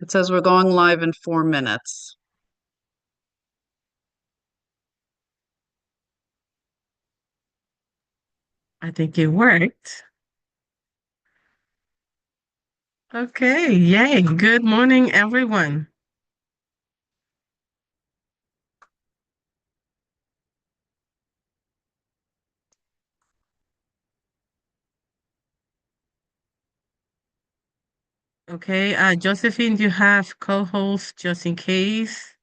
It says we're going live in 4 minutes. I think it worked. Okay, yay. Good morning, everyone. Okay, Josephine, you have co-host just in case.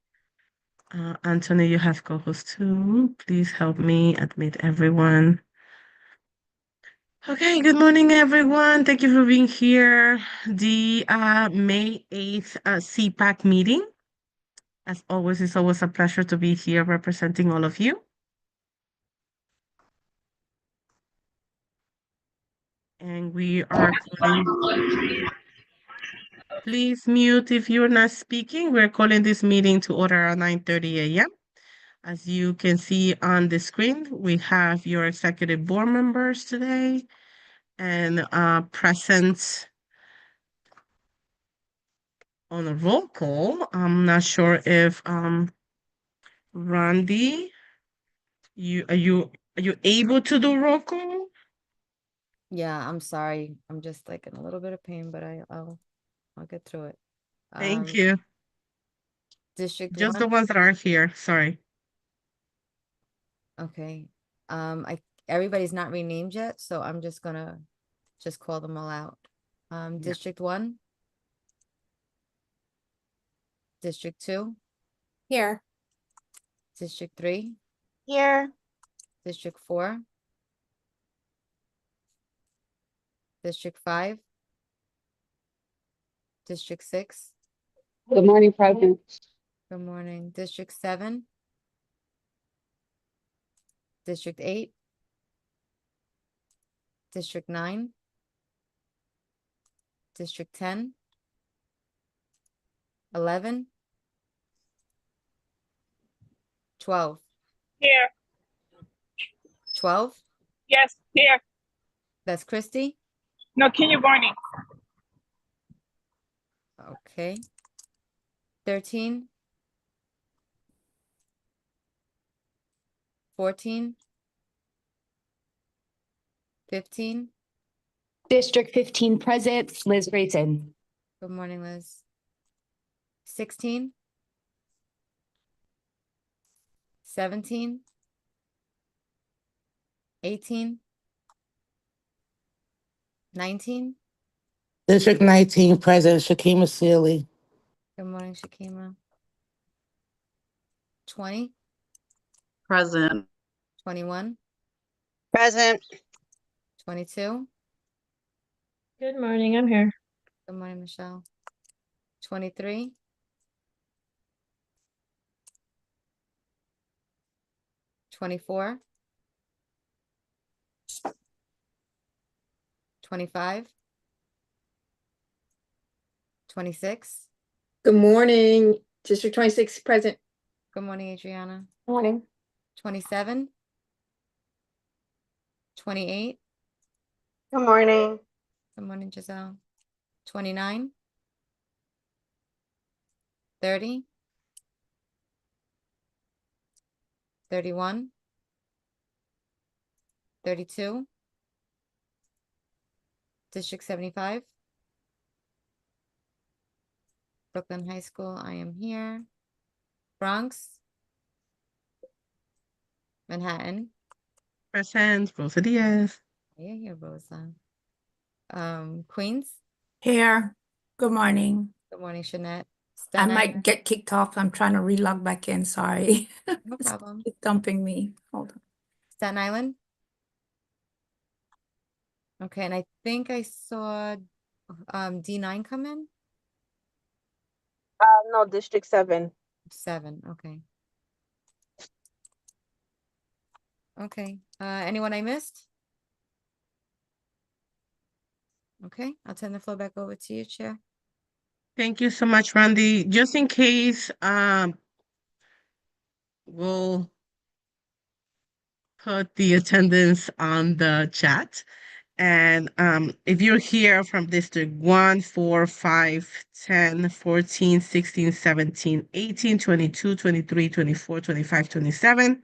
Anthony, you have co-host too. Please help me admit everyone. Okay, good morning, everyone. Thank you for being here. The May 8th CPAC meeting. As always, it's always a pleasure to be here representing all of you. And we are calling, please mute if you're not speaking. We're calling this meeting to order at 9:30 a.m. As you can see on the screen, we have your executive board members today and present on a roll call. I'm not sure if Randy, are you able to do roll call? Yeah, I'm sorry. I'm just like in a little bit of pain, but I'll get through it. Thank you. District Just the one. ones that are here. Sorry. Okay. I everybody's not renamed yet, so I'm just gonna just call them all out. Yeah. District one, District two, Here. District three, Here. District four, District five, District six. Good morning, President. Good morning. District seven, District eight, District nine, District 10, 11, 12. Here. 12. Yes, here. That's Christy. No, Kenya Barney. Okay. 13, 14, 15. District 15 present, Liz Grayson. Good morning, Liz. 16, 17, 18, 19. District 19, President Shakima Sealy. Good morning, Shakima. 20, Present. 21, Present. 22. Good morning, I'm here. Good morning, Michelle. 23, 24, 25, 26. Good morning, District 26 present. Good morning, Adriana. Morning. 27, 28. Good morning. Good morning, Giselle. 29, 30, 31, 32, District 75, Brooklyn High School, I am here. Bronx, Manhattan, Present, Rosa Diaz. you're here, Rosa. Queens, Here. Good morning. good morning, Shanette. I Staten might Island, get kicked off. I'm trying to relog back in. Sorry. no problem. It's dumping me. Hold on. Staten Island. Okay, and I think I saw D9 come in. No, District 7. 7, okay. Okay, anyone I missed? Okay, I'll turn the floor back over to you, Chair. Thank you so much, Randy. Just in case, we'll put the attendance on the chat. And if you're here from District 1, 4, 5, 10, 14, 16, 17, 18, 22, 23, 24, 25, 27,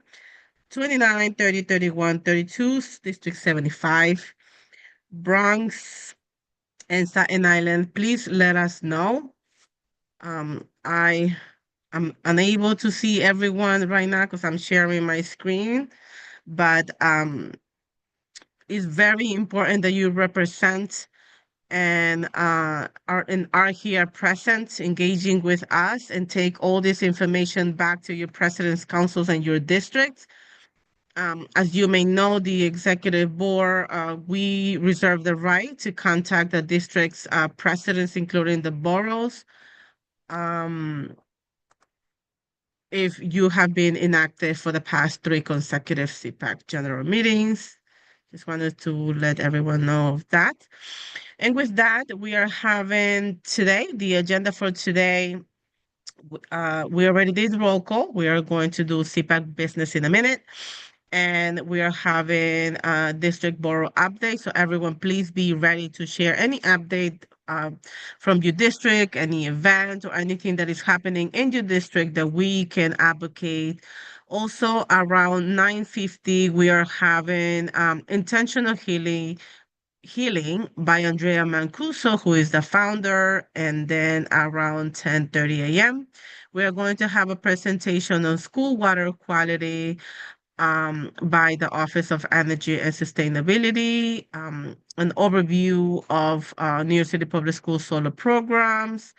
29, 30, 31, 32, District 75, Bronx, and Staten Island, please let us know. I'm unable to see everyone right now because I'm sharing my screen, but it's very important that you represent and are here present, engaging with us, and take all this information back to your president's councils and your districts. As you may know, the executive board, we reserve the right to contact the district's presidents, including the boroughs, if you have been inactive for the past 3 consecutive CPAC general meetings. Just wanted to let everyone know of that. And with that, we are having today, the agenda for today, we already did roll call. We are going to do CPAC business in a minute. And we are having a district borough update. So everyone, please be ready to share any update from your district, any event or anything that is happening in your district that we can advocate. Also around 9:50, we are having intentional healing by Andrea Mancuso, who is the founder. And then around 10:30 a.m., we are going to have a presentation on school water quality by the Office of Energy and Sustainability, an overview of New York City Public Schools solar programs.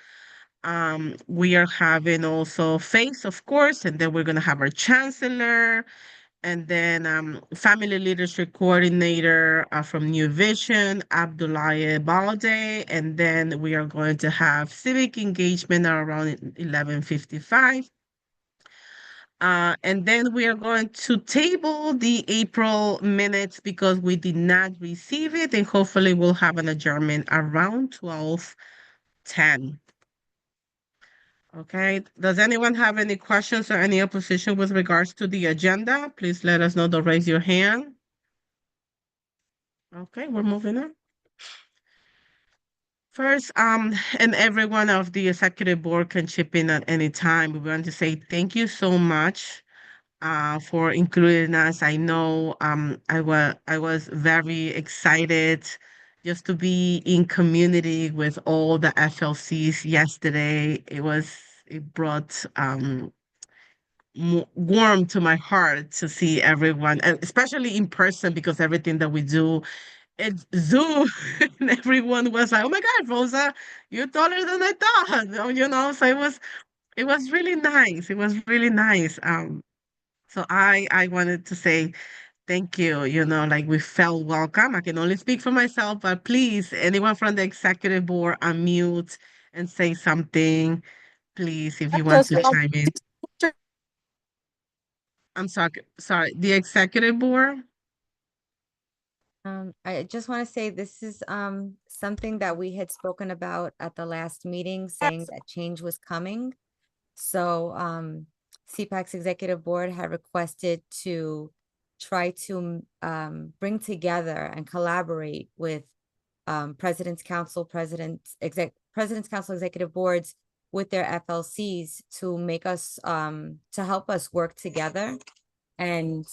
We are having also FACE, of course, and then we're going to have our Chancellor, and then Family Leadership Coordinator from New Vision, Abdoulaye Balde, and then we are going to have civic engagement around 11:55. And then we are going to table the April minutes because we did not receive it, and hopefully we'll have an adjournment around 12:10. Okay, does anyone have any questions or any opposition with regards to the agenda? Please let us know, don't raise your hand. Okay, we're moving on. First, and every one of the executive board can chip in at any time. We want to say thank you so much for including us. I know I was very excited just to be in community with all the FLCs yesterday. It brought warm to my heart to see everyone, and especially in person, because everything that we do, it's Zoom. And everyone was like, "Oh my God, Rosa, you're taller than I thought." So it was really nice. It was really nice. So I wanted to say thank you. Like, we felt welcome. I can only speak for myself, but please, anyone from the executive board, unmute and say something, please, if you want to chime in. I'm sorry, the executive board? I just want to say this is something that we had spoken about at the last meeting, saying that change was coming. So CPAC's executive board had requested to try to bring together and collaborate with President's Council, President's Council executive boards with their FLCs to make us to help us work together and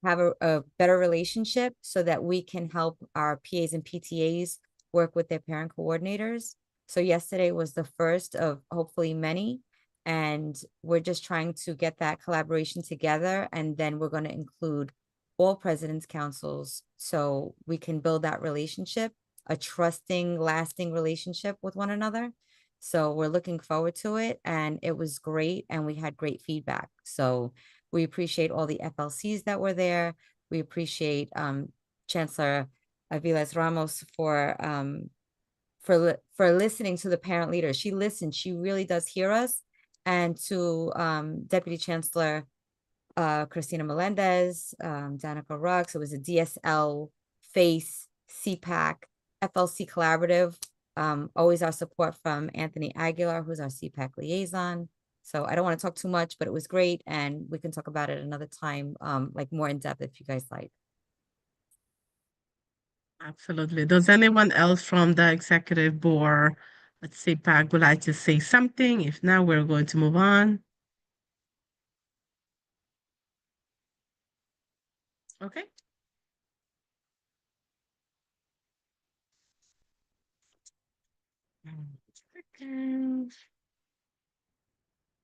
have a better relationship so that we can help our PAs and PTAs work with their parent coordinators. So yesterday was the first of hopefully many, and we're just trying to get that collaboration together, and then we're going to include all presidents' councils so we can build that relationship, a trusting, lasting relationship with one another. So we're looking forward to it, and it was great, and we had great feedback. So we appreciate all the FLCs that were there. We appreciate Chancellor Aviles Ramos for listening to the parent leaders. She listens. She really does hear us. And to Deputy Chancellor Cristina Melendez, Danica Rux. It was a DSL, FACE, CPAC, FLC Collaborative. Always our support from Anthony Aguilar, who's our CPAC liaison. So I don't want to talk too much, but it was great, and we can talk about it another time, like more in depth if you guys like. Absolutely. Does anyone else from the executive board at CPAC would like to say something? If not, we're going to move on. Okay. Second.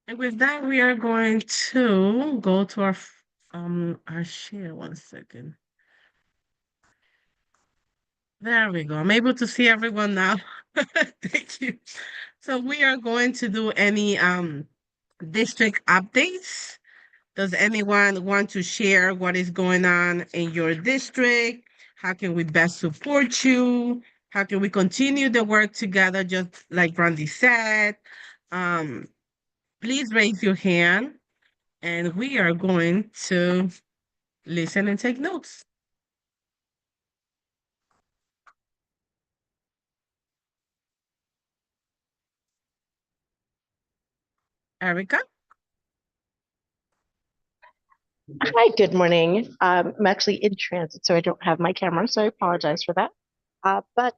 And with that, we are going to go to our share. 1 second. There we go. I'm able to see everyone now. Thank you. So we are going to do any district updates. Does anyone want to share what is going on in your district? How can we best support you? How can we continue the work together, just like Brandy said? Um, please raise your hand and we are going to listen and take notes. Erica? Hi, good morning. I'm actually in transit, so I don't have my camera, so I apologize for that. But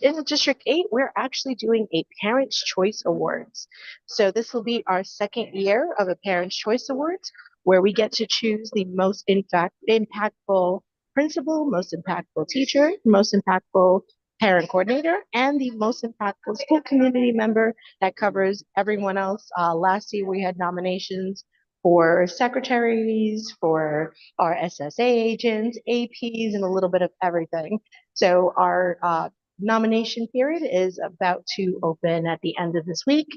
in District 8, we're actually doing a Parents' Choice Awards. So this will be our second year of a Parents' Choice Awards, where we get to choose the most impactful principal, most impactful teacher, most impactful parent coordinator, and the most impactful school community member that covers everyone else. Last year, we had nominations for secretaries, for our SSA agents, APs, and a little bit of everything. So our nomination period is about to open at the end of this week,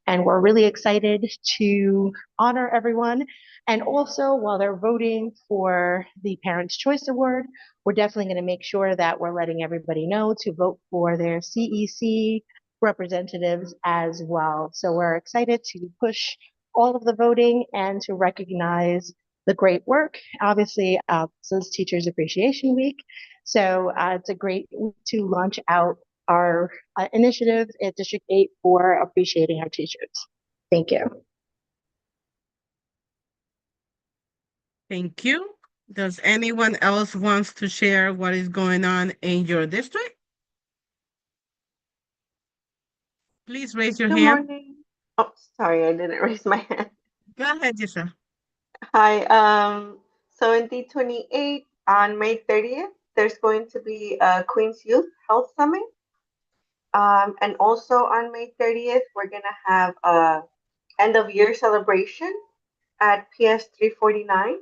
and we're really excited to honor everyone. And also, while they're voting for the Parents' Choice Award, we're definitely going to make sure that we're letting everybody know to vote for their CEC representatives as well. So we're excited to push all of the voting and to recognize the great work. Obviously, this is Teachers Appreciation Week, so it's a great week to launch out our initiative at District 8 for appreciating our teachers. Thank you. Thank you. Does anyone else wants to share what is going on in your district? Please raise your Good hand. morning. Oh, sorry, I didn't raise my hand. Go ahead, Giselle. Hi. So in D28 on May 30th, there's going to be a Queens Youth Health Summit. And also on May 30th, we're gonna have a end of year celebration at PS 349.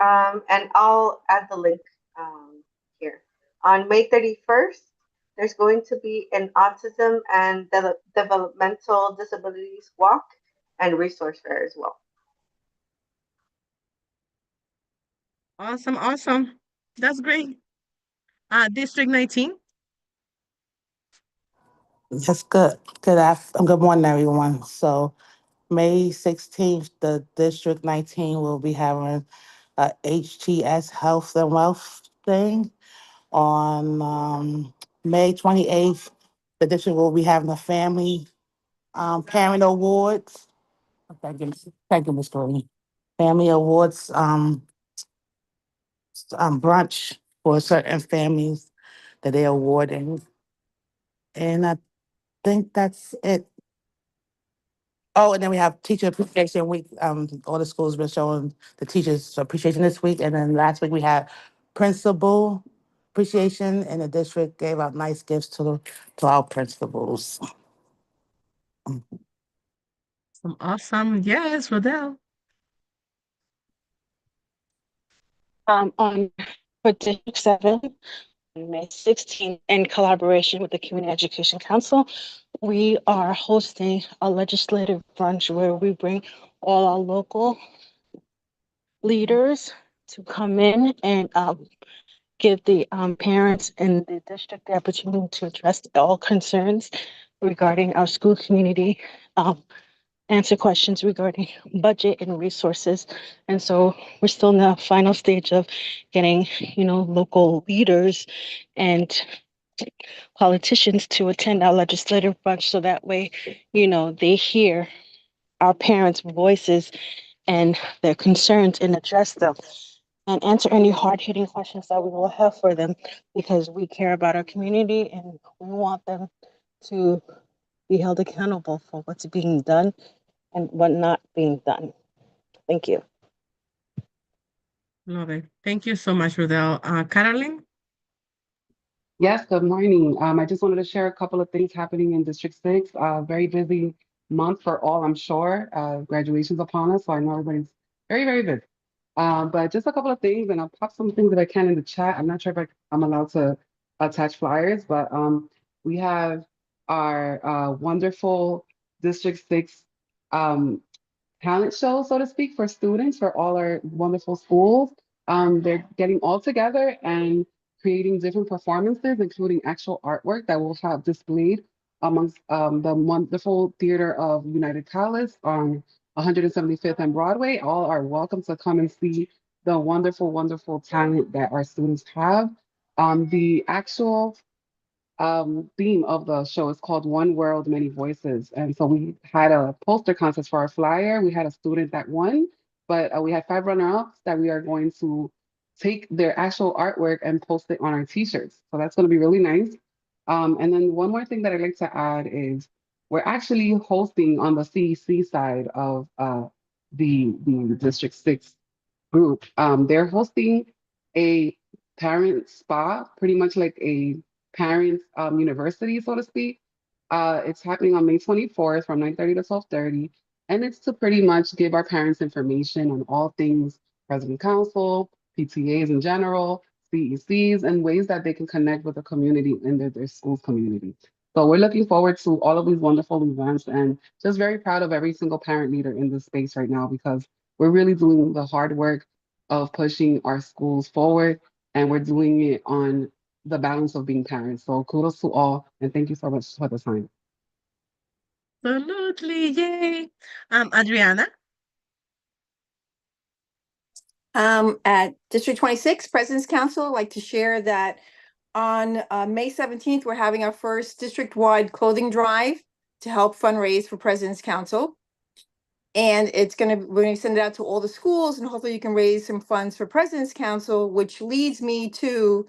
And I'll add the link here. On May 31st, there's going to be an autism and developmental disabilities walk and resource fair as well. Awesome, awesome. That's great. District 19. That's good. Good morning, everyone. So May 16th, the District 19 will be having a HTS Health and Wealth thing. On May 28th, the district will be having a family parent awards. Thank you, Ms. Green. Family awards brunch for certain families that they're awarding. And I think that's it. Oh, and then we have Teacher Appreciation Week. All the schools been showing the teachers appreciation this week. And then last week we had Principal Appreciation, and the district gave out nice gifts to our principals. Awesome. Yes, Rodell. On for District 7, on May 16th, in collaboration with the Community Education Council, we are hosting a legislative brunch where we bring all our local leaders to come in and give the parents in the district the opportunity to address all concerns regarding our school community, answer questions regarding budget and resources. And so we're still in the final stage of getting, local leaders and politicians to attend our legislative brunch so that way, they hear our parents' voices and their concerns and address them. and answer any hard-hitting questions that we will have for them, because we care about our community and we want them to be held accountable for what's being done and what not being done. Thank you. Love it. Thank you so much, Rudel. Caroline? Yes, good morning. I just wanted to share a couple of things happening in District 6. Very busy month for all, I'm sure. Graduation's upon us, so I know everybody's very, very busy. But just a couple of things, and I'll pop some things that I can in the chat. I'm not sure if I'm allowed to attach flyers, but we have our wonderful District 6 um, talent show, so to speak, for students for all our wonderful schools. They're getting all together and creating different performances, including actual artwork that we'll have displayed amongst the wonderful Theater of United Palace on 175th and Broadway. All are welcome to come and see the wonderful, wonderful talent that our students have. The actual theme of the show is called One World, Many Voices. And so we had a poster contest for our flyer. We had a student that won, but we had 5 runner-ups that we are going to take their actual artwork and post it on our t-shirts. So that's going to be really nice. And then one more thing that I'd like to add is we're actually hosting on the CEC side of the District 6 group. They're hosting a parent spa, pretty much like a parents university, so to speak. It's happening on May 24th from 9:30 to 12:30. And it's to pretty much give our parents information on all things President Council, PTAs in general, CECs, and ways that they can connect with the community and their school's community. So we're looking forward to all of these wonderful events and just very proud of every single parent leader in this space right now, because we're really doing the hard work of pushing our schools forward, and we're doing it on the balance of being parents. So kudos to all, and thank you so much for the time. Absolutely. Yay. Adriana? At District 26 President's Council, I'd like to share that on May 17th, we're having our first district-wide clothing drive to help fundraise for President's Council. And we're gonna send it out to all the schools, and hopefully you can raise some funds for President's Council, which leads me to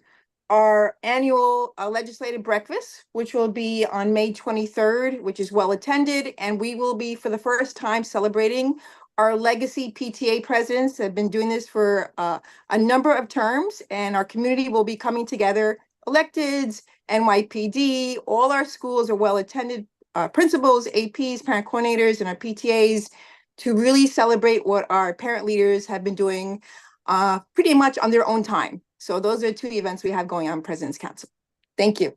our annual legislative breakfast, which will be on May 23rd, which is well attended. And we will be, for the first time, celebrating our legacy PTA presidents that have been doing this for a number of terms. And our community will be coming together, electeds, NYPD, all our schools are well attended, principals, APs, parent coordinators, and our PTAs, to really celebrate what our parent leaders have been doing pretty much on their own time. So those are 2 events we have going on President's Council. Thank you.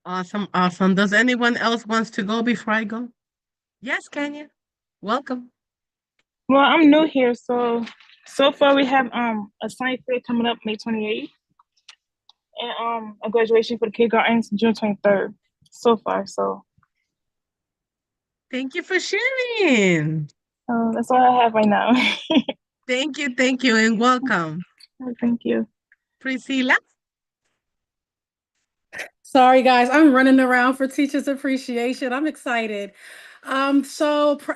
Awesome, awesome. Does anyone else wants to go before I go? Yes, Kenya. Welcome. Well, I'm new here, so far we have a science fair coming up May 28th, and a graduation for the kindergartens June 23rd. So far, so Thank you for sharing. that's all I have right now. Thank you, and welcome. Thank you. Priscilla? Sorry, guys, I'm running around for Teachers Appreciation. I'm excited.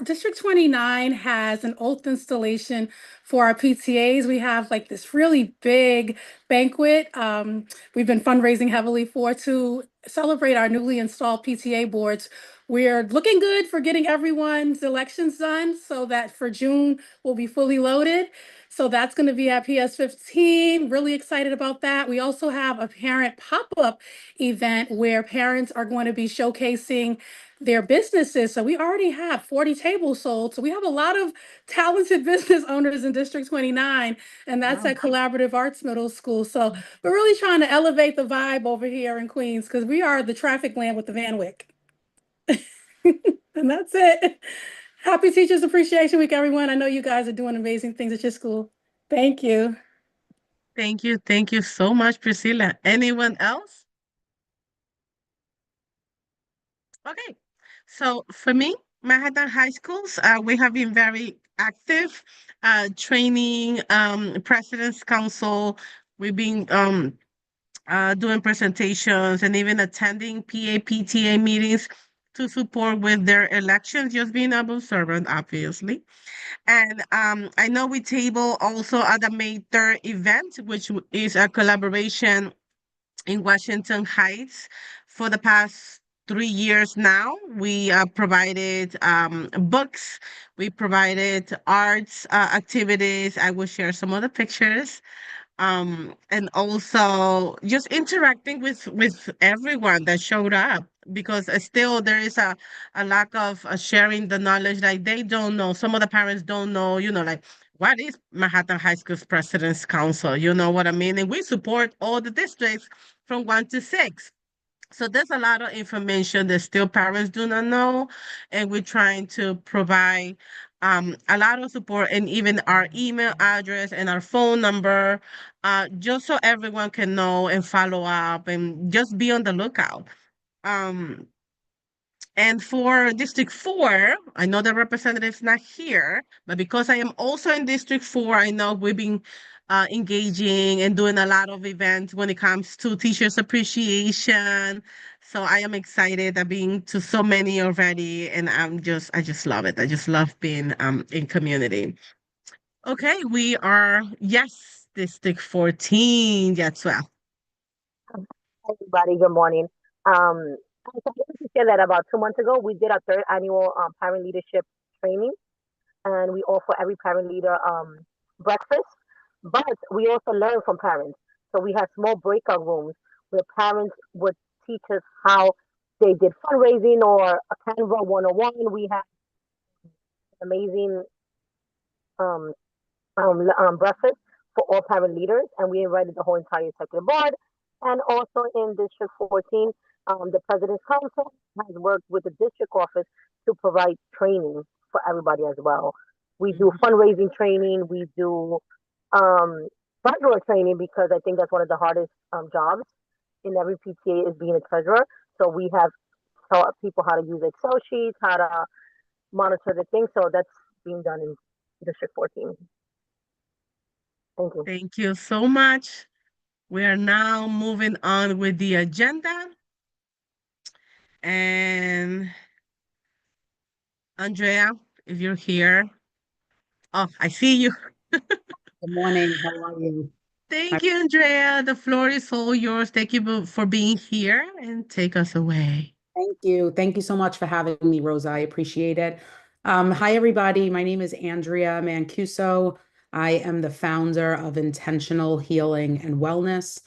District 29 has an oath installation for our PTAs. We have like this really big banquet. We've been fundraising heavily to celebrate our newly installed PTA boards. We're looking good for getting everyone's elections done so that for June we'll be fully loaded. So that's going to be at PS 15. Really excited about that. We also have a parent pop-up event where parents are going to be showcasing their businesses. So we already have 40 tables sold. So we have a lot of talented business owners in District 29, and that's at Collaborative Arts Middle School. So we're really trying to elevate the vibe over here in Queens because we are the traffic land with the Van Wyck. And that's it. Happy Teachers Appreciation Week, everyone. I know you guys are doing amazing things at your school. Thank you. Thank you so much, Priscilla. Anyone else? Okay, so for me, Manhattan High Schools, we have been very active, training, President's Council. We've been doing presentations and even attending PTA meetings. to support with their elections, just being an observant, obviously. And I know we table also at the May 3rd event, which is a collaboration in Washington Heights. For the past 3 years now, we provided books, we provided arts activities. I will share some of the pictures, and also just interacting with everyone that showed up, because still there is a lack of sharing the knowledge. Like, they don't know, some of the parents don't know, like, what is Manhattan High School's President's Council, you know what I mean? And we support all the districts from 1 to 6. So there's a lot of information that still parents do not know, and we're trying to provide a lot of support, and even our email address and our phone number, just so everyone can know and follow up and just be on the lookout. Um, and for District 4, I know the representative's not here, but because I am also in District 4, I know we've been engaging and doing a lot of events when it comes to teachers' appreciation. So I am excited. I've been to so many already, and I just love it. I just love being in community. Okay, we are, yes, District 14, yes, well. Everybody, good morning. I wanted to share that about 2 months ago, we did our third annual parent leadership training, and we offer every parent leader breakfast. But we also learn from parents. So we have small breakout rooms where parents would teach us how they did fundraising or a Canva 101. We have amazing um, breakfast for all parent leaders, and we invited the whole entire executive board. And also in District 14, the President's Council has worked with the district office to provide training for everybody as well. We do fundraising training, we do regular training, because I think that's one of the hardest jobs in every PTA is being a treasurer. So we have taught people how to use Excel sheets, how to monitor the things. So that's being done in District 14. Thank you. Thank you so much. We are now moving on with the agenda. And Andrea, if you're here. Oh, I see you. Good morning. How are you? Thank you, Andrea. The floor is all yours. Thank you for being here, and take us away. Thank you. Thank you so much for having me, Rosa. I appreciate it. Hi, everybody. My name is Andrea Mancuso. I am the founder of Intentional Healing and Wellness.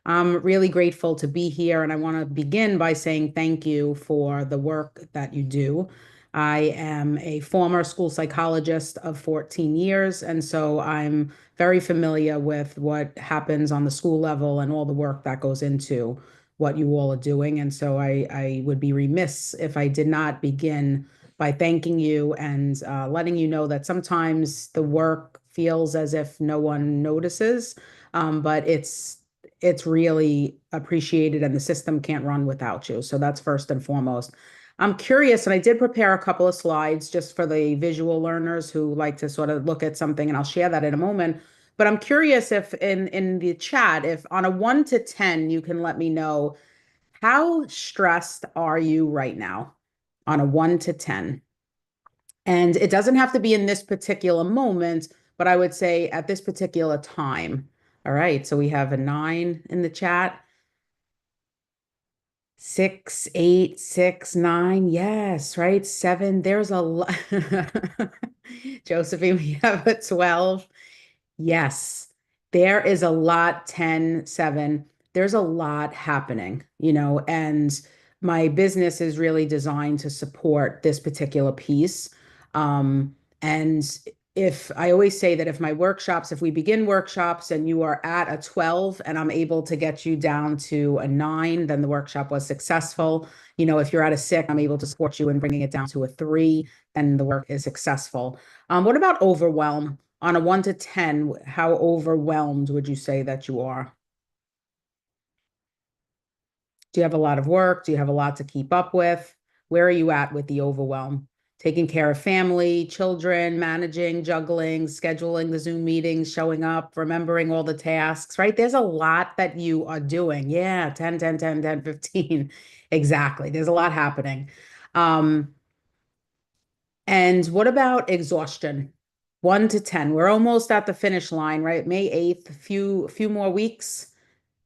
I'm really grateful to be here, and I want to begin by saying thank you for the work that you do. I am a former school psychologist of 14 years, and so I'm very familiar with what happens on the school level and all the work that goes into what you all are doing. And so I would be remiss if I did not begin by thanking you and letting you know that sometimes the work feels as if no one notices, but it's really appreciated, and the system can't run without you. So that's first and foremost. I'm curious, and I did prepare a couple of slides just for the visual learners who like to sort of look at something, and I'll share that in a moment. But I'm curious if in the chat, if on a 1 to 10, you can let me know, how stressed are you right now on a 1 to 10? And it doesn't have to be in this particular moment, but I would say at this particular time. All right, so we have a 9 in the chat. 6, 8, 6, 9. Yes, right. 7. There's a lot. Josephine, we have a 12. Yes, there is a lot. 10, 7. There's a lot happening, and my business is really designed to support this particular piece. And if I always say that if we begin workshops and you are at a 12 and I'm able to get you down to a 9, then the workshop was successful. If you're at a 6, I'm able to support you in bringing it down to a 3, then the work is successful. What about overwhelm? On a 1 to 10, how overwhelmed would you say that you are? Do you have a lot of work? Do you have a lot to keep up with? Where are you at with the overwhelm? Taking care of family, children, managing, juggling, scheduling the Zoom meetings, showing up, remembering all the tasks, right? There's a lot that you are doing. Yeah, 10, 10, 10, 10, 15. Exactly. There's a lot happening. And what about exhaustion? 1 to 10. We're almost at the finish line, right? May 8th, few more weeks.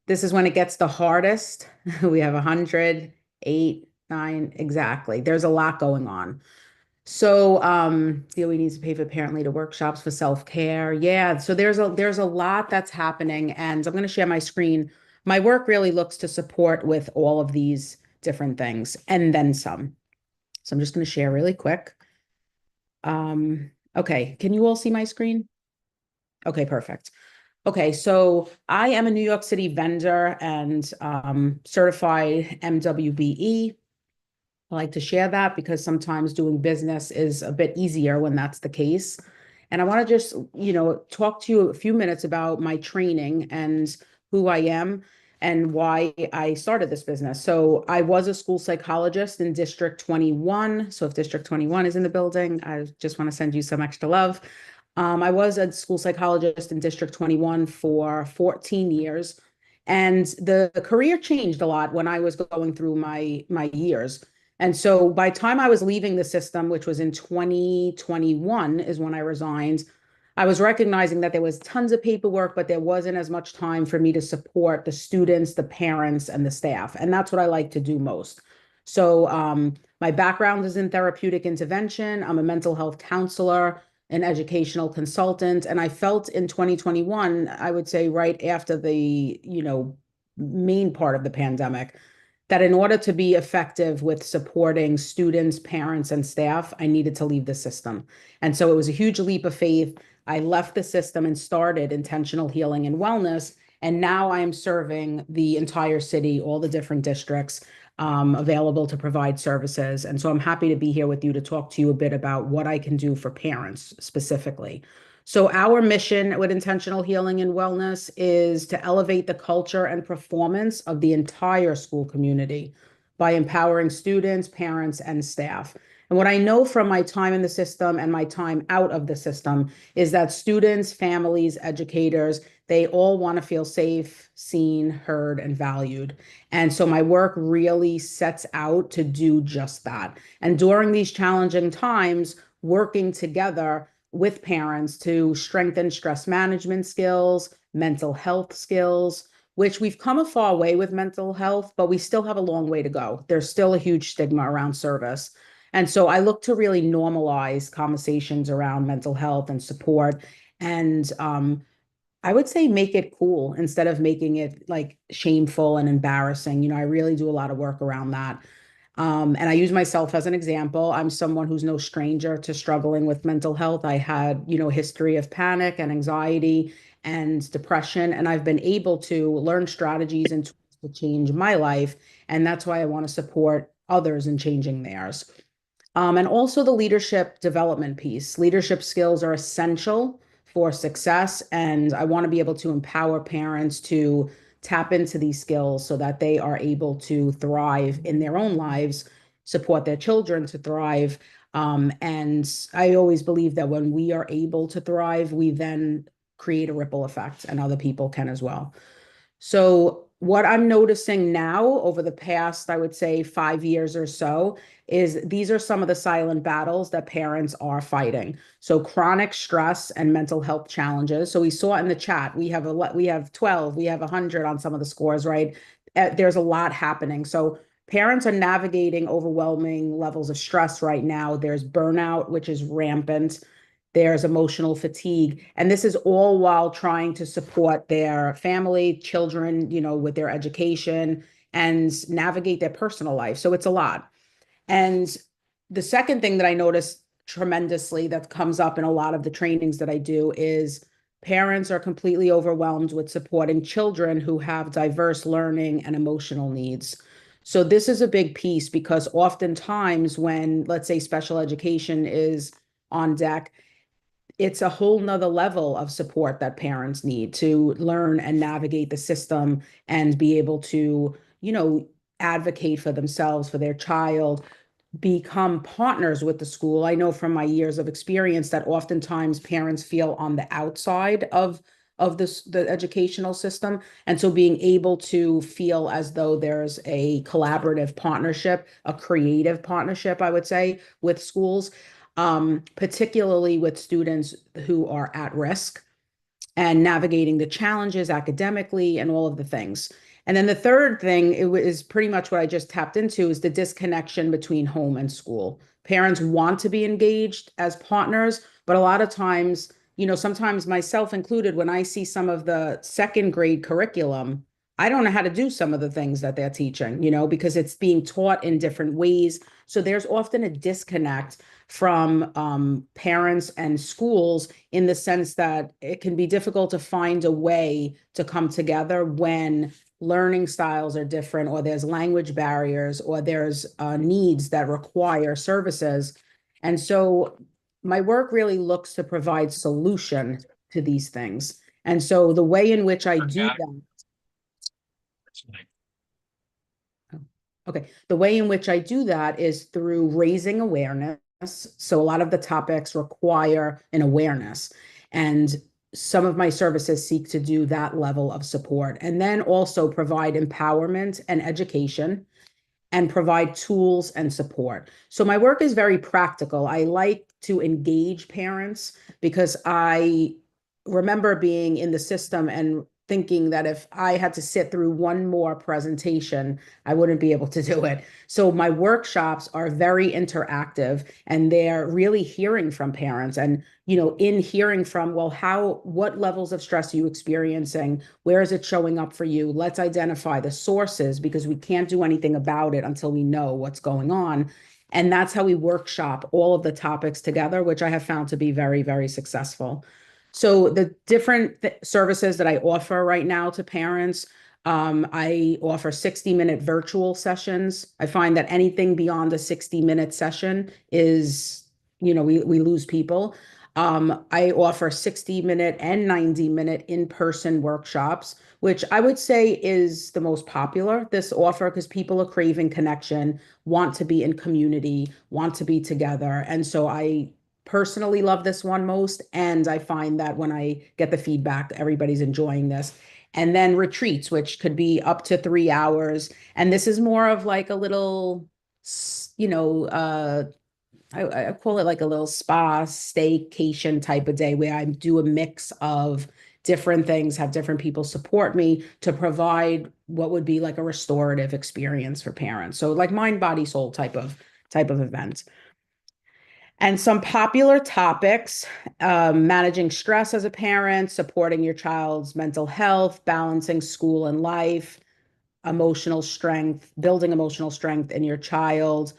This is when it gets the hardest. We have 100, 8, 9, exactly. There's a lot going on. So, DOE needs to pay for parent leader workshops for self-care. Yeah, so there's a lot that's happening, and I'm going to share my screen. My work really looks to support with all of these different things and then some. So I'm just going to share really quick. Okay, can you all see my screen? Okay, perfect. Okay, so I am a New York City vendor and certified MWBE. I like to share that because sometimes doing business is a bit easier when that's the case. And I want to just, talk to you a few minutes about my training and who I am and why I started this business. So I was a school psychologist in District 21. So if District 21 is in the building, I just want to send you some extra love. I was a school psychologist in District 21 for 14 years. And the career changed a lot when I was going through my years. And so by the time I was leaving the system, which was in 2021 is when I resigned, I was recognizing that there was tons of paperwork, but there wasn't as much time for me to support the students, the parents, and the staff. And that's what I like to do most. So my background is in therapeutic intervention. I'm a mental health counselor, an educational consultant. And I felt in 2021, I would say right after the, main part of the pandemic, that in order to be effective with supporting students, parents, and staff, I needed to leave the system. And so it was a huge leap of faith. I left the system and started intentional healing and wellness. And now I am serving the entire city, all the different districts available to provide services. And so I'm happy to be here with you to talk to you a bit about what I can do for parents specifically. So our mission with Intentional Healing and Wellness is to elevate the culture and performance of the entire school community by empowering students, parents, and staff. And what I know from my time in the system and my time out of the system is that students, families, educators, they all want to feel safe, seen, heard, and valued. And so my work really sets out to do just that. And during these challenging times, working together with parents to strengthen stress management skills, mental health skills, which we've come a far way with mental health, but we still have a long way to go. There's still a huge stigma around service. And so I look to really normalize conversations around mental health and support and I would say make it cool instead of making it like shameful and embarrassing. I really do a lot of work around that. And I use myself as an example. I'm someone who's no stranger to struggling with mental health. I had, a history of panic and anxiety and depression, and I've been able to learn strategies and tools to change my life. And that's why I want to support others in changing theirs. And also the leadership development piece. Leadership skills are essential for success. And I want to be able to empower parents to tap into these skills so that they are able to thrive in their own lives, support their children to thrive. And I always believe that when we are able to thrive, we then create a ripple effect and other people can as well. So what I'm noticing now over the past, I would say 5 years or so, is these are some of the silent battles that parents are fighting. So chronic stress and mental health challenges. So we saw in the chat, we have 12, we have 100 on some of the scores, right? There's a lot happening. So parents are navigating overwhelming levels of stress right now. There's burnout, which is rampant. There's emotional fatigue. And this is all while trying to support their family, children, with their education and navigate their personal life. So it's a lot. And the second thing that I noticed tremendously that comes up in a lot of the trainings that I do is parents are completely overwhelmed with supporting children who have diverse learning and emotional needs. So this is a big piece because oftentimes when, let's say, special education is on deck, it's a whole nother level of support that parents need to learn and navigate the system and be able to, advocate for themselves, for their child, become partners with the school. I know from my years of experience that oftentimes parents feel on the outside of of the educational system. And so being able to feel as though there's a collaborative partnership, a creative partnership, I would say, with schools, particularly with students who are at risk and navigating the challenges academically and all of the things. And then the third thing is pretty much what I just tapped into, is the disconnection between home and school. Parents want to be engaged as partners, but a lot of times, sometimes myself included, when I see some of the second grade curriculum, I don't know how to do some of the things that they're teaching, because it's being taught in different ways. So there's often a disconnect from parents and schools, in the sense that it can be difficult to find a way to come together when learning styles are different, or there's language barriers, or there's needs that require services. And so my work really looks to provide solution to these things. And so the way in which I do that, the way in which I do that is through raising awareness. So a lot of the topics require an awareness, and some of my services seek to do that level of support, and then also provide empowerment and education, and provide tools and support. So my work is very practical. I like to engage parents, because I remember being in the system and thinking that if I had to sit through one more presentation, I wouldn't be able to do it. So my workshops are very interactive, and they're really hearing from parents, and, in hearing from, well, what levels of stress are you experiencing? Where is it showing up for you? Let's identify the sources, because we can't do anything about it until we know what's going on. And that's how we workshop all of the topics together, which I have found to be very, very successful. So the different services that I offer right now to parents, I offer 60-minute virtual sessions. I find that anything beyond a 60-minute session is, we lose people. I offer 60-minute and 90-minute in-person workshops, which I would say is the most popular, this offer, because people are craving connection, want to be in community, want to be together. And so I personally love this one most. And I find that when I get the feedback, everybody's enjoying this. And then retreats, which could be up to 3 hours. And this is more of like a little, I call it like a little spa staycation type of day, where I do a mix of different things, have different people support me to provide what would be like a restorative experience for parents. So like mind, body, soul type of event. And some popular topics: managing stress as a parent, supporting your child's mental health, balancing school and life, emotional strength, building emotional strength in your child.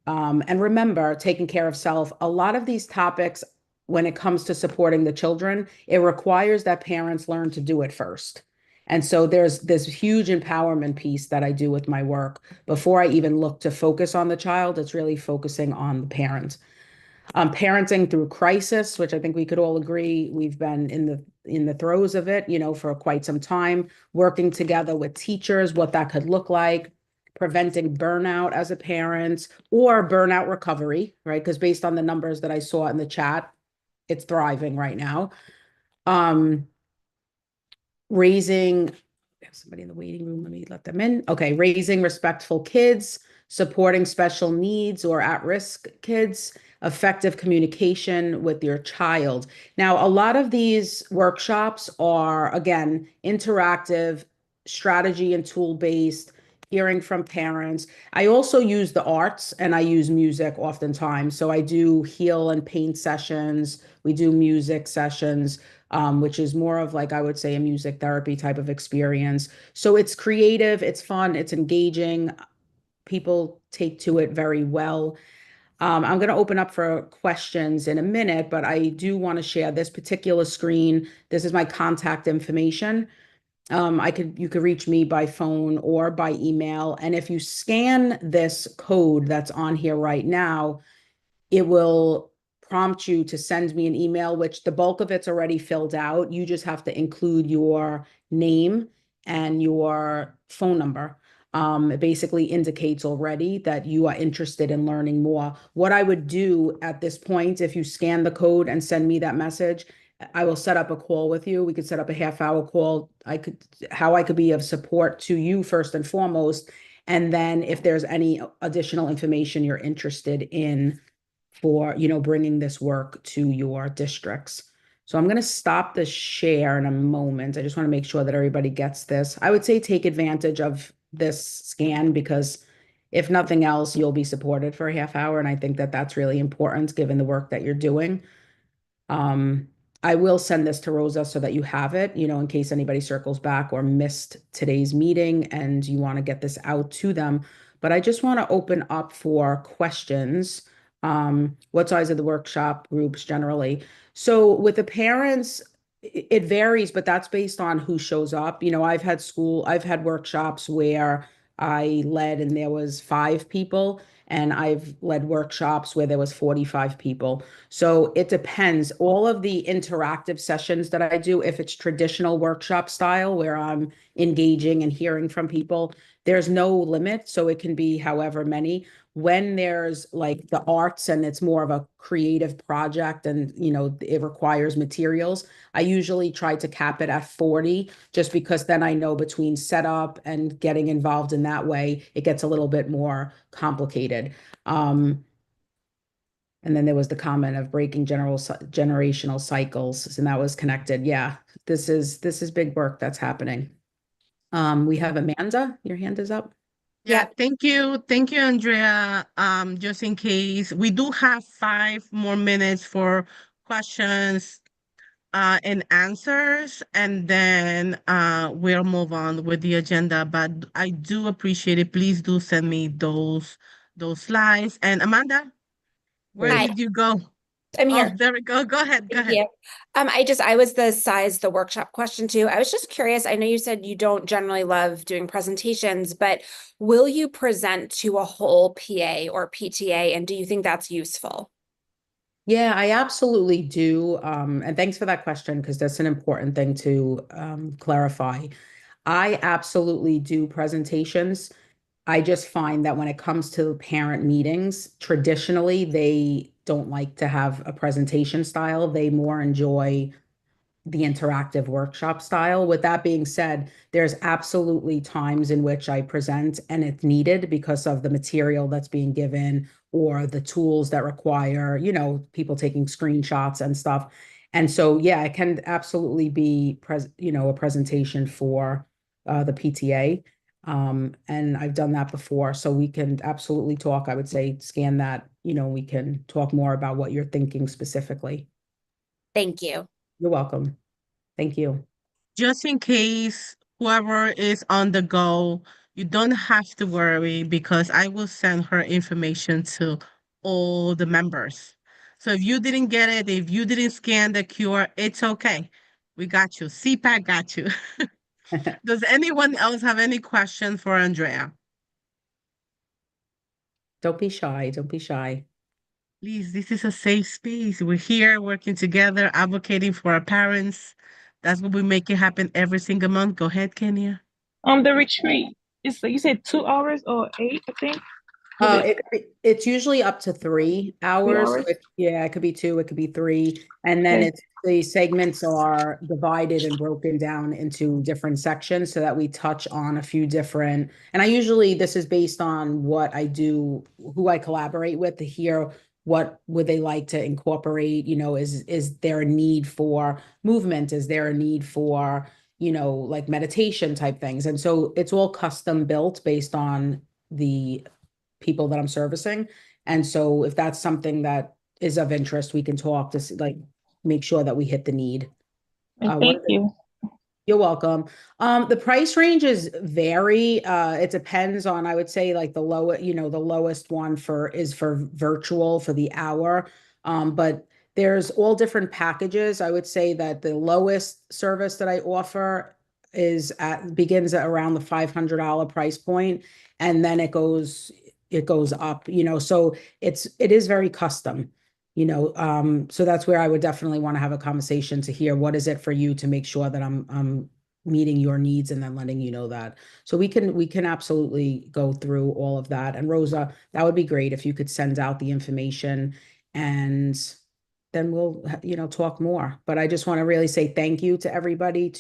And remember, taking care of self. A lot of these topics, when it comes to supporting the children, it requires that parents learn to do it first. And so there's this huge empowerment piece that I do with my work. Before I even look to focus on the child, it's really focusing on the parent. Parenting through crisis, which I think we could all agree we've been in the throes of it, for quite some time, working together with teachers, what that could look like, preventing burnout as a parent, or burnout recovery, right? Because based on the numbers that I saw in the chat, it's thriving right now. Raising, we have somebody in the waiting room, let me let them in. Okay, raising respectful kids, supporting special needs or at-risk kids, effective communication with your child. Now, a lot of these workshops are, again, interactive, strategy and tool-based, hearing from parents. I also use the arts, and I use music oftentimes. So I do heal and paint sessions. We do music sessions, which is more of like, I would say, a music therapy type of experience. So it's creative, it's fun, it's engaging. People take to it very well. I'm going to open up for questions in a minute, but I do want to share this particular screen. This is my contact information. You could reach me by phone or by email. And if you scan this code that's on here right now, it will prompt you to send me an email, which the bulk of it's already filled out. You just have to include your name and your phone number. It basically indicates already that you are interested in learning more. What I would do at this point, if you scan the code and send me that message, I will set up a call with you. We could set up a half-hour call. How I could be of support to you first and foremost. And then if there's any additional information you're interested in for, bringing this work to your districts. So I'm going to stop the share in a moment. I just want to make sure that everybody gets this. I would say take advantage of this scan because if nothing else, you'll be supported for a half hour. And I think that that's really important given the work that you're doing. I will send this to Rosa so that you have it, in case anybody circles back or missed today's meeting and you want to get this out to them. But I just want to open up for questions. What size of the workshop groups generally? So with the parents, it varies, but that's based on who shows up. I've had workshops where I led and there was 5 people, and I've led workshops where there was 45 people. So it depends. All of the interactive sessions that I do, if it's traditional workshop style where I'm engaging and hearing from people, there's no limit. So it can be however many. When there's like the arts and it's more of a creative project and, it requires materials, I usually try to cap it at 40, just because then I know between setup and getting involved in that way, it gets a little bit more complicated. And then there was the comment of breaking generational cycles, and that was connected. Yeah, this is big work that's happening. We have Amanda, your hand is up. Yeah, thank you. Thank you, Andrea. Just in case, we do have 5 more minutes for questions and answers, and then we'll move on with the agenda. But I do appreciate it. Please do send me those slides. And Amanda, where Hi. did you go? I'm Oh, here. there we go. Go ahead. Go ahead. Yeah. I was the workshop question too. I was just curious. I know you said you don't generally love doing presentations, but will you present to a whole PA or PTA, and do you think that's useful? Yeah, I absolutely do. And thanks for that question, because that's an important thing to clarify. I absolutely do presentations. I just find that when it comes to parent meetings, traditionally, they don't like to have a presentation style. They more enjoy the interactive workshop style. With that being said, there's absolutely times in which I present and it's needed because of the material that's being given or the tools that require, people taking screenshots and stuff. And so, yeah, it can absolutely be a presentation for the PTA. And I've done that before. So we can absolutely talk. I would say scan that, we can talk more about what you're thinking specifically. Thank you. You're welcome. Thank you. Just in case whoever is on the go, you don't have to worry because I will send her information to all the members. So if you didn't get it, if you didn't scan the QR, it's okay. We got you. CPAC got you. Does anyone else have any question for Andrea? Don't be shy. Don't be shy. Please, this is a safe space. We're here working together, advocating for our parents. That's what we make it happen every single month. Go ahead, Kenya. The retreat is you said 2 hours or 8, I think. It's usually up to 3 hours. So hours? it could be 2, it could be 3. And then Okay. the segments are divided and broken down into different sections so that we touch on a few different, and this is based on what I do, who I collaborate with to hear what would they like to incorporate, is there a need for movement? Is there a need for, like meditation type things? And so it's all custom built based on the people that I'm servicing. And so if that's something that is of interest, we can talk to make sure that we hit the need. Thank you. You're welcome. The price ranges vary. It depends on, I would say, like the lowest one is for virtual for the hour. But there's all different packages. I would say that the lowest service that I offer begins at around the $500 price point, and then it goes up, so it is very custom. So that's where I would definitely want to have a conversation to hear what is it for you to make sure that I'm meeting your needs and then letting you know that. So we can absolutely go through all of that. And Rosa, that would be great if you could send out the information and then we'll, talk more. But I just want to really say thank you to everybody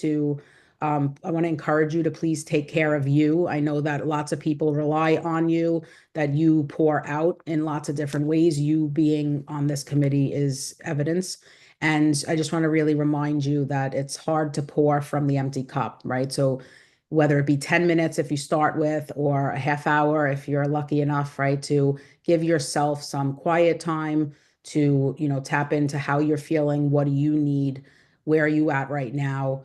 I want to encourage you to please take care of you. I know that lots of people rely on you, that you pour out in lots of different ways. You being on this committee is evidence. And I just want to really remind you that it's hard to pour from the empty cup, right? So whether it be 10 minutes if you start with, or a half hour if you're lucky enough, right, to give yourself some quiet time to, tap into how you're feeling, what do you need, where are you at right now,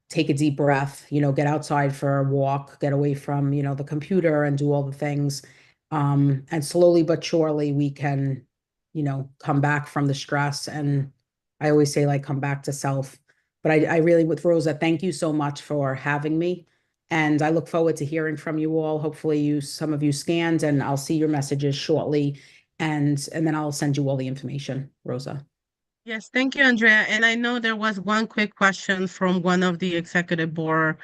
take a deep breath, get outside for a walk, get away from, the computer and do all the things. And slowly but surely we can, come back from the stress. And I always say, like, come back to self. But I really, with Rosa, thank you so much for having me. And I look forward to hearing from you all. Hopefully some of you scanned, and I'll see your messages shortly. And then I'll send you all the information, Rosa. Yes, thank you, Andrea. And I know there was one quick question from one of the executive board,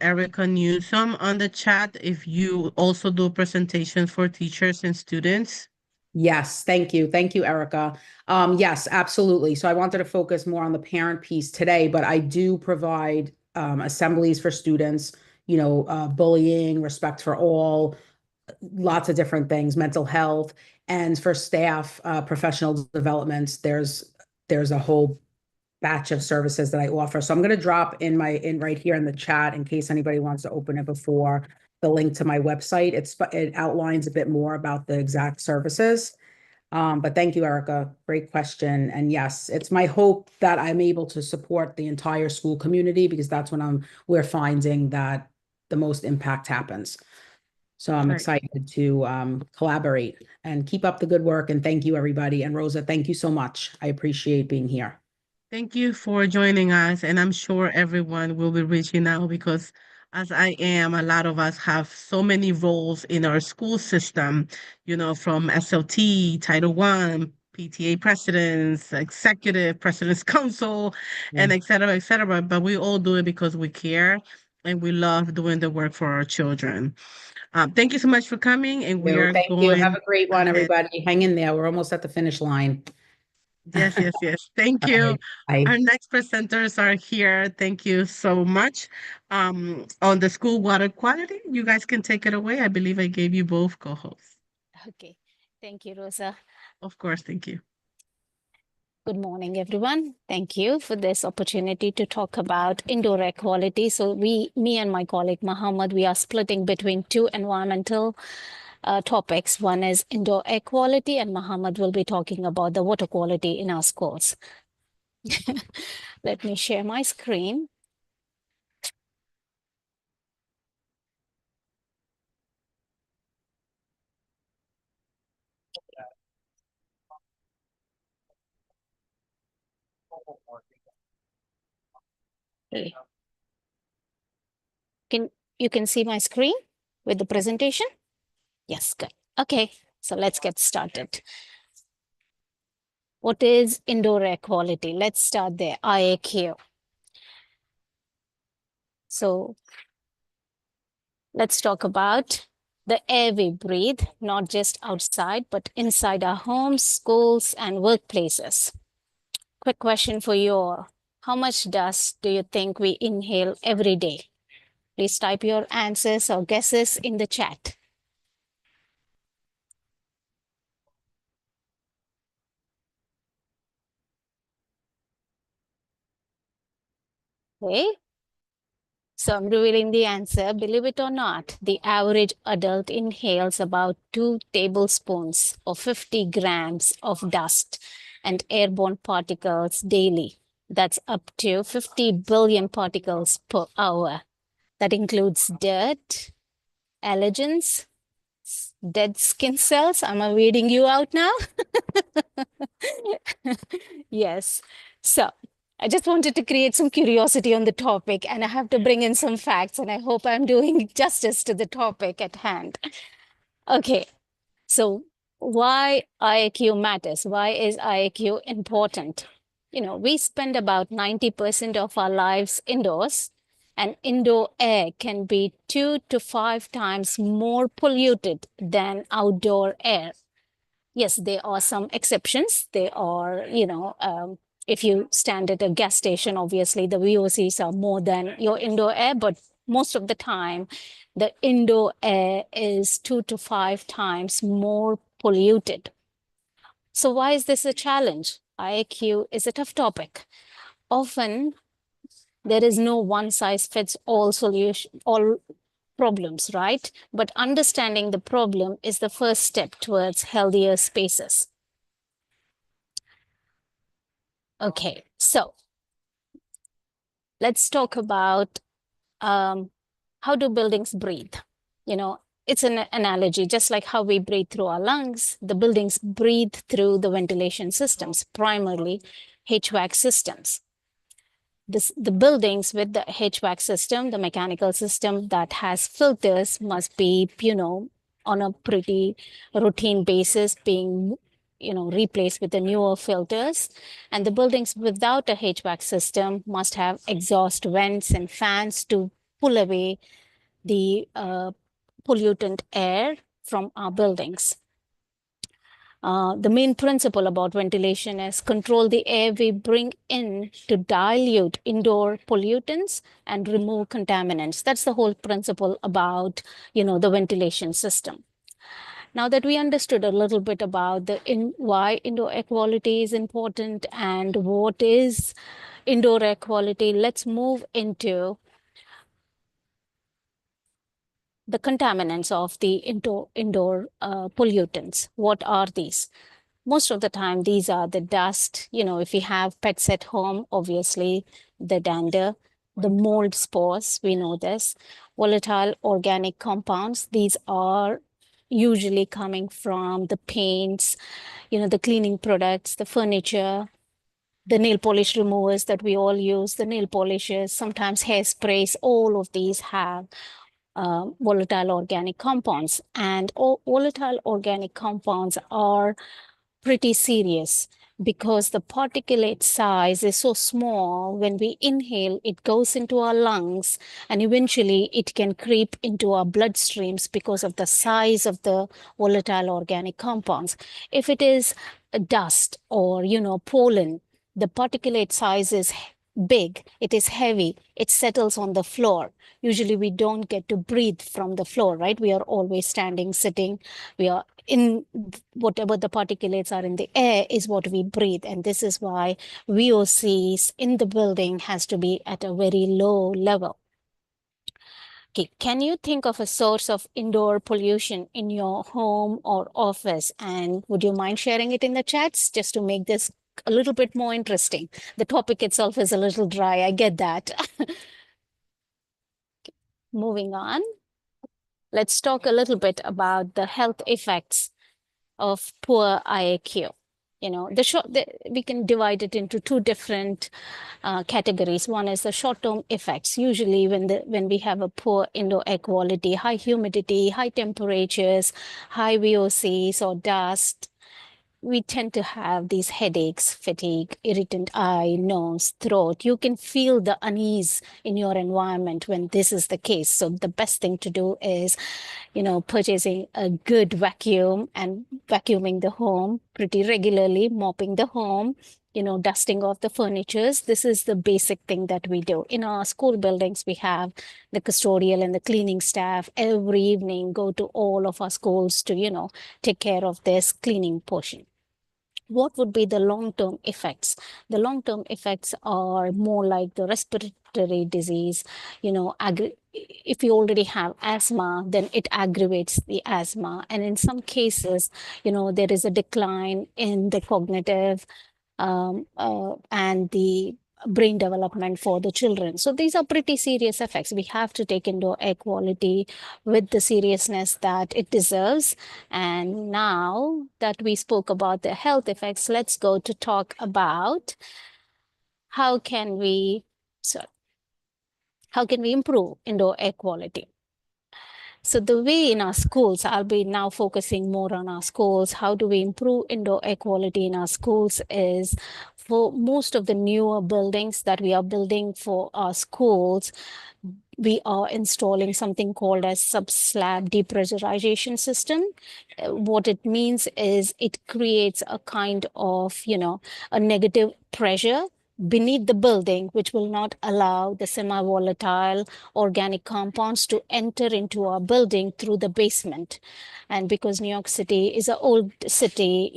Erica Newsom, on the chat. If you also do presentations for teachers and students. Yes, thank you. Thank you, Erica. Yes, absolutely. So I wanted to focus more on the parent piece today, but I do provide assemblies for students, bullying, respect for all, lots of different things, mental health, and for staff, professional development. There's a whole batch of services that I offer. So I'm going to drop in right here in the chat in case anybody wants to open it before, the link to my website. It outlines a bit more about the exact services. But thank you, Erica. Great question. And yes, it's my hope that I'm able to support the entire school community, because that's when we're finding that the most impact happens. So I'm excited to collaborate and keep up the good work. And thank you, everybody. And Rosa, thank you so much. I appreciate being here. Thank you for joining us. And I'm sure everyone will be reaching out, because as I am, a lot of us have so many roles in our school system, from SLT, Title I, PTA presidents, executive, president's council, and et cetera, et cetera. But we all do it because we care and we love doing the work for our children. Thank you so much for coming, and we are Thank you. going. Have a great one, ahead. everybody. Hang in there. We're almost at the finish line. Yes, yes, yes. Thank you. Our next presenters are here. Thank you so much. On the school water quality, you guys can take it away. I believe I gave you both co-hosts. Okay. Thank you, Rosa. Of course, thank you. Good morning, everyone. Thank you for this opportunity to talk about indoor air quality. So me and my colleague Mohammed, we are splitting between two environmental topics. One is indoor air quality, and Mohammed will be talking about the water quality in our schools. Let me share my screen. Okay. You can see my screen with the presentation? Yes, good. Okay, so let's get started. What is indoor air quality? Let's start there, IAQ. So let's talk about the air we breathe, not just outside, but inside our homes, schools, and workplaces. Quick question for you all. How much dust do you think we inhale every day? Please type your answers or guesses in the chat. Okay. So I'm revealing the answer. Believe it or not, the average adult inhales about 2 tablespoons or 50 grams of dust and airborne particles daily. That's up to 50 billion particles per hour. That includes dirt, allergens, dead skin cells. Am I reading you out now? Yes. So I just wanted to create some curiosity on the topic, and I have to bring in some facts, and I hope I'm doing justice to the topic at hand. Okay, so why IAQ matters? Why is IAQ important? We spend about 90% of our lives indoors, and indoor air can be 2 to 5 times more polluted than outdoor air. Yes, there are some exceptions. There are, if you stand at a gas station, obviously the VOCs are more than your indoor air, but most of the time, the indoor air is 2 to 5 times more polluted. So why is this a challenge? IAQ is a tough topic. Often, there is no one size fits all solution, all problems, right? But understanding the problem is the first step towards healthier spaces. Okay, so let's talk about how do buildings breathe? It's an analogy, just like how we breathe through our lungs, the buildings breathe through the ventilation systems, primarily HVAC systems. The buildings with the HVAC system, the mechanical system that has filters must be, on a pretty routine basis being, replaced with the newer filters. And the buildings without a HVAC system must have exhaust vents and fans to pull away the pollutant air from our buildings. The main principle about ventilation is control the air we bring in to dilute indoor pollutants and remove contaminants. That's the whole principle about, the ventilation system. Now that we understood a little bit about why indoor air quality is important and what is indoor air quality, let's move into the contaminants of the indoor pollutants. What are these? Most of the time, these are the dust. If you have pets at home, obviously the dander, the mold spores, we know this. Volatile organic compounds, these are usually coming from the paints, the cleaning products, the furniture, the nail polish removers that we all use, the nail polishes, sometimes hairsprays, all of these have volatile organic compounds. And volatile organic compounds are pretty serious because the particulate size is so small. When we inhale, it goes into our lungs and eventually it can creep into our bloodstreams because of the size of the volatile organic compounds. If it is dust or, pollen, the particulate size is big, it is heavy, it settles on the floor. Usually we don't get to breathe from the floor, right? We are always standing, sitting, we are in whatever the particulates are in the air is what we breathe. And this is why VOCs in the building has to be at a very low level. Okay, can you think of a source of indoor pollution in your home or office? And would you mind sharing it in the chats just to make this a little bit more interesting? The topic itself is a little dry, I get that. Moving on, let's talk a little bit about the health effects of poor IAQ. We can divide it into two different categories. One is the short-term effects. Usually when we have a poor indoor air quality, high humidity, high temperatures, high VOCs or dust, we tend to have these headaches, fatigue, irritant eye, nose, throat. You can feel the unease in your environment when this is the case. So the best thing to do is, purchasing a good vacuum and vacuuming the home pretty regularly, mopping the home, dusting off the furnitures. This is the basic thing that we do. In our school buildings, we have the custodial and the cleaning staff every evening go to all of our schools to, take care of this cleaning portion. What would be the long-term effects? The long-term effects are more like the respiratory disease. If you already have asthma, then it aggravates the asthma. And in some cases, there is a decline in the cognitive and the brain development for the children. So these are pretty serious effects. We have to take indoor air quality with the seriousness that it deserves. And now that we spoke about the health effects, let's go to talk about how can we improve indoor air quality. So the way in our schools, I'll be now focusing more on our schools. How do we improve indoor air quality in our schools is for most of the newer buildings that we are building for our schools, we are installing something called as sub-slab depressurization system. What it means is it creates a kind of, a negative pressure beneath the building, which will not allow the semi-volatile organic compounds to enter into our building through the basement. And because New York City is an old city,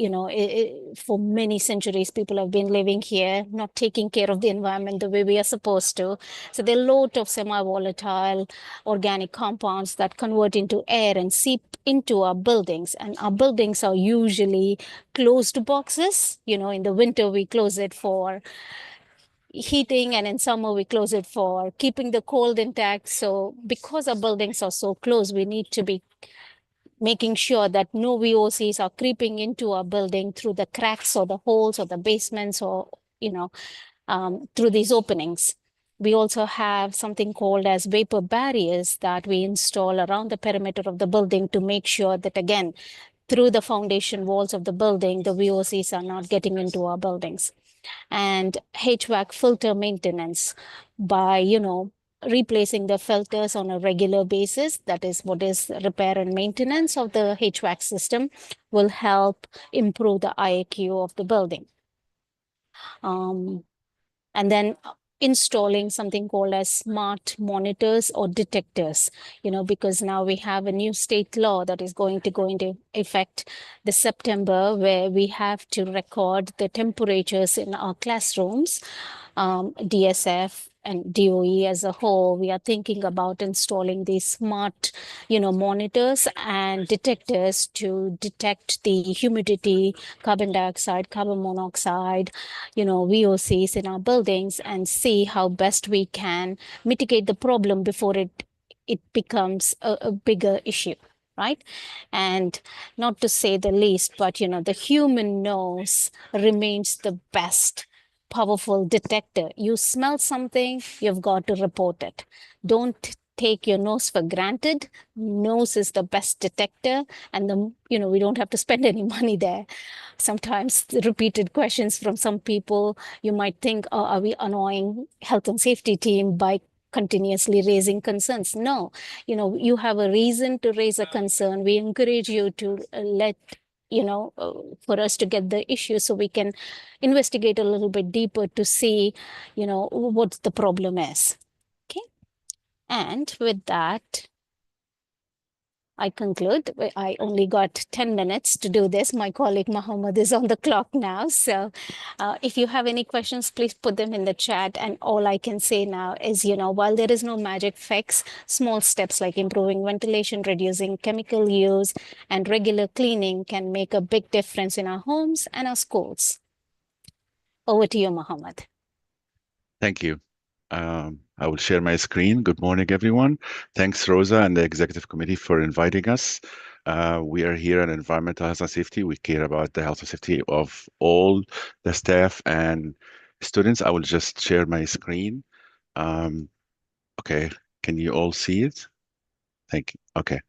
for many centuries, people have been living here, not taking care of the environment the way we are supposed to. So there are a lot of semi-volatile organic compounds that convert into air and seep into our buildings. And our buildings are usually closed boxes. In the winter, we close it for heating, and in summer we close it for keeping the cold intact. So because our buildings are so close, we need to be making sure that no VOCs are creeping into our building through the cracks or the holes or the basements or through these openings. We also have something called as vapor barriers that we install around the perimeter of the building to make sure that, again, through the foundation walls of the building, the VOCs are not getting into our buildings. And HVAC filter maintenance by, replacing the filters on a regular basis, that is what is repair and maintenance of the HVAC system, will help improve the IAQ of the building. And then installing something called as smart monitors or detectors, because now we have a new state law that is going to go into effect this September, where we have to record the temperatures in our classrooms. DSF and DOE as a whole, we are thinking about installing these smart, monitors and detectors to detect the humidity, carbon dioxide, carbon monoxide, VOCs in our buildings, and see how best we can mitigate the problem before it becomes a bigger issue. Right. And not to say the least, but, the human nose remains the best powerful detector. You smell something, you've got to report it. Don't take your nose for granted. Nose is the best detector, and we don't have to spend any money there. Sometimes the repeated questions from some people, you might think, oh, are we annoying health and safety team by continuously raising concerns? No, you have a reason to raise a concern. We encourage you to let for us to get the issue so we can investigate a little bit deeper to see, what the problem is. Okay. And with that, I conclude. I only got 10 minutes to do this. My colleague Mohammed is on the clock now. So if you have any questions, please put them in the chat. And all I can say now is, while there is no magic fix, small steps like improving ventilation, reducing chemical use, and regular cleaning can make a big difference in our homes and our schools. Over to you, Mohammed. Thank you. I will share my screen. Good morning, everyone. Thanks, Rosa and the Executive Committee for inviting us. We are here on environmental health and safety. We care about the health and safety of all the staff and students. I will just share my screen. Okay, can you all see it? Thank you. Okay.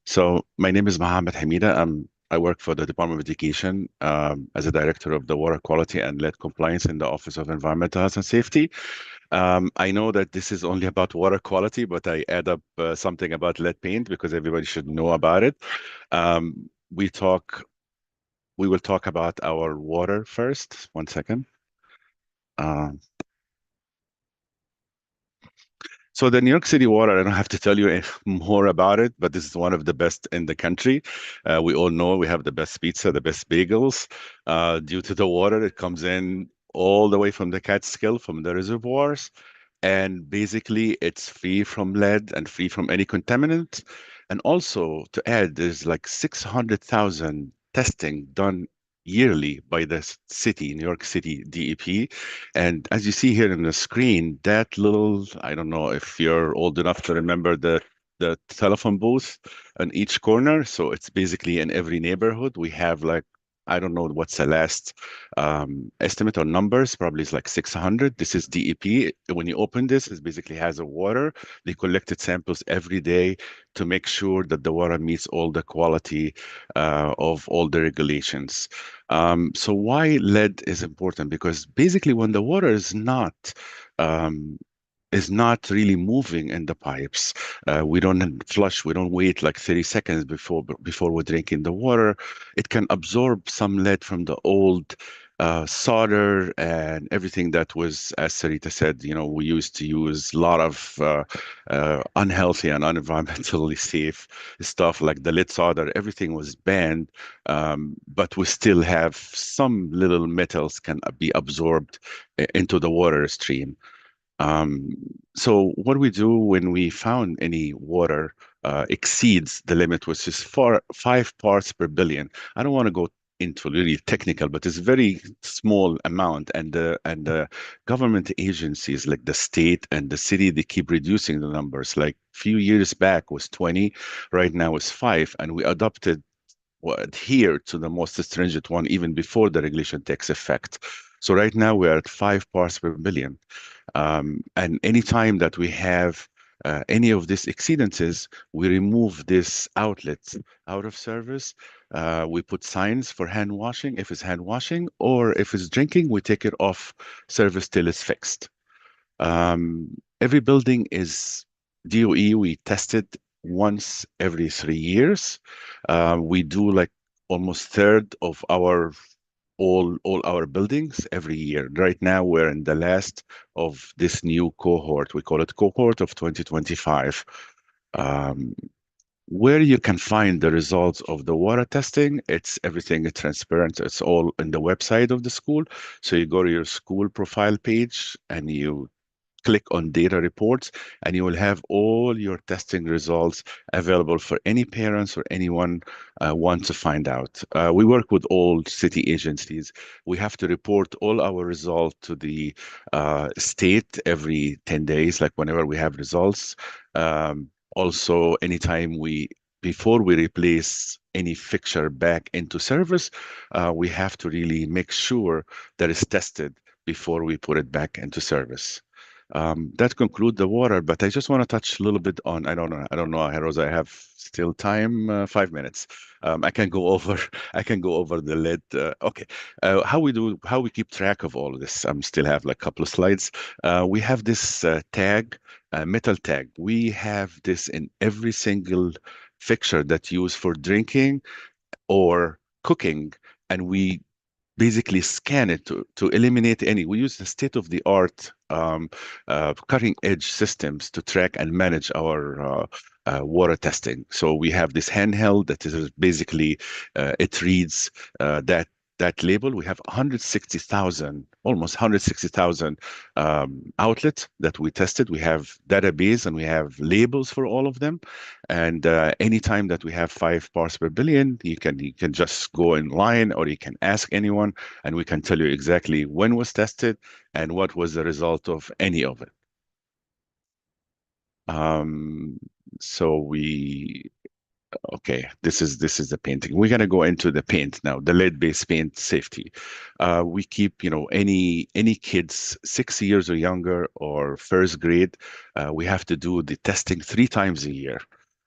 So my name is Mohammed Hamida. I work for the Department of Education as a director of the Water Quality and Lead Compliance in the Office of Environmental Health and Safety. I know that this is only about water quality, but I add up something about lead paint because everybody should know about it. We will talk about our water first. 1 second. So the New York City water, I don't have to tell you more about it, but this is one of the best in the country. We all know we have the best pizza, the best bagels, due to the water that comes in all the way from the Catskill, from the reservoirs. And basically, it's free from lead and free from any contaminant. And also, to add, there's like 600,000 testing done yearly by the city, New York City DEP. And as you see here on the screen, that little, I don't know if you're old enough to remember the telephone booth on each corner. So it's basically in every neighborhood. We have like I don't know what's the last estimate or numbers. Probably it's like 600. This is DEP. When you open this, it basically has a water. They collected samples every day to make sure that the water meets all the quality of all the regulations. So why lead is important? Because basically when the water um, is not really moving in the pipes. We don't flush. We don't wait like 30 seconds before we're drinking the water. It can absorb some lead from the old solder and everything that was, as Sarita said, we used to use a lot of unhealthy and unenvironmentally safe stuff like the lead solder. Everything was banned, but we still have some little metals can be absorbed into the water stream. Um, so what we do when we found any water exceeds the limit, which is 5 parts per billion. I don't want to go into really technical, but it's a very small amount, and the government agencies like the state and the city, they keep reducing the numbers. Like a few years back was 20, right now it's 5, and we adopted or adhere to the most stringent one even before the regulation takes effect. So right now we're at 5 parts per billion. And anytime that we have any of these exceedances, we remove this outlet out of service. We put signs for hand washing if it's hand washing, or if it's drinking, we take it off service till it's fixed. Every building is DOE. We test it once every 3 years. We do like almost third of all our buildings every year. Right now, we're in the last of this new cohort. We call it cohort of 2025. Um, where you can find the results of the water testing, it's everything is transparent. It's all in the website of the school. So you go to your school profile page and you click on data reports, and you will have all your testing results available for any parents or anyone want to find out. We work with all city agencies. We have to report all our results to the state every 10 days, like whenever we have results. Also, anytime before we replace any fixture back into service, we have to really make sure that it's tested before we put it back into service. That concludes the water, but I just want to touch a little bit on, I don't know, Rosa, I have still time, 5 minutes. I can go over, I can go over the lead. Okay, how we keep track of all of this? Still have like a couple of slides. We have this tag, metal tag. We have this in every single fixture that's used for drinking or cooking, and we basically scan it to eliminate any. We use the state-of-the-art cutting edge systems to track and manage our water testing. So we have this handheld that is basically it reads that label. We have 160,000, almost 160,000 outlets that we tested. We have database and we have labels for all of them. And anytime that we have 5 parts per billion, you can just go in line, or you can ask anyone, and we can tell you exactly when was tested and what was the result of any of it. So okay, this is the painting. We're gonna go into the paint now, the lead-based paint safety. We keep, any kids 6 years or younger or first grade, we have to do the testing 3 times a year.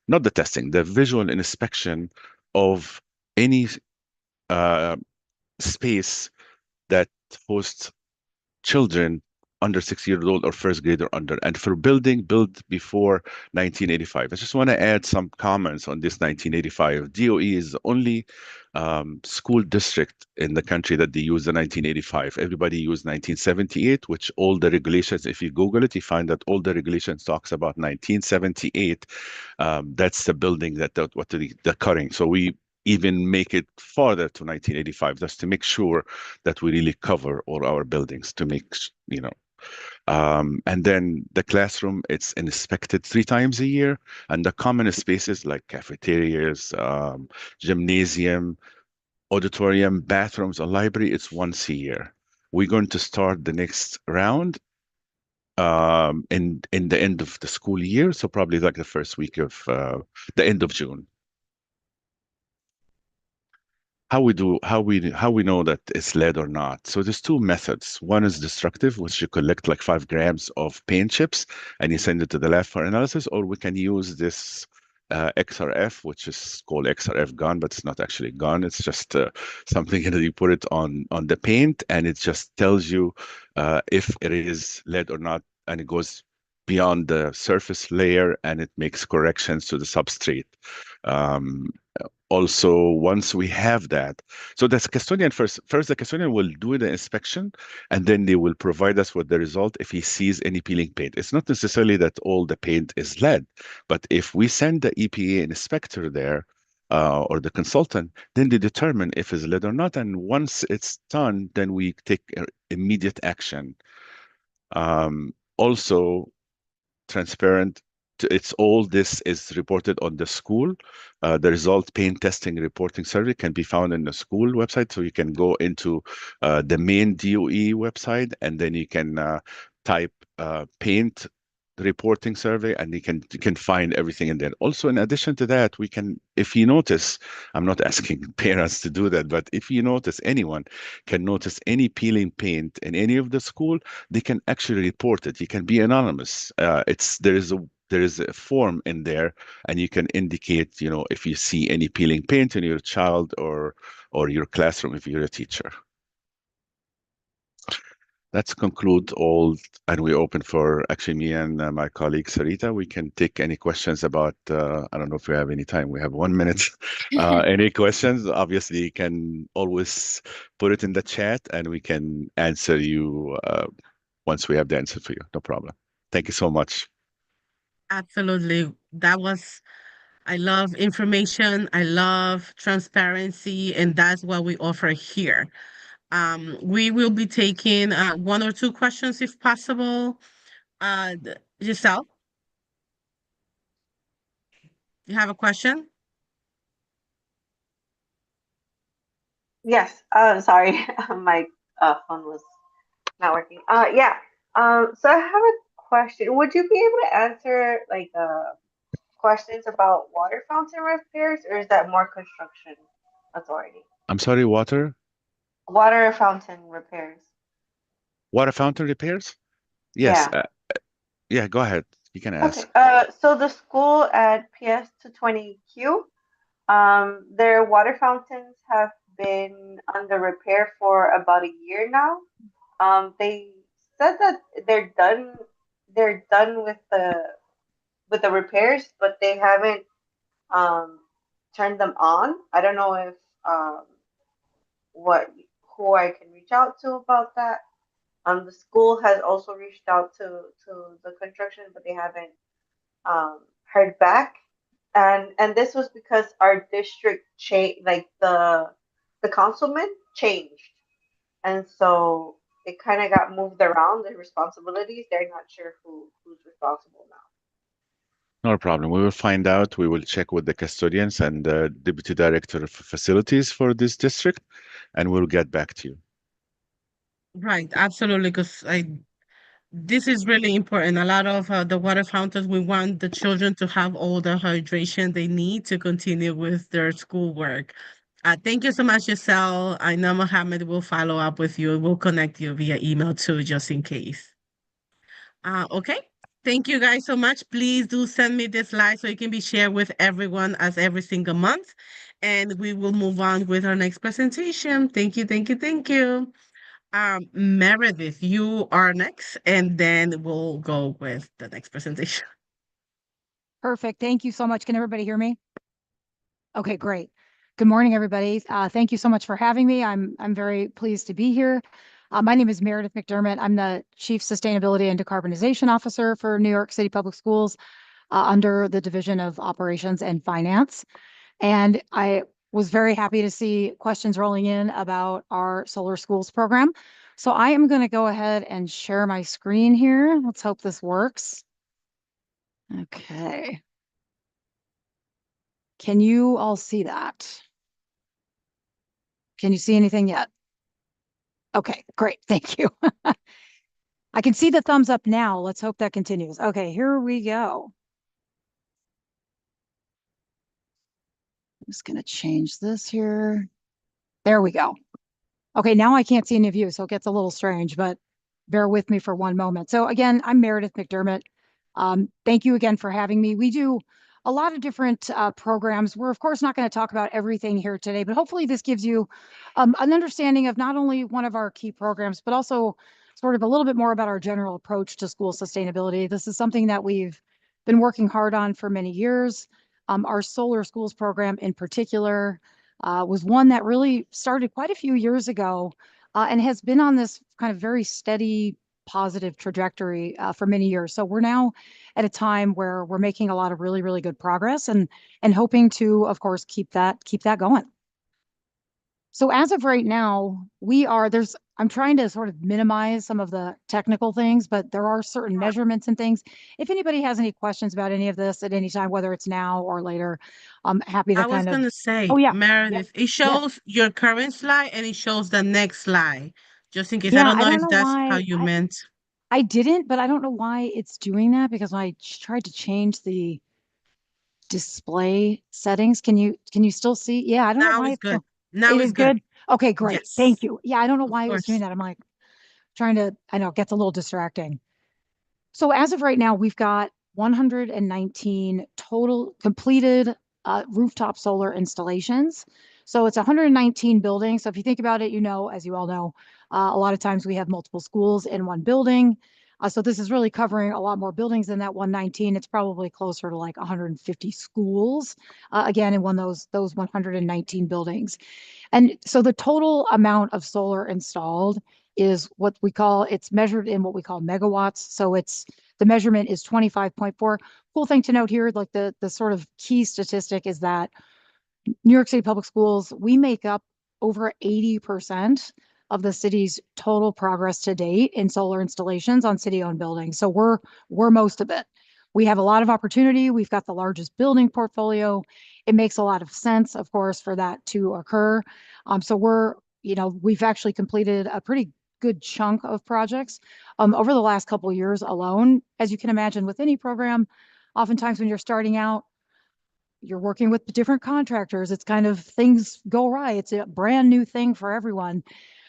Not the testing, the visual inspection of any space that hosts children under 6 years old or first grade or under, and for built before 1985. I just want to add some comments on this 1985. DOE is the only school district in the country that they use the 1985. Everybody used 1978, which all the regulations, if you Google it, you find that all the regulations talks about 1978. That's the building what the cutting. So we even make it farther to 1985 just to make sure that we really cover all our buildings to make, and then the classroom, it's inspected 3 times a year, and the common spaces like cafeterias, gymnasium, auditorium, bathrooms, or library, it's once a year. We're going to start the next round in the end of the school year, so probably like the first week of the end of June. how we know that it's lead or not. So there's two methods. One is destructive, which you collect like 5 grams of paint chips and you send it to the lab for analysis, or we can use this XRF, which is called XRF gun, but it's not actually a gun. It's just something that you put it on the paint, and it just tells you if it is lead or not, and it goes beyond the surface layer and it makes corrections to the substrate. Um, Also, once we have that, so that's custodian first. First, the custodian will do the inspection, and then they will provide us with the result if he sees any peeling paint. It's not necessarily that all the paint is lead, but if we send the EPA inspector there, or the consultant, then they determine if it's lead or not. And once it's done, then we take immediate action. Also, transparent. It's all this is reported on the school. The result paint testing reporting survey can be found in the school website. So you can go into the main DOE website, and then you can type paint reporting survey, and you can find everything in there. Also, in addition to that, we can, if you notice, I'm not asking parents to do that, but if you notice, anyone can notice any peeling paint in any of the school, they can actually report it. You can be anonymous. There is a form in there, and you can indicate, if you see any peeling paint in your child or your classroom if you're a teacher. Let's conclude all, and we open for actually me and my colleague Sarita. We can take any questions about, I don't know if we have any time. We have 1 minute. Any questions? Obviously, you can always put it in the chat and we can answer you once we have the answer for you. No problem. Thank you so much. Absolutely. I love information. I love transparency, and that's what we offer here. We will be taking 1 or 2 questions if possible. Giselle, you have a question? Yes. Sorry, my phone was not working. Yeah. So I have a question. Would you be able to answer like questions about water fountain repairs, or is that more construction authority? I'm sorry, water Fountain repairs. fountain repairs? Yes. Yeah. Yeah, go ahead. You can Okay. ask. So the school at PS 220Q, their water fountains have been under repair for about a year now. They said that they're done with the repairs, but they haven't um turned them on. I don't know if what who I can reach out to about that. The school has also reached out to the construction, but they haven't heard back. And this was because our district like the councilman changed, and so it kind of got moved around the responsibilities. They're not sure who's responsible now. No problem. We will find out. We will check with the custodians and the deputy director of facilities for this district, and we'll get back to you. Right, absolutely, because this is really important. A lot of the water fountains, we want the children to have all the hydration they need to continue with their schoolwork. Thank you so much, Giselle. I know Mohammed will follow up with you. We'll connect you via email too, just in case. Okay. Thank you guys so much. Please do send me this slide so it can be shared with everyone as every single month. And we will move on with our next presentation. Thank you, thank you, thank you. Meredith, you are next, and then we'll go with the next presentation. Perfect. Thank you so much. Can everybody hear me? Okay, great. Good morning, everybody. Thank you so much for having me. I'm very pleased to be here. My name is Meredith McDermott. I'm the Chief Sustainability and Decarbonization Officer for New York City Public Schools under the Division of Operations and Finance. And I was very happy to see questions rolling in about our Solar Schools program. So I am going to go ahead and share my screen here. Let's hope this works. Okay. Can you all see that? Can you see anything yet? Okay, great. Thank you. I can see the thumbs up now. Let's hope that continues. Okay, here we go. I'm just going to change this here. There we go. Okay, now I can't see any of you, so it gets a little strange, but bear with me for one moment. So again, I'm Meredith McDermott. Thank you again for having me. We do a lot of different programs. We're of course not going to talk about everything here today, but hopefully this gives you an understanding of not only one of our key programs, but also sort of a little bit more about our general approach to school sustainability. This is something that we've been working hard on for many years. Our Solar Schools program in particular was one that really started quite a few years ago and has been on this kind of very steady, positive trajectory for many years. So we're now at a time where we're making a lot of really, really good progress and hoping to, of course, keep that going. So as of right now, I'm trying to sort of minimize some of the technical things, but there are certain measurements and things. If anybody has any questions about any of this at any time, whether it's now or later, I'm happy to I was kind of. gonna say, Oh yeah, Meredith, it yeah. shows your current slide and it shows the next slide. Just in case, I Yeah, don't I know don't if know that's how why you meant. I didn't, but I don't know why it's doing that because when I tried to change the display settings, can you still see? Yeah, I don't know Now why it's it's good. still, Now it it's is good. good. Okay, great. Thank Yes, you. Yeah, I don't know of why it was doing course. that. I'm like trying to, I know it gets a little distracting. So as of right now, we've got 119 total completed rooftop solar installations. So it's 119 buildings. So if you think about it, as you all know, a lot of times we have multiple schools in one building. So this is really covering a lot more buildings than that 119. It's probably closer to like 150 schools, again, in those 119 buildings. And so the total amount of solar installed is it's measured in what we call megawatts. So the measurement is 25.4. Cool thing to note here, like the sort of key statistic is that New York City Public Schools, we make up over 80% of the city's total progress to date in solar installations on city-owned buildings. So we're most of it. We have a lot of opportunity. We've got the largest building portfolio. It makes a lot of sense, of course, for that to occur. So we've actually completed a pretty good chunk of projects over the last couple of years alone. As you can imagine, with any program, oftentimes when you're starting out, you're working with different contractors. It's kind of things go right. It's a brand new thing for everyone.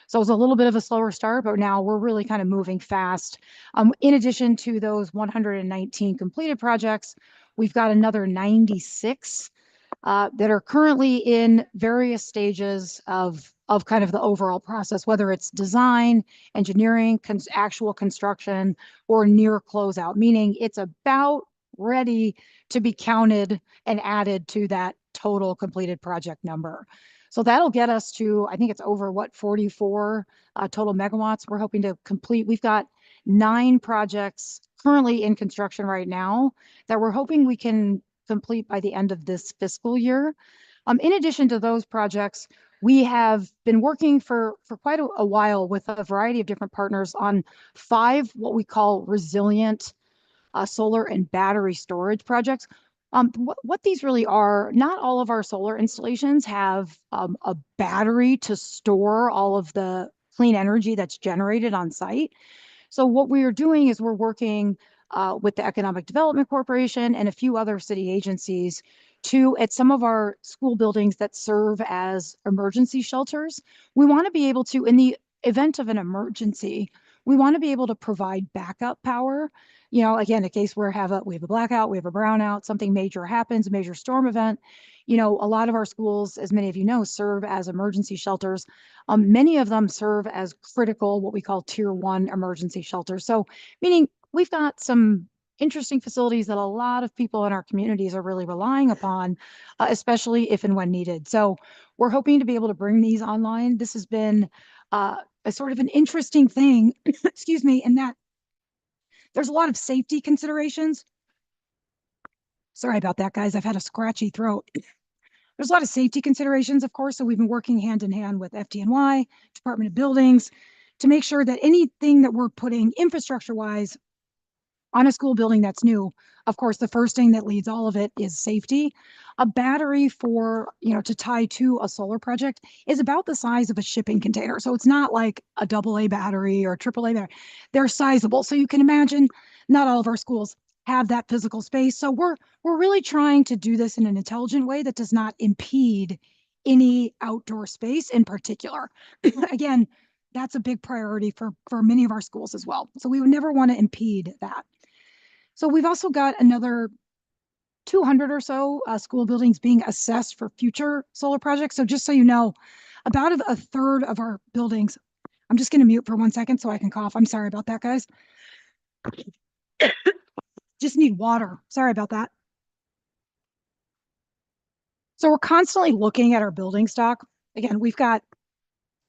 So it's a little bit of a slower start, but now we're really kind of moving fast. In addition to those 119 completed projects, we've got another 96 that are currently in various stages of kind of the overall process, whether it's design, engineering, actual construction, or near closeout, meaning it's about ready to be counted and added to that total completed project number. So that'll get us to, I think it's over 44 total megawatts we're hoping to complete. We've got 9 projects currently in construction right now that we're hoping we can complete by the end of this fiscal year. In addition to those projects, we have been working for quite a while with a variety of different partners on 5 what we call resilient solar and battery storage projects. What these really are, not all of our solar installations have a battery to store all of the clean energy that's generated on site. So what we are doing is we're working with the Economic Development Corporation and a few other city agencies at some of our school buildings that serve as emergency shelters. We want to be able to, in the event of an emergency, we want to be able to provide backup power. Again, in case we have a blackout, we have a brownout, something major happens, a major storm event. A lot of our schools, as many of you know, serve as emergency shelters. Many of them serve as critical, what we call tier 1 emergency shelters. So meaning we've got some interesting facilities that a lot of people in our communities are really relying upon, especially if and when needed. So we're hoping to be able to bring these online. This has been a sort of an interesting thing, excuse me, in that there's a lot of safety considerations. Sorry about that, guys. I've had a scratchy throat. There's a lot of safety considerations, of course, so we've been working hand in hand with FDNY, Department of Buildings, to make sure that anything that we're putting infrastructure-wise on a school building that's new, of course, the first thing that leads all of it is safety. A battery to tie to a solar project is about the size of a shipping container. So it's not like a AA battery or a AAA battery. They're sizable. So you can imagine not all of our schools have that physical space. So we're really trying to do this in an intelligent way that does not impede any outdoor space in particular. Again, that's a big priority for many of our schools as well. So we would never want to impede that. So we've also got another 200 or so school buildings being assessed for future solar projects. So just so you know, about a third of our buildings, I'm just going to mute for 1 second so I can cough. I'm sorry about that, guys. Just need water. Sorry about that. So we're constantly looking at our building stock. Again, we've got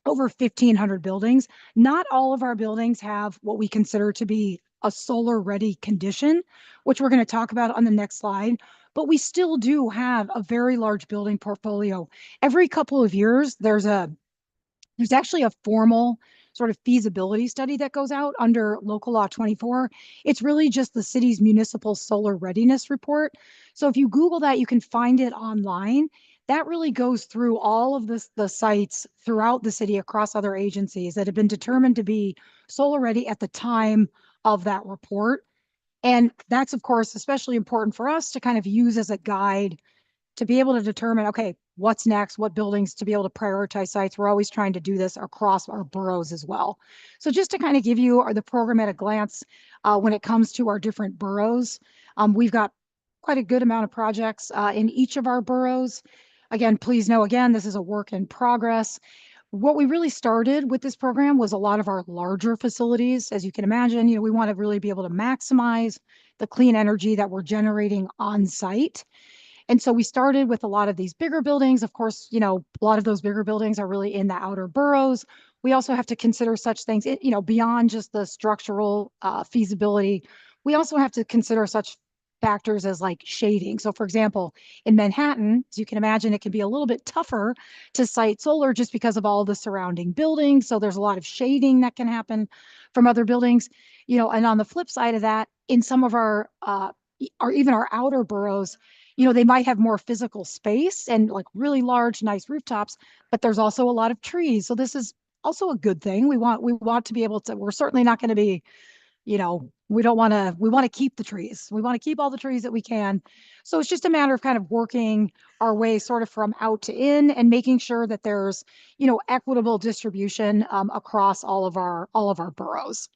over 1,500 buildings. Not all of our buildings have what we consider to be a solar ready condition, which we're going to talk about on the next slide. But we still do have a very large building portfolio. Every couple of years, there's actually a formal sort of feasibility study that goes out under Local Law 24. It's really just the city's municipal solar readiness report. So if you Google that, you can find it online. That really goes through all of the sites throughout the city across other agencies that have been determined to be solar ready at the time of that report. And that's, of course, especially important for us to kind of use as a guide to be able to determine, okay, what's next, what buildings to be able to prioritize sites. We're always trying to do this across our boroughs as well. So just to kind of give you the program at a glance, when it comes to our different boroughs, we've got quite a good amount of projects in each of our boroughs. Again, please know, again, this is a work in progress. What we really started with this program was a lot of our larger facilities. As you can imagine, we want to really be able to maximize the clean energy that we're generating on site. And so we started with a lot of these bigger buildings. Of course, a lot of those bigger buildings are really in the outer boroughs. We also have to consider such things, beyond just the structural feasibility. We also have to consider such factors as like shading. So for example, in Manhattan, as you can imagine, it can be a little bit tougher to site solar just because of all the surrounding buildings. So there's a lot of shading that can happen from other buildings, and on the flip side of that, in some of our, or even our outer boroughs, they might have more physical space and like really large, nice rooftops, but there's also a lot of trees. So this is also a good thing. We want to be able to, we're certainly not going to be, we want to keep the trees. We want to keep all the trees that we can. So it's just a matter of kind of working our way sort of from out to in and making sure that there's, equitable distribution across all of our boroughs.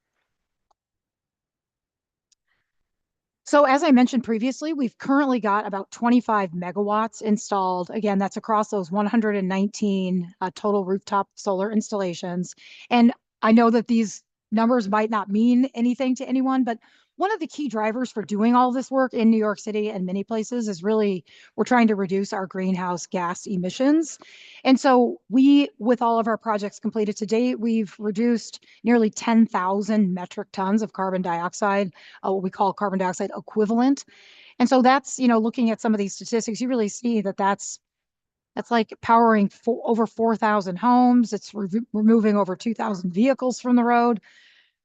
So as I mentioned previously, we've currently got about 25 megawatts installed. Again, that's across those 119 total rooftop solar installations. And I know that these numbers might not mean anything to anyone, but one of the key drivers for doing all this work in New York City and many places is really we're trying to reduce our greenhouse gas emissions. And so with all of our projects completed to date, we've reduced nearly 10,000 metric tons of carbon dioxide, what we call carbon dioxide equivalent. And so that's, looking at some of these statistics, you really see that that's like powering over 4,000 homes. It's removing over 2,000 vehicles from the road,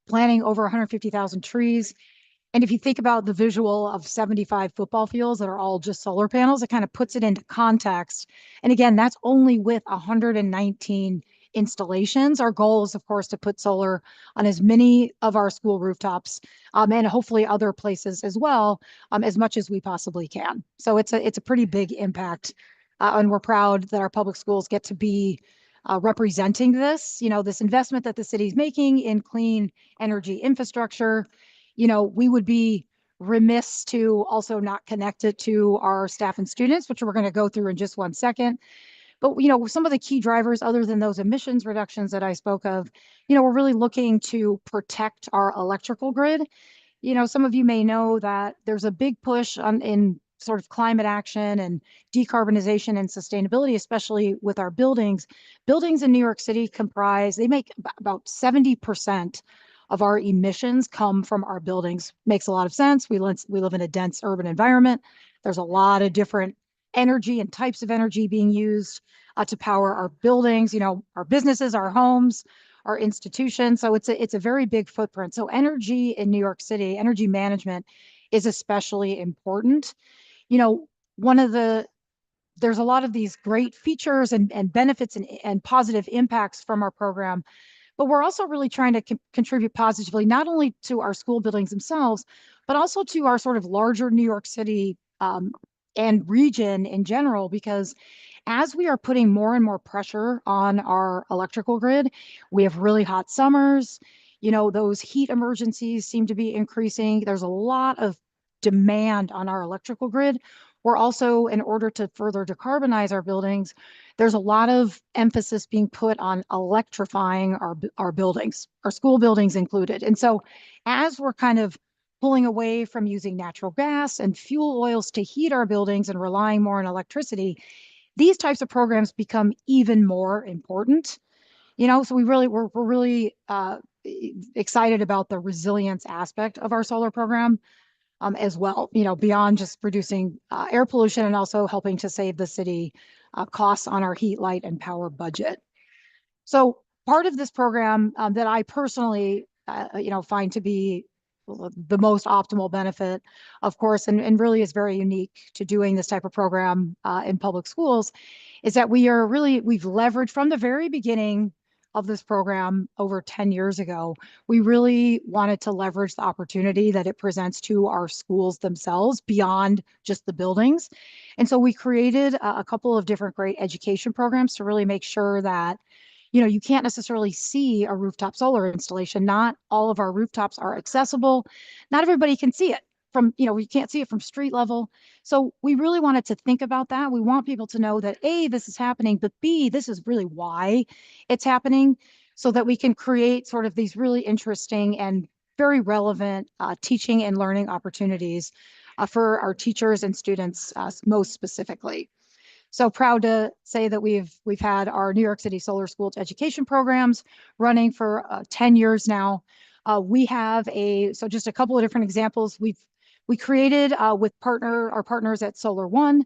planting over 150,000 trees. And if you think about the visual of 75 football fields that are all just solar panels, it kind of puts it into context. And again, that's only with 119 installations. Our goal is, of course, to put solar on as many of our school rooftops and hopefully other places as well, as much as we possibly can. So it's a pretty big impact. And we're proud that our public schools get to be representing this, this investment that the city's making in clean energy infrastructure. We would be remiss to also not connect it to our staff and students, which we're going to go through in just 1 second. But, some of the key drivers other than those emissions reductions that I spoke of, we're really looking to protect our electrical grid. Some of you may know that there's a big push in sort of climate action and decarbonization and sustainability, especially with our buildings. Buildings in New York City they make about 70% of our emissions come from our buildings. Makes a lot of sense. We live in a dense urban environment. There's a lot of different energy and types of energy being used to power our buildings, our businesses, our homes, our institutions. So it's a very big footprint. So energy in New York City, energy management is especially important. There's a lot of these great features and benefits and positive impacts from our program, but we're also really trying to contribute positively, not only to our school buildings themselves, but also to our sort of larger New York City and region in general, because as we are putting more and more pressure on our electrical grid, we have really hot summers. You know, those heat emergencies seem to be increasing. There's a lot of demand on our electrical grid. We're also, in order to further decarbonize our buildings, there's a lot of emphasis being put on electrifying our buildings, our school buildings included. And so as we're kind of pulling away from using natural gas and fuel oils to heat our buildings and relying more on electricity, these types of programs become even more important. You know, so we're really excited about the resilience aspect of our solar program as well, you know, beyond just reducing air pollution and also helping to save the city costs on our heat, light, and power budget. So part of this program that I personally, you know, find to be the most optimal benefit, of course, and really is very unique to doing this type of program in public schools, is that we've leveraged from the very beginning of this program over 10 years ago. We really wanted to leverage the opportunity that it presents to our schools themselves beyond just the buildings. And so we created a couple of different great education programs to really make sure that, you know, you can't necessarily see a rooftop solar installation. Not all of our rooftops are accessible. Not everybody can see it from, you know, we can't see it from street level. So we really wanted to think about that. We want people to know that A, this is happening, but B, this is really why it's happening, so that we can create sort of these really interesting and very relevant teaching and learning opportunities for our teachers and students most specifically. So proud to say that we've had our New York City Solar School education programs running for 10 years now. We have so just a couple of different examples. We created with our partners at Solar One,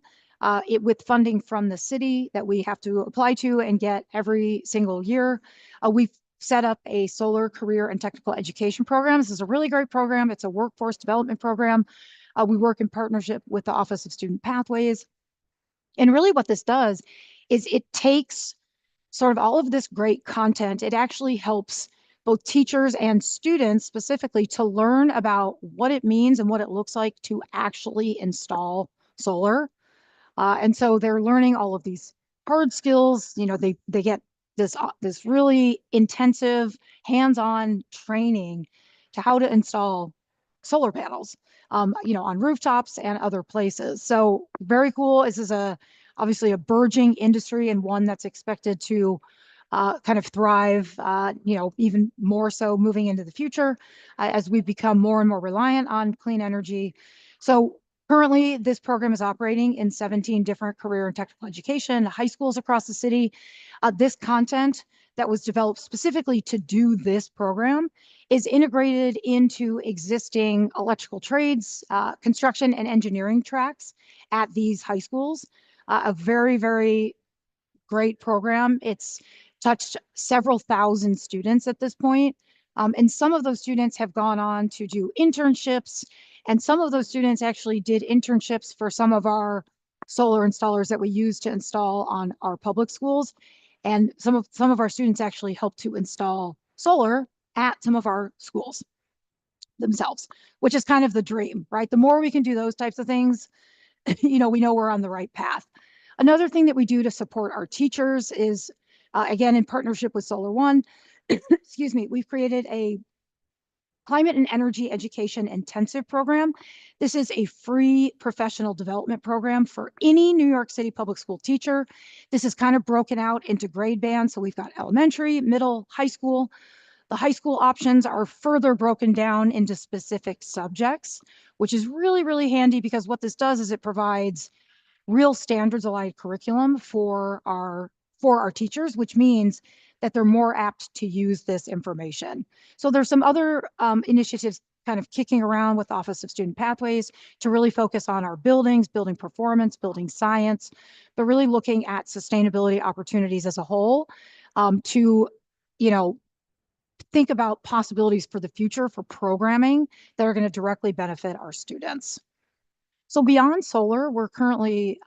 with funding from the city that we have to apply to and get every single year. We've set up a solar career and technical education program. This is a really great program. It's a workforce development program. We work in partnership with the Office of Student Pathways. And really what this does is it takes sort of all of this great content. It actually helps both teachers and students specifically to learn about what it means and what it looks like to actually install solar. And so they're learning all of these hard skills. You know, they get this really intensive hands-on training to how to install solar panels, you know, on rooftops and other places. So very cool. This is obviously a burgeoning industry and one that's expected to kind of thrive, you know, even more so moving into the future as we become more and more reliant on clean energy. So currently, this program is operating in 17 different career and technical education high schools across the city. This content that was developed specifically to do this program is integrated into existing electrical trades, construction, and engineering tracks at these high schools. A very, very great program. It's touched several thousand students at this point. And some of those students have gone on to do internships. And some of those students actually did internships for some of our solar installers that we use to install on our public schools. And some of our students actually helped to install solar at some of our schools themselves, which is kind of the dream, right? The more we can do those types of things, you know, we know we're on the right path. Another thing that we do to support our teachers is, again, in partnership with Solar One, excuse me, we've created a climate and energy education intensive program. This is a free professional development program for any New York City public school teacher. This is kind of broken out into grade bands. So we've got elementary, middle, high school. The high school options are further broken down into specific subjects, which is really, really handy because what this does is it provides real standards aligned curriculum for our teachers, which means that they're more apt to use this information. So there's some other initiatives kind of kicking around with Office of Student Pathways to really focus on our buildings, building performance, building science, but really looking at sustainability opportunities as a whole to, you know, think about possibilities for the future for programming that are going to directly benefit our students. So beyond solar, we're currently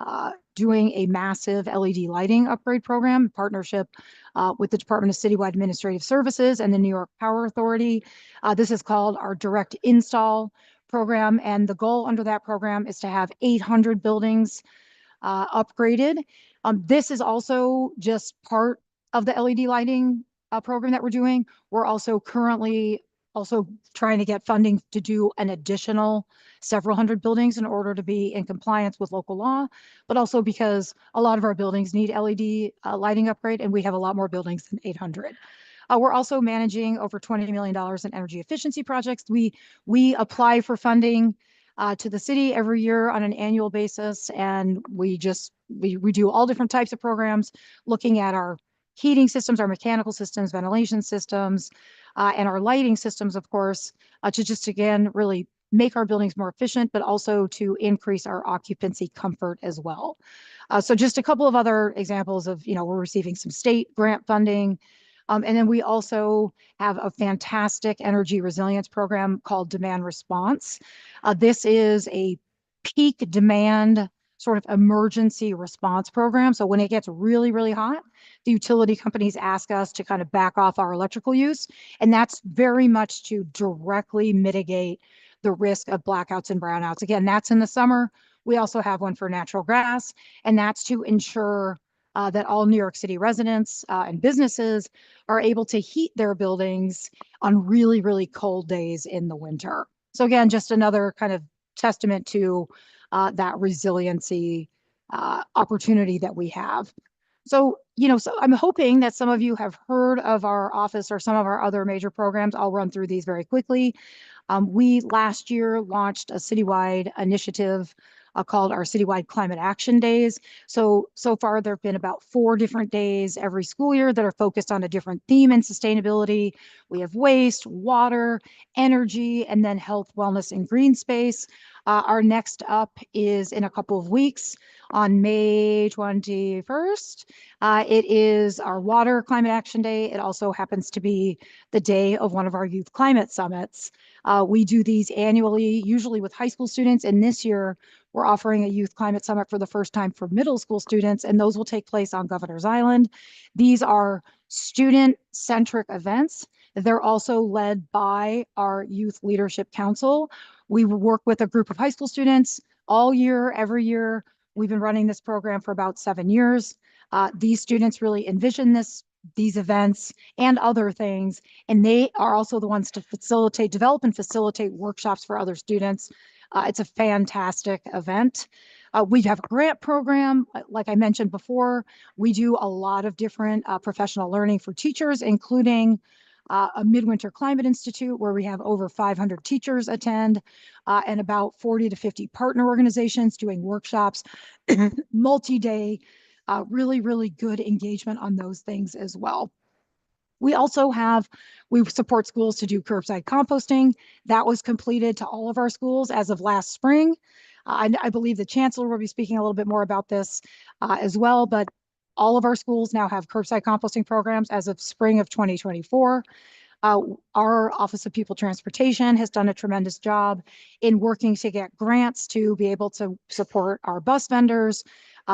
doing a massive LED lighting upgrade program in partnership with the Department of Citywide Administrative Services and the New York Power Authority. This is called our Direct Install program, and the goal under that program is to have 800 buildings upgraded. This is also just part of the LED lighting program that we're doing. We're also currently also trying to get funding to do an additional several hundred buildings in order to be in compliance with local law, but also because a lot of our buildings need LED lighting upgrade, and we have a lot more buildings than 800. We're also managing over $20 million in energy efficiency projects. We apply for funding to the city every year on an annual basis, and we do all different types of programs, looking at our heating systems, our mechanical systems, ventilation systems, and our lighting systems, of course, to just, again, really make our buildings more efficient, but also to increase our occupancy comfort as well. So just a couple of other examples of, we're receiving some state grant funding. And then we also have a fantastic energy resilience program called Demand Response. This is a peak demand sort of emergency response program. So when it gets really, really hot, the utility companies ask us to kind of back off our electrical use. And that's very much to directly mitigate the risk of blackouts and brownouts. Again, that's in the summer. We also have one for natural gas, and that's to ensure that all New York City residents and businesses are able to heat their buildings on really, really cold days in the winter. So again, just another kind of testament to that resiliency opportunity that we have. So, so I'm hoping that some of you have heard of our office or some of our other major programs. I'll run through these very quickly. We last year launched a citywide initiative called our Citywide Climate Action Days. So far there have been about 4 different days every school year that are focused on a different theme in sustainability. We have waste, water, energy, and then health, wellness, and green space. Our next up is in a couple of weeks on May 21st. It is our Water Climate Action Day. It also happens to be the day of one of our youth climate summits. We do these annually, usually with high school students, and this year we're offering a youth climate summit for the first time for middle school students, and those will take place on Governor's Island. These are student-centric events. They're also led by our Youth Leadership Council. We work with a group of high school students all year, every year. We've been running this program for about 7 years. These students really envision these events and other things, and they are also the ones to develop and facilitate workshops for other students. It's a fantastic event. We have a grant program. Like I mentioned before, we do a lot of different professional learning for teachers, including a Midwinter Climate Institute, where we have over 500 teachers attend, and about 40 to 50 partner organizations doing workshops, multi-day, really, really good engagement on those things as well. We support schools to do curbside composting. That was completed to all of our schools as of last spring. I believe the Chancellor will be speaking a little bit more about this as well, but all of our schools now have curbside composting programs as of spring of 2024. Our Office of People Transportation has done a tremendous job in working to get grants to be able to support our bus vendors,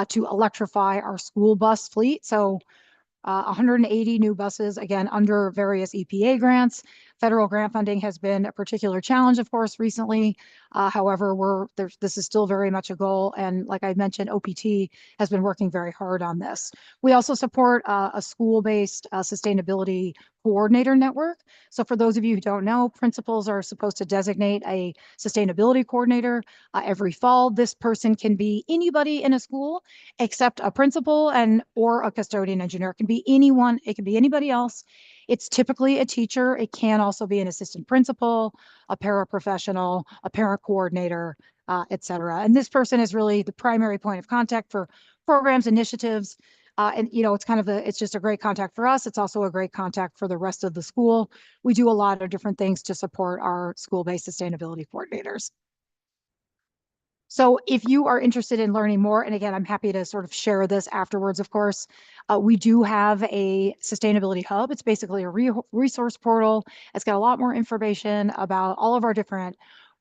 to electrify our school bus fleet. So 180 new buses, again, under various EPA grants. Federal grant funding has been a particular challenge, of course, recently. However, this is still very much a goal. And like I mentioned, OPT has been working very hard on this. We also support a school-based sustainability coordinator network. So for those of you who don't know, principals are supposed to designate a sustainability coordinator every fall. This person can be anybody in a school except a principal or a custodian engineer. It can be anyone. It can be anybody else. It's typically a teacher. It can also be an assistant principal, a paraprofessional, a parent coordinator, et cetera. And this person is really the primary point of contact for programs, initiatives. And it's just a great contact for us. It's also a great contact for the rest of the school. We do a lot of different things to support our school-based sustainability coordinators. So if you are interested in learning more, and again, I'm happy to sort of share this afterwards, of course, we do have a sustainability hub. It's basically a resource portal. It's got a lot more information about all of our different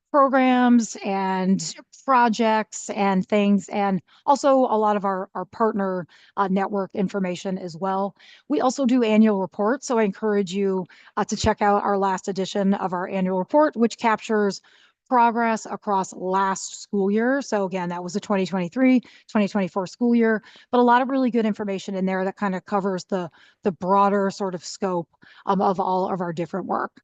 programs and projects and things, and also a lot of our partner network information as well. We also do annual reports, so I encourage you to check out our last edition of our annual report, which captures progress across last school year. So again, that was the 2023-2024 school year, but a lot of really good information in there that kind of covers the broader sort of scope of all of our different work.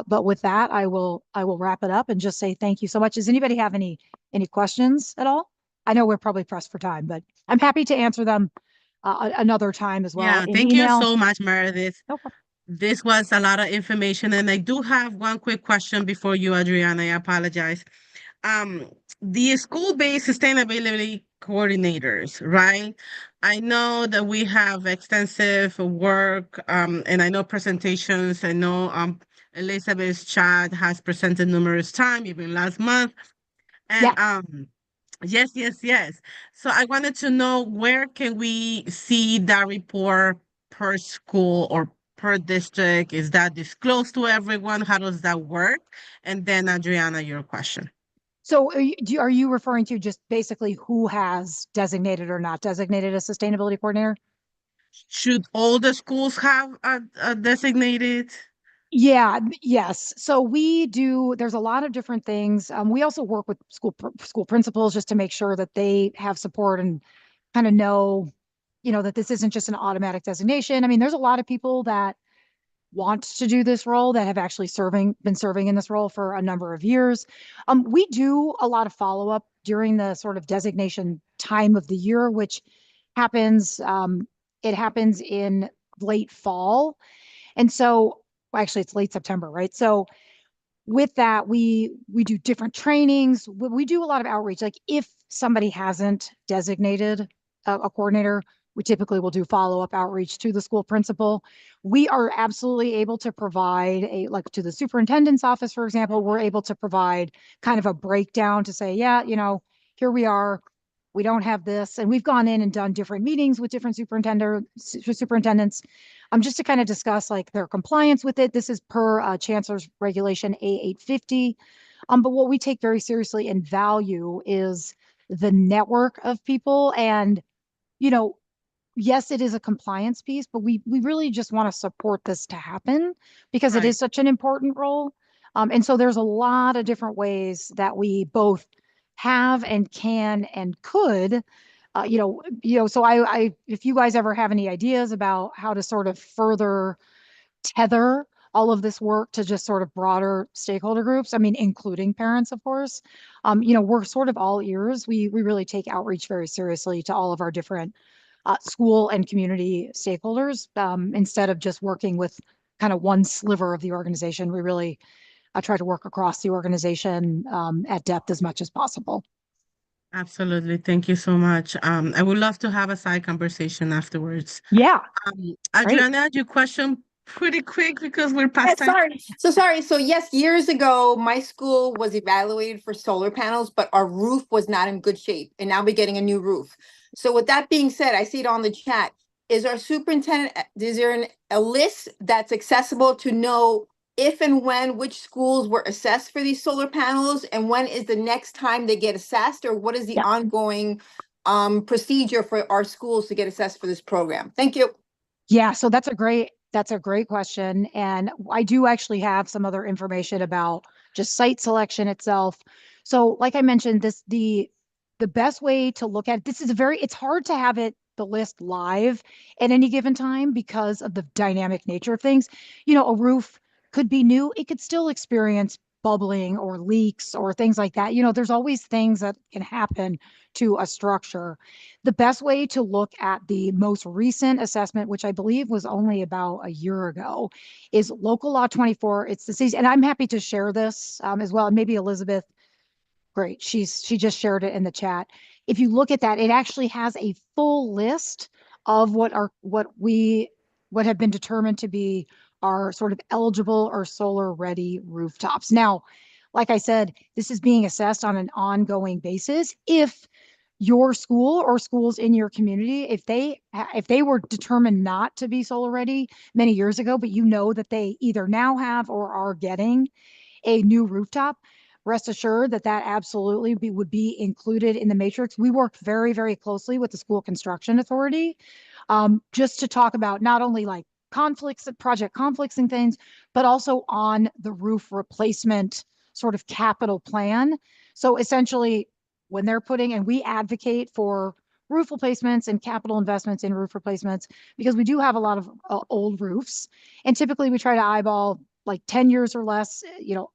But with that, I will wrap it up and just say thank you so much. Does anybody have any questions at all? I know we're probably pressed for time, but I'm happy to answer them another time as well. Yeah, in thank you email. so much, Meredith. No problem. This was a lot of information, and I do have one quick question before you, Adriana. I apologize. The school-based sustainability coordinators, right? I know that we have extensive work, and I know presentations. I know Elizabeth's chat has presented numerous times, even last month. And yes, yes, yes. So I wanted to know, where can we see that report per school or per district? Is that disclosed to everyone? How does that work? And then Adriana, your question. So are you referring to just basically who has designated or not designated a sustainability coordinator? Should all the schools have a designated? Yeah, yes. So we do, there's a lot of different things. We also work with school principals just to make sure that they have support and kind of know, that this isn't just an automatic designation. I mean, there's a lot of people that want to do this role that have actually been serving in this role for a number of years. We do a lot of follow-up during the sort of designation time of the year, which happens, it happens in late fall. And so, well, actually it's late September, right? So with that, we do different trainings. We do a lot of outreach. Like if somebody hasn't designated a coordinator, we typically will do follow-up outreach to the school principal. We are absolutely able to provide like to the superintendent's office, for example, we're able to provide kind of a breakdown to say, yeah, here we are. We don't have this. And we've gone in and done different meetings with different superintendents, just to kind of discuss like their compliance with it. This is per Chancellor's Regulation A850. But what we take very seriously and value is the network of people. And, yes, it is a compliance piece, but we really just want to support this to happen because it is such an important role. And so there's a lot of different ways that we both have and can and could, so if you guys ever have any ideas about how to sort of further tether all of this work to just sort of broader stakeholder groups, I mean, including parents, of course, we're sort of all ears. We really take outreach very seriously to all of our different school and community stakeholders. Instead of just working with kind of one sliver of the organization, we really try to work across the organization at depth as much as possible. Absolutely. Thank you so much. I would love to have a side conversation afterwards. Yeah. Adriana, your question pretty quick because we're past time. Sorry. So yes, years ago, my school was evaluated for solar panels, but our roof was not in good shape. And now we're getting a new roof. So with that being said, I see it on the chat. Is our superintendent, is there a list that's accessible to know if and when which schools were assessed for these solar panels, and when is the next time they get assessed, or what is the ongoing procedure for our schools to get assessed for this program? Thank you. Yeah, so that's a great question. And I do actually have some other information about just site selection itself. So like I mentioned, the best way to look at this is it's hard to have the list live at any given time because of the dynamic nature of things. A roof could be new, it could still experience bubbling or leaks or things like that. There's always things that can happen to a structure. The best way to look at the most recent assessment, which I believe was only about a year ago, is Local Law 24. It's the season, and I'm happy to share this as well. And maybe Elizabeth, great, she just shared it in the chat. If you look at that, it actually has a full list of what have been determined to be our sort of eligible or solar ready rooftops. Now, like I said, this is being assessed on an ongoing basis. If your school or schools in your community, if they were determined not to be solar ready many years ago, but that they either now have or are getting a new rooftop, rest assured that absolutely would be included in the matrix. We work very, very closely with the School Construction Authority, just to talk about not only like project conflicts and things, but also on the roof replacement sort of capital plan. So essentially, when they're putting, and we advocate for roof replacements and capital investments in roof replacements because we do have a lot of old roofs. And typically we try to eyeball like 10 years or less,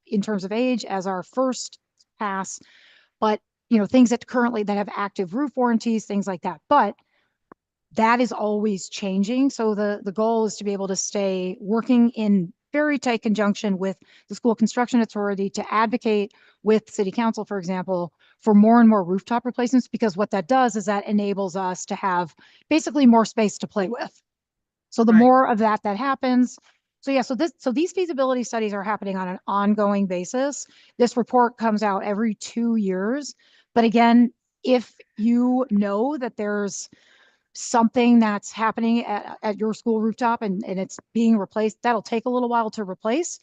in terms of age as our first pass. But, things that currently that have active roof warranties, things like that. But that is always changing. So the goal is to be able to stay working in very tight conjunction with the school construction authority to advocate with city council, for example, for more and more rooftop replacements, because what that does is that enables us to have basically more space to play with. So the more of that happens. So yeah, so these feasibility studies are happening on an ongoing basis. This report comes out every 2 years. But again, if you know that there's something that's happening at your school rooftop and it's being replaced, that'll take a little while to replace.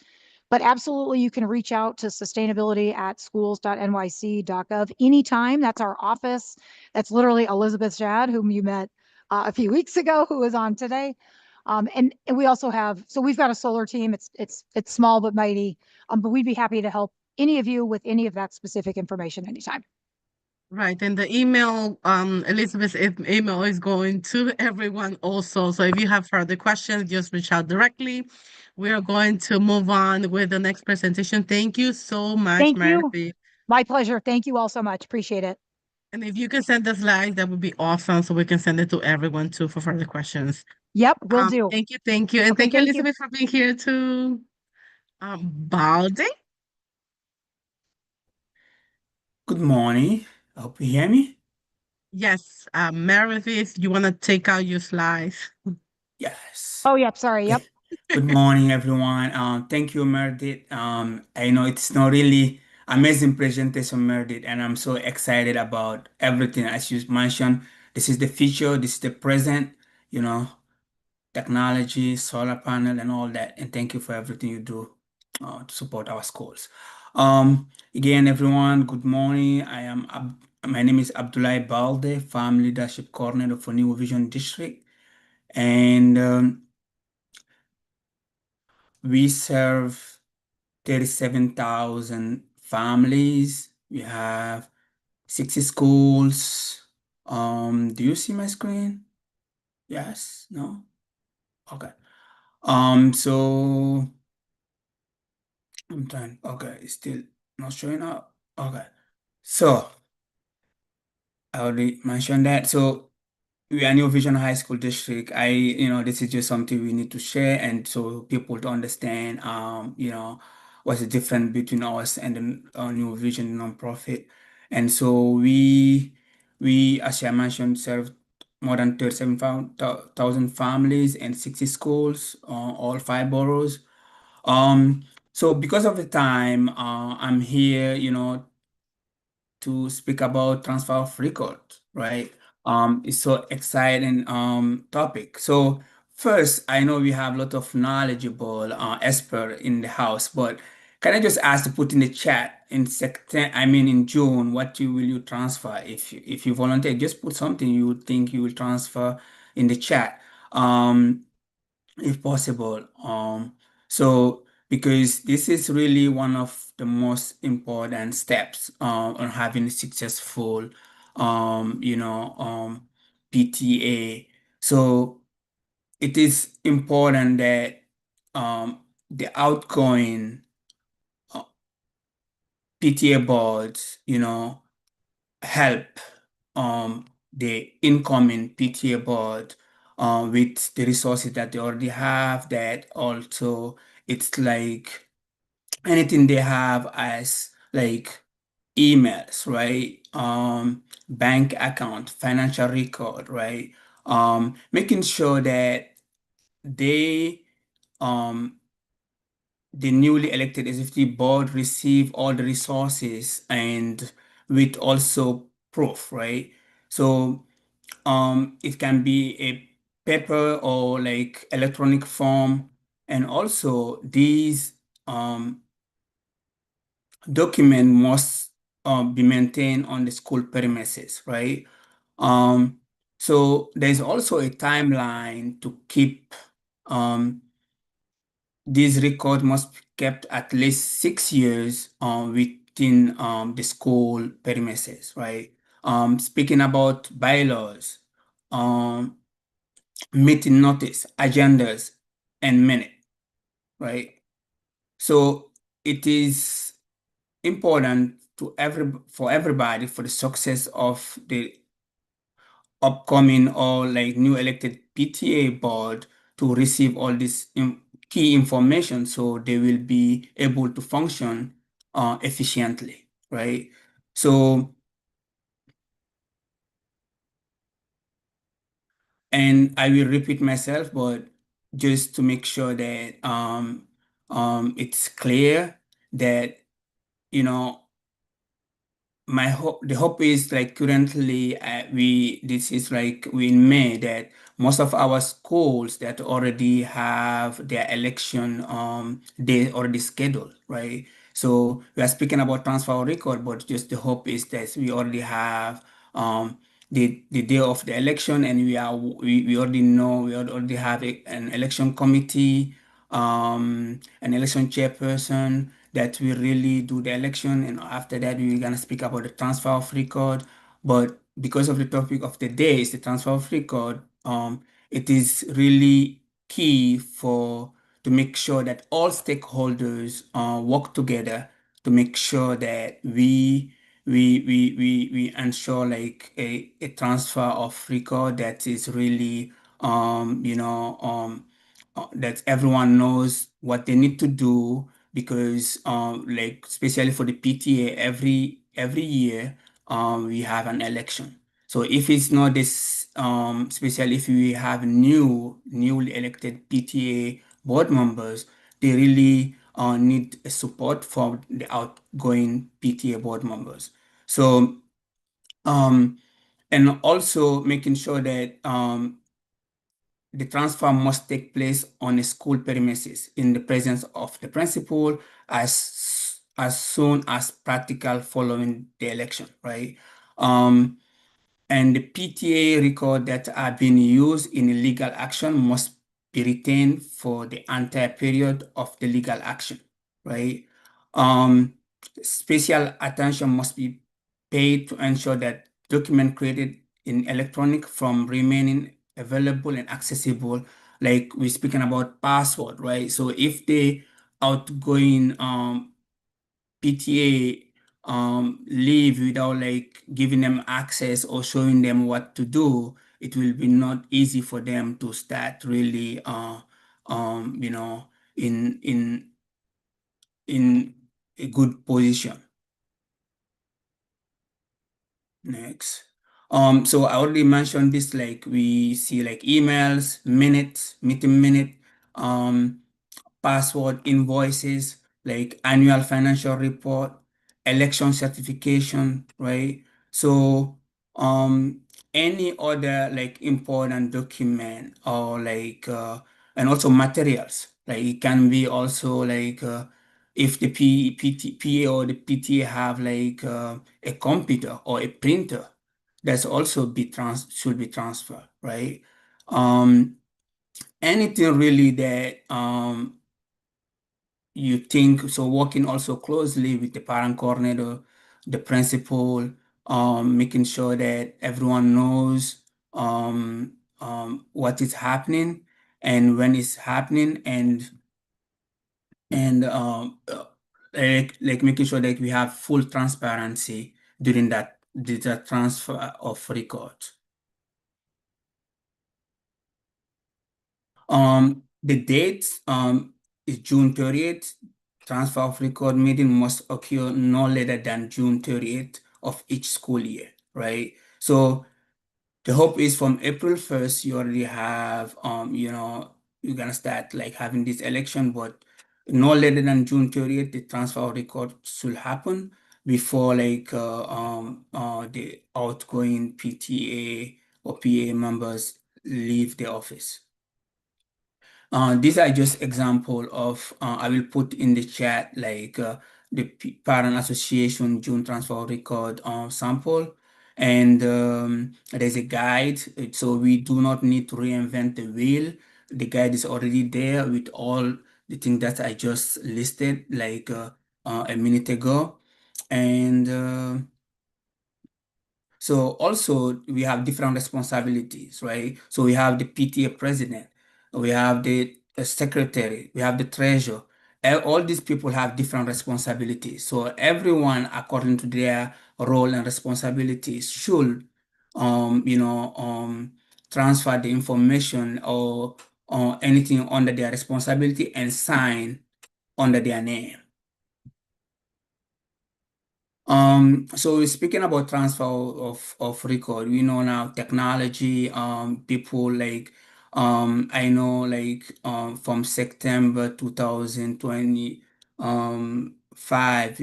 But absolutely, you can reach out to sustainability@schools.nyc.gov anytime. That's our office. That's literally Elizabeth Shad, whom you met a few weeks ago, who is on today. And we also have, so we've got a solar team. It's small but mighty. But we'd be happy to help any of you with any of that specific information anytime. Right, and the email, Elizabeth's email is going to everyone also. So if you have further questions, just reach out directly. We are going to move on with the next presentation. Thank you so much, Thank you. Meredith. My pleasure. Thank you all so much. Appreciate it. And if you can send the slides, that would be awesome, so we can send it to everyone too for further questions. Yep, will do. Thank you, thank you. And Okay, thank you, thank you. Elizabeth, for being here too. Balde? Good morning. I hope you hear me. Yes, Meredith, you want to take out your slides? Yes. Oh, yep. Sorry. Yep. Good morning, everyone. Thank you, Meredith. I know it's not really amazing presentation, Meredith, and I'm so excited about everything. As you mentioned, this is the future, this is the present, you know, technology, solar panel, and all that. And thank you for everything you do to support our schools. Again, everyone, good morning. My name is Abdullah Balde, Farm Leadership Coordinator for New Vision District. And we serve 37,000 families. We have 60 schools. Do you see my screen? Yes? No? Okay. So I'm trying. Okay, it's still not showing up. Okay. So I already mentioned that. So we are New Vision High School District. This is just something we need to share, and so people to understand, what's the difference between us and the New Vision nonprofit. And so as I mentioned, serve more than 37,000 families and 60 schools, all 5 boroughs. So because of the time, I'm here, to speak about transfer of record, right? It's so exciting topic. So first, I know we have a lot of knowledgeable expert in the house, but can I just ask to put in the chat in June, will you transfer? If you volunteer, just put something you would think you will transfer in the chat. If possible. So because this is really one of the most important steps on having a successful, PTA. So it is important that the outgoing PTA boards, help the incoming PTA board with the resources that they already have. That also, it's like anything they have as like emails, right? Bank account, financial record, right? Making sure that they um the newly elected executive board receive all the resources and with also proof, right? So it can be a paper or like electronic form, and also these document must be maintained on the school premises, right? Um, so there's also a timeline to keep this record must be kept at least 6 years within the school premises, right? Speaking about bylaws, meeting notice, agendas, and minute, right? So it is important for everybody for the success of the upcoming or like new elected PTA board to receive all this key information so they will be able to function efficiently, right? So, and I will repeat myself, but just to make sure that it's clear that, you know, the hope is like currently this is like we in May that most of our schools that already have their election they already scheduled, right? So we are speaking about transfer record, but just the hope is that we already have the day of the election, and we already know we already have an election committee, an election chairperson that will really do the election, and after that we're gonna speak about the transfer of record. But because of the topic of the day is the transfer of record, it is really key for to make sure that all stakeholders work together to make sure that we ensure like a transfer of record that is really that everyone knows what they need to do, because like especially for the PTA every year we have an election. So if it's not this especially if we have newly elected PTA board members, they really need a support from the outgoing PTA board members. So and also making sure that the transfer must take place on a school premises in the presence of the principal as soon as practical following the election, right? And the PTA record that are being used in a legal action must be retained for the entire period of the legal action, right? Um, Special attention must be paid to ensure that document created in electronic from remaining available and accessible. Like we're speaking about password, right? So if the outgoing PTA leave without like giving them access or showing them what to do, it will be not easy for them to start really in a good position. Next. So I already mentioned this, like we see like emails, minutes, meeting minute, password, invoices, like annual financial report, election certification, right? So any other like important document or like and also materials, like it can be also like if the PA or the PTA have like a computer or a printer, that's also should be transferred, right? Anything really that you think, so working also closely with the parent coordinator, the principal, making sure that everyone knows what is happening and when it's happening, and like making sure that we have full transparency during that data transfer of records. The date is June 30th. Transfer of record meeting must occur no later than June 30th of each school year, right? So the hope is from April 1st, you already have, you're gonna start like having this election, but no later than June 30th, the transfer of record should happen before like the outgoing PTA or PA members leave the office. These are just example of, I will put in the chat like the Parent Association June transfer record sample. And there's a guide, so we do not need to reinvent the wheel. The guide is already there with all the thing that I just listed like a minute ago. And so also we have different responsibilities, right? So we have the PTA president, we have the secretary, we have the treasurer. All these people have different responsibilities. So everyone, according to their role and responsibilities, should, transfer the information or anything under their responsibility and sign under their name. So speaking about transfer of record, we know now technology, people like, I know like, from September 2020, 5,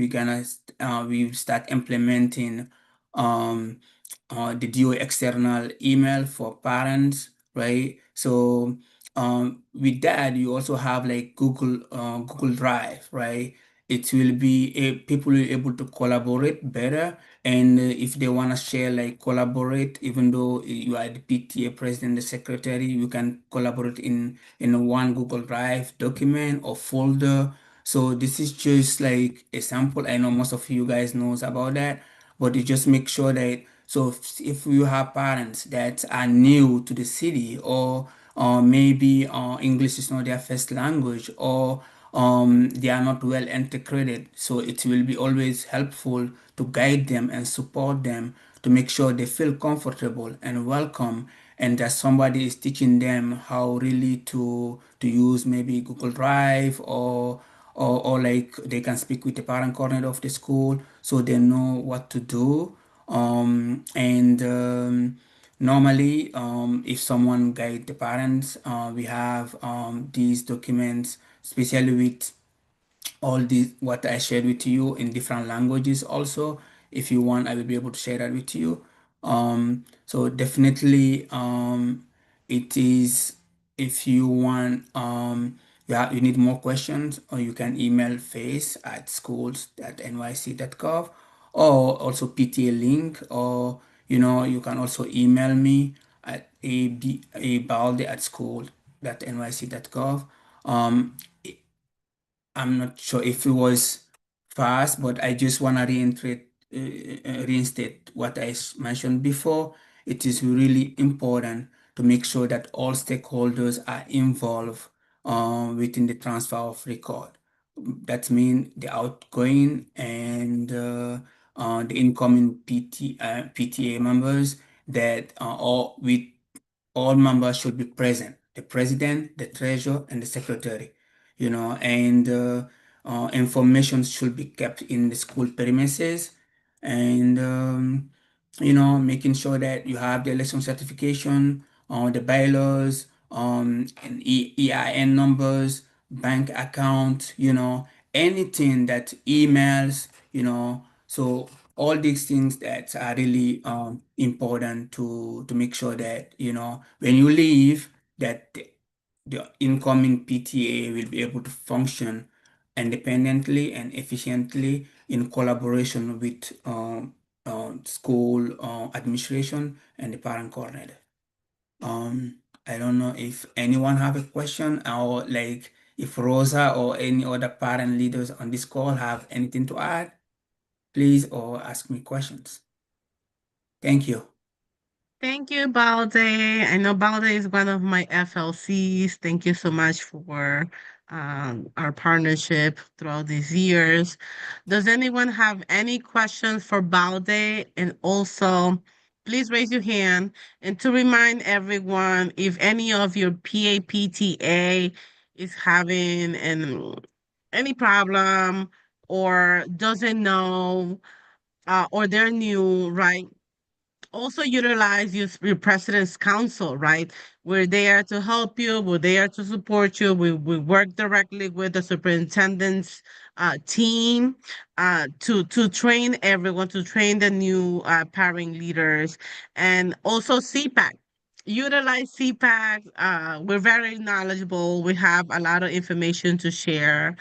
we start implementing, the DO external email for parents, right? So, with that, you also have like Google Drive, right? It will be people will be able to collaborate better, and if they want to share, like collaborate, even though you are the PTA president, the secretary, you can collaborate in one Google Drive document or folder. So this is just like a sample. I know most of you guys knows about that, but you just make sure that, so if you have parents that are new to the city, or maybe English is not their first language, or they are not well integrated. So it will be always helpful to guide them and support them to make sure they feel comfortable and welcome, and that somebody is teaching them how really to use maybe Google Drive, or like they can speak with the parent coordinator of the school so they know what to do. And normally, if someone guide the parents, we have these documents, especially with all the what I shared with you in different languages also. If you want, I will be able to share that with you. So definitely, it is, if you want, you need more questions, or you can email face@schools.nyc.gov, or also PTA link, or you can also email me at abalde@school.nyc.gov. I'm not sure if it was fast, but I just want to reinstate what I mentioned before. It is really important to make sure that all stakeholders are involved within the transfer of record. That means the outgoing and the incoming PTA members, that all members should be present: the president, the treasurer, and the secretary. And information should be kept in the school premises, and making sure that you have the election certification, the bylaws, and EIN numbers, bank account, anything that emails, so all these things that are really important to make sure that, when you leave, that the incoming PTA will be able to function independently and efficiently in collaboration with school administration and the parent coordinator. I don't know if anyone have a question, or like if Rosa or any other parent leaders on this call have anything to add, please, or ask me questions. Thank you. Thank you, Balde. I know Balde is one of my FLCs. Thank you so much for our partnership throughout these years. Does anyone have any questions for Balde? And also, please raise your hand. And to remind everyone, if any of your PAPTA is having any problem, or doesn't know, or they're new, right? Also utilize your president's council, right? We're there to help you. We're there to support you. We work directly with the superintendent's team to train everyone, to train the new parent leaders, and also CPAC. Utilize CPAC. We're very knowledgeable. We have a lot of information to share.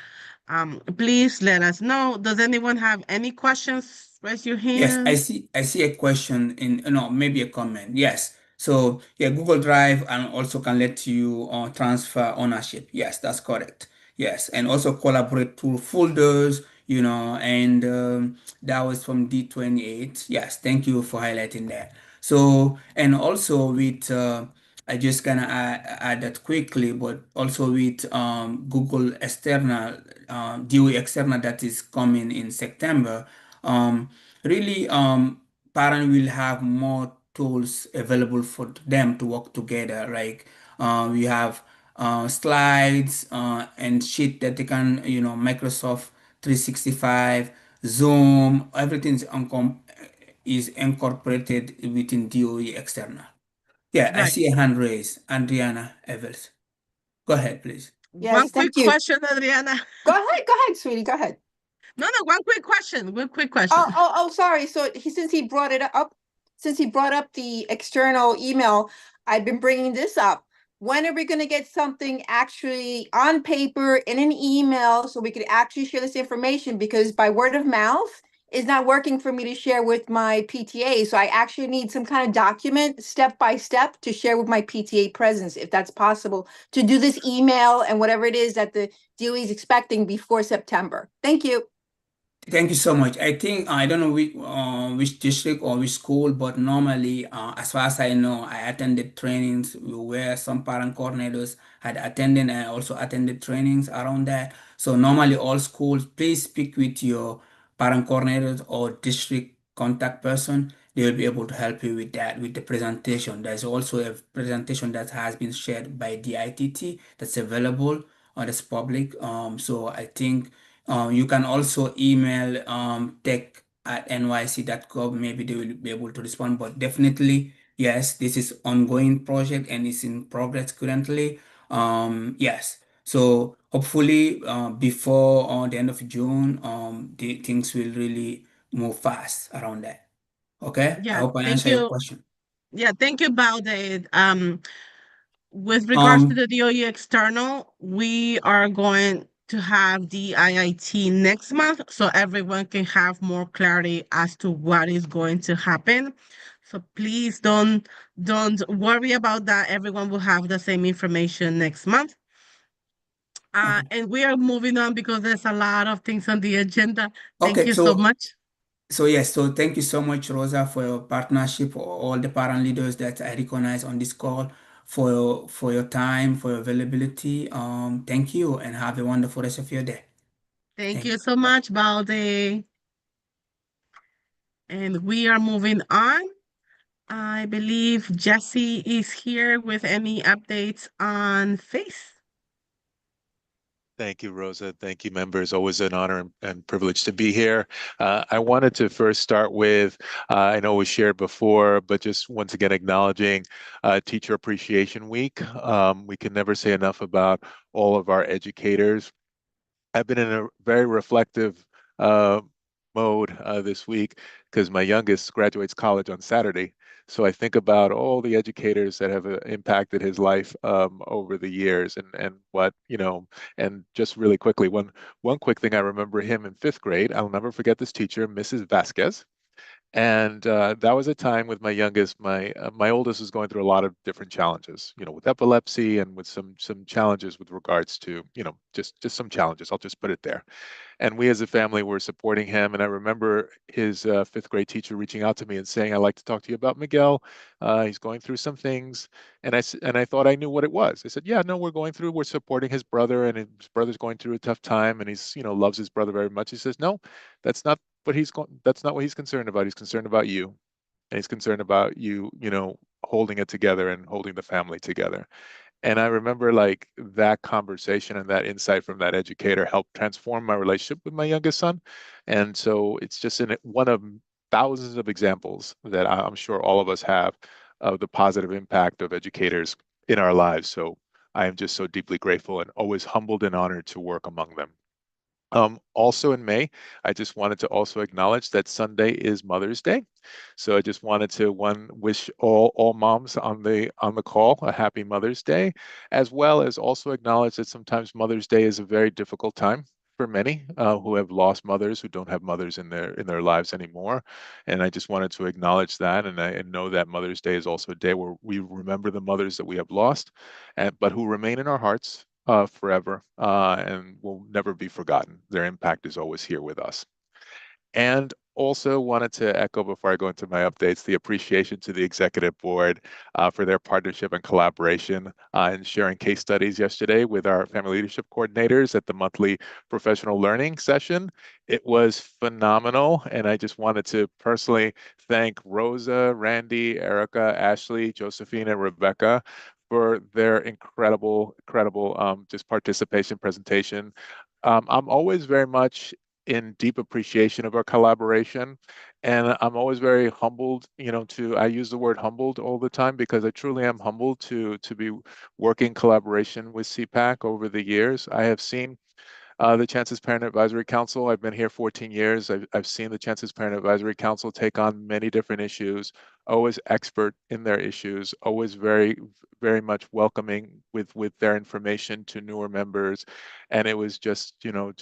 Please let us know. Does anyone have any questions? Raise your Yes, hand. I see a question in, no, maybe a comment. Yes. So yeah, Google Drive and also can let you transfer ownership. Yes, that's correct. Yes, and also collaborate through folders, and that was from D28. Yes, thank you for highlighting that. So, and also with, I just gonna add that quickly, but also with Google external, DOE external that is coming in September, um, really, parents will have more tools available for them to work together. Like we have slides and sheet that they can, Microsoft 365, Zoom, everything is incorporated within DOE external. Yeah, I Right. see a hand raised, Adriana Evers. Go ahead, please. One quick question, Adriana. Go ahead, sweetie, go ahead. No, one quick question. Sorry. So since he brought it up, since he brought up the external email, I've been bringing this up. When are we going to get something actually on paper in an email so we could actually share this information? Because by word of mouth is not working for me to share with my PTA. So I actually need some kind of document step by step to share with my PTA presence, if that's possible, to do this email and whatever it is that the DOE is expecting before September. Thank you. Thank you so much. I think I don't know which district or which school, but normally, as far as I know, I attended trainings where some parent coordinators had attended, and I also attended trainings around that. So normally, all schools, please speak with your parent coordinators or district contact person. They will be able to help you with that, with the presentation. There's also a presentation that has been shared by the ITT that's available or that's public. So I think. You can also email tech@nyc.gov. Maybe they will be able to respond. But definitely, yes, this is ongoing project and it's in progress currently. Yes. So hopefully, before the end of June, the things will really move fast around that. Okay. I Yeah, hope I thank answer your you. question. Yeah, thank you about it. With regards to Um, the DOE external, we are going to have the IIT next month, so everyone can have more clarity as to what is going to happen. So please don't worry about that. Everyone will have the same information next month. And we are moving on because there's a lot of things on the agenda. Thank okay. you so So much. So yes, so thank you so much, Rosa, for your partnership, for all the parent leaders that I recognize on this call, for your time, for your availability. Thank you, and have a wonderful rest of your day. Thank Thank you you. so much, Balde. And we are moving on. I believe Jesse is here with any updates on FACE. Thank you, Rosa. Thank you, members. Always an honor and privilege to be here. I wanted to first start with, I know we shared before, but just once again acknowledging Teacher Appreciation Week. We can never say enough about all of our educators. I've been in a very reflective mode this week because my youngest graduates college on Saturday. So I think about all the educators that have impacted his life over the years and what, and just really quickly, one quick thing I remember him in fifth grade. I'll never forget this teacher, Mrs. Vasquez. And that was a time with my youngest. My oldest was going through a lot of different challenges, with epilepsy and with some challenges with regards to, just some challenges. I'll just put it there. And we as a family were supporting him. And I remember his fifth grade teacher reaching out to me and saying, "I'd like to talk to you about Miguel. He's going through some things." And I thought I knew what it was. I said, "Yeah, no, we're supporting his brother, and his brother's going through a tough time, and he's, loves his brother very much." He says, "No, that's not that's not what he's concerned about. He's concerned about you, and he's concerned about you, holding it together and holding the family together." And I remember like that conversation and that insight from that educator helped transform my relationship with my youngest son. And so it's just one of thousands of examples that I'm sure all of us have of the positive impact of educators in our lives. So I am just so deeply grateful and always humbled and honored to work among them. Also in May, I just wanted to also acknowledge that Sunday is Mother's Day. So I just wanted to wish all moms on the call a happy Mother's Day, as well as also acknowledge that sometimes Mother's Day is a very difficult time for many who have lost mothers, who don't have mothers in their lives anymore. And I just wanted to acknowledge that, and I know that Mother's Day is also a day where we remember the mothers that we have lost, but who remain in our hearts forever and will never be forgotten. Their impact is always here with us. And also wanted to echo before I go into my updates, the appreciation to the executive board for their partnership and collaboration in sharing case studies yesterday with our family leadership coordinators at the monthly professional learning session. It was phenomenal. And I just wanted to personally thank Rosa, Randy, Erica, Ashley, Josephine, and Rebecca for their incredible just participation presentation. I'm always very much in deep appreciation of our collaboration. And I'm always very humbled, I use the word humbled all the time because I truly am humbled to be working collaboration with CPAC over the years. I have seen the Chancellor's Parent Advisory Council. I've been here 14 years. I've seen the Chancellor's Parent Advisory Council take on many different issues, always expert in their issues, always very much welcoming with their information to newer members. And it was just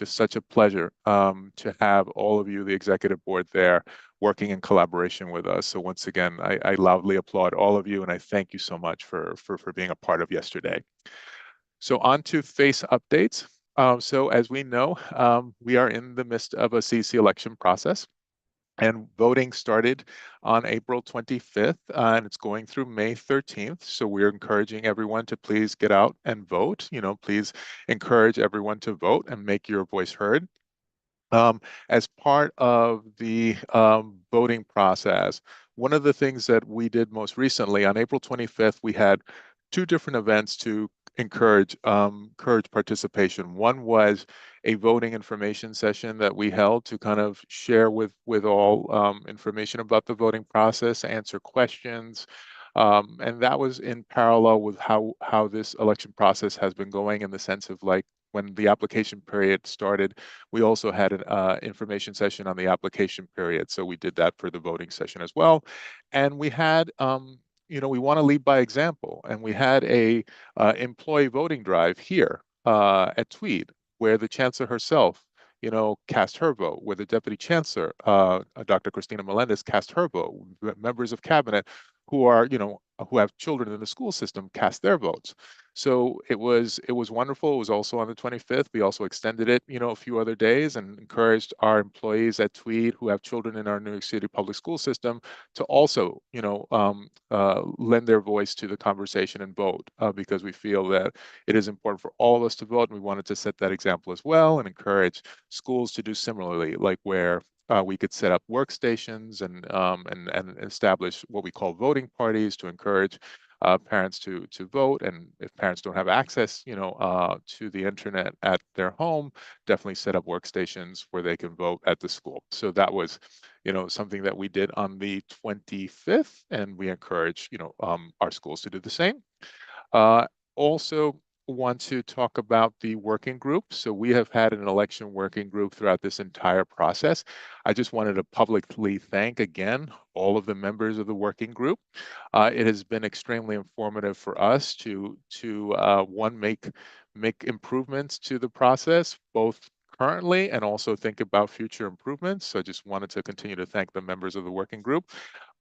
such a pleasure to have all of you, the executive board there, working in collaboration with us. So once again, I loudly applaud all of you and I thank you so much for being a part of yesterday. So on to FACE updates. So as we know, we are in the midst of a CC election process. And voting started on April 25th, and it's going through May 13th. So we're encouraging everyone to please get out and vote. Please encourage everyone to vote and make your voice heard. As part of the voting process, one of the things that we did most recently on April 25th, we had two different events to encourage participation. One was a voting information session that we held to kind of share with all information about the voting process, answer questions. And that was in parallel with how this election process has been going, in the sense of, like, when the application period started, we also had an information session on the application period. So we did that for the voting session as well. And we had, we want to lead by example. And we had a employee voting drive here at Tweed, where the Chancellor herself, cast her vote, where the Deputy Chancellor, Dr. Christina Melendez, cast her vote. Members of Cabinet who are, who have children in the school system cast their votes. So it was wonderful. It was also on the 25th. We also extended it, a few other days, and encouraged our employees at Tweed who have children in our New York City public school system to also, lend their voice to the conversation and vote, because we feel that it is important for all of us to vote. And we wanted to set that example as well and encourage schools to do similarly, like where we could set up workstations and establish what we call voting parties to encourage parents to vote. And if parents don't have access, to the internet at their home, definitely set up workstations where they can vote at the school. So that was, something that we did on the 25th, and we encourage, our schools to do the same. Also want to talk about the working group. So we have had an election working group throughout this entire process. I just wanted to publicly thank again all of the members of the working group. It has been extremely informative for us to one, make improvements to the process, both currently and also think about future improvements. So I just wanted to continue to thank the members of the working group.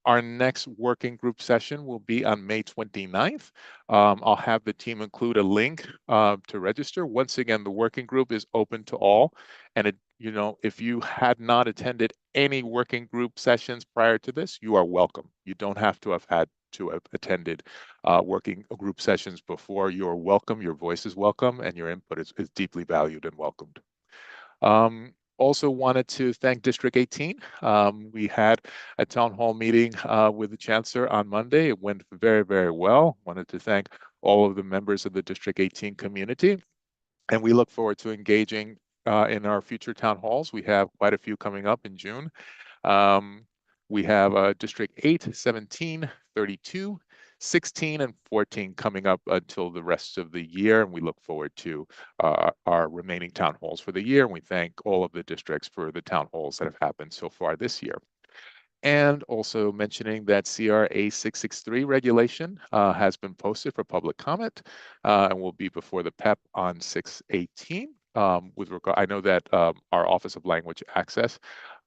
Our next working group session will be on May 29th. I'll have the team include a link to register. Once again, the working group is open to all. And if you had not attended any working group sessions prior to this, you are welcome. You don't have to have attended working group sessions before. You're welcome, your voice is welcome, and your input is deeply valued and welcomed. Also wanted to thank District 18. We had a town hall meeting with the Chancellor on Monday. It went very, very well. Wanted to thank all of the members of the District 18 community. And we look forward to engaging in our future town halls. We have quite a few coming up in June. We have District 8, 17, 32, 16, and 14 coming up until the rest of the year. And we look forward to our remaining town halls for the year. And we thank all of the districts for the town halls that have happened so far this year. And also mentioning that CRA 663 regulation has been posted for public comment and will be before the PEP on 6/18. With regard, I know that our Office of Language Access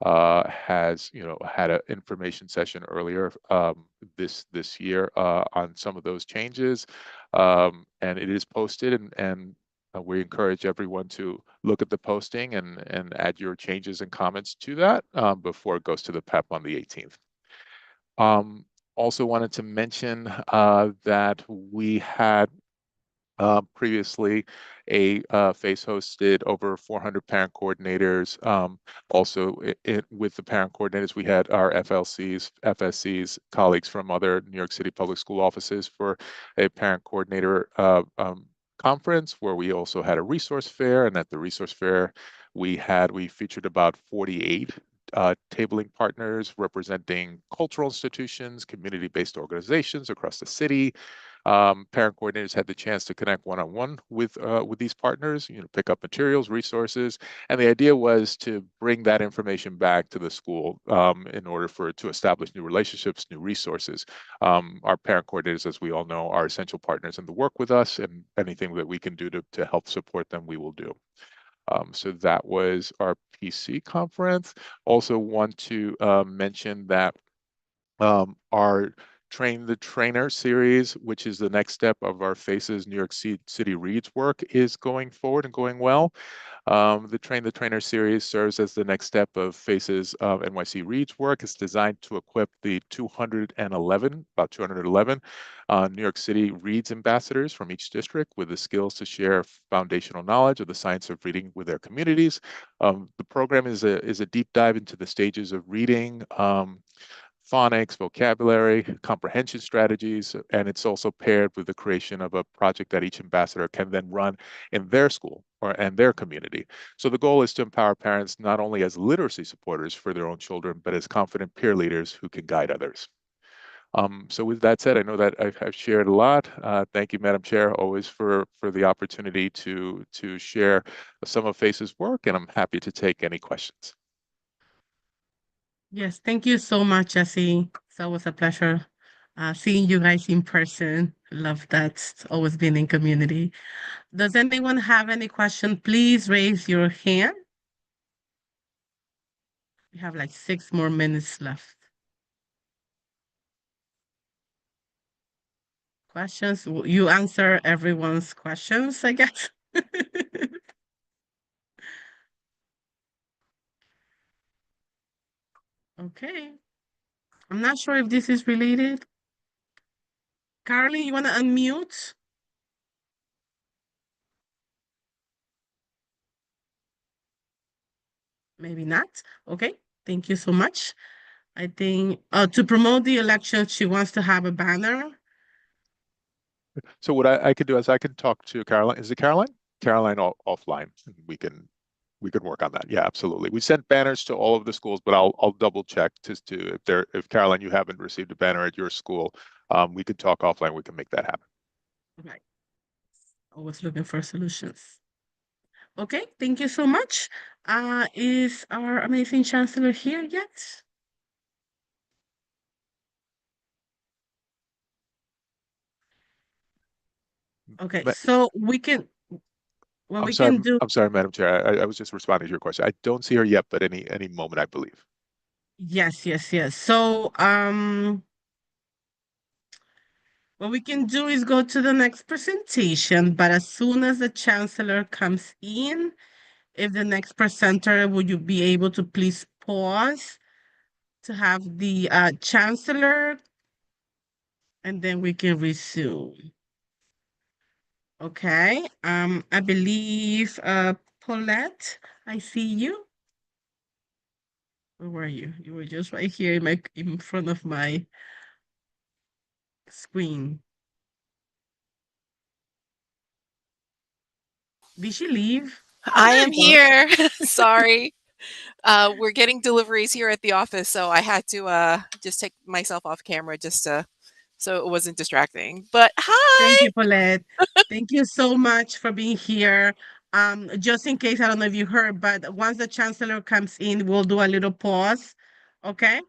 has, had an information session earlier this year on some of those changes, and it is posted, and we encourage everyone to look at the posting and add your changes and comments to that before it goes to the PEP on the 18th. Also wanted to mention that we had previously a FACE hosted over 400 parent coordinators. Also with the parent coordinators, we had our FLCs, FSCs, colleagues from other New York City public school offices for a parent coordinator conference, where we also had a resource fair. And at the resource fair, we featured about 48 tabling partners representing cultural institutions, community-based organizations across the city. Parent coordinators had the chance to connect one-on-one with these partners, pick up materials, resources, and the idea was to bring that information back to the school in order to establish new relationships, new resources. Our parent coordinators, as we all know, are essential partners in the work with us, and anything that we can do to help support them, we will do. So that was our PC conference. Also want to mention that our Train the Trainer series, which is the next step of our FACES New York City Reads work, is going forward and going well. The Train the Trainer series serves as the next step of FACES NYC Reads work. It's designed to equip the about 211 New York City Reads ambassadors from each district with the skills to share foundational knowledge of the science of reading with their communities. The program is a deep dive into the stages of reading, phonics, vocabulary, comprehension strategies, and it's also paired with the creation of a project that each ambassador can then run in their school and their community. So the goal is to empower parents not only as literacy supporters for their own children, but as confident peer leaders who can guide others. So with that said, I know that I've shared a lot. Thank you, Madam Chair, always for the opportunity to share some of FACE's work, and I'm happy to take any questions. Yes, thank you so much, Jesse. It's always a pleasure seeing you guys in person. Love that. It's always been in community. Does anyone have any question? Please raise your hand. We have like 6 more minutes left. Questions? You answer everyone's questions, I guess. Okay. I'm not sure if this is related. Carly, you want to unmute? Maybe not. Okay. Thank you so much. I think to promote the election, she wants to have a banner. So what I could do is I could talk to Caroline. Is it Caroline? Caroline offline. We can work on that. Yeah, absolutely. We sent banners to all of the schools, but I'll double check if Caroline, you haven't received a banner at your school. We could talk offline. We can make that happen. Right. Always looking for solutions. Okay, thank you so much. Is our amazing Chancellor here yet? Okay, so we can, well, we can do. I'm sorry, Madam Chair. I was just responding to your question. I don't see her yet, but any moment, I believe. Yes, yes, yes. So, what we can do is go to the next presentation, but as soon as the Chancellor comes in, if the next presenter, would you be able to please pause to have the Chancellor, and then we can resume. Okay, I believe Paulette, I see you. Where were you? You were just right here in front of my screen. Did she leave? I There am you go. here. Sorry. We're getting deliveries here at the office, so I had to just take myself off camera just so it wasn't distracting. But Thank hi. you, Paulette. Thank you so much for being here. Just in case, I don't know if you heard, but once the Chancellor comes in, we'll do a little pause. Okay?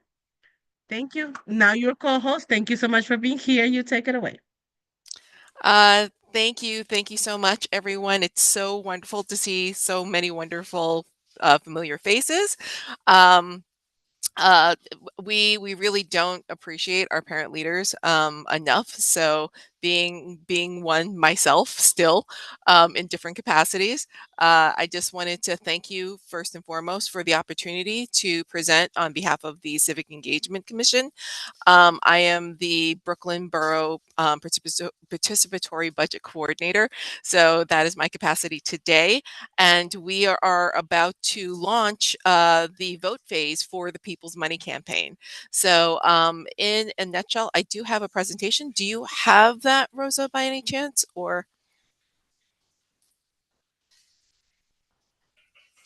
Thank you. Now your co-host. Thank you so much for being here. You take it away. Thank you. Thank you so much, everyone. It's so wonderful to see so many wonderful, familiar faces. Um, we really don't appreciate our parent leaders enough. So being one myself still in different capacities. I just wanted to thank you first and foremost for the opportunity to present on behalf of the Civic Engagement Commission. I am the Brooklyn Borough Participatory Budget Coordinator, so that is my capacity today. And we are about to launch the vote phase for the People's Money campaign. So, in a nutshell, I do have a presentation. Do you have that, Rosa, by any chance, or?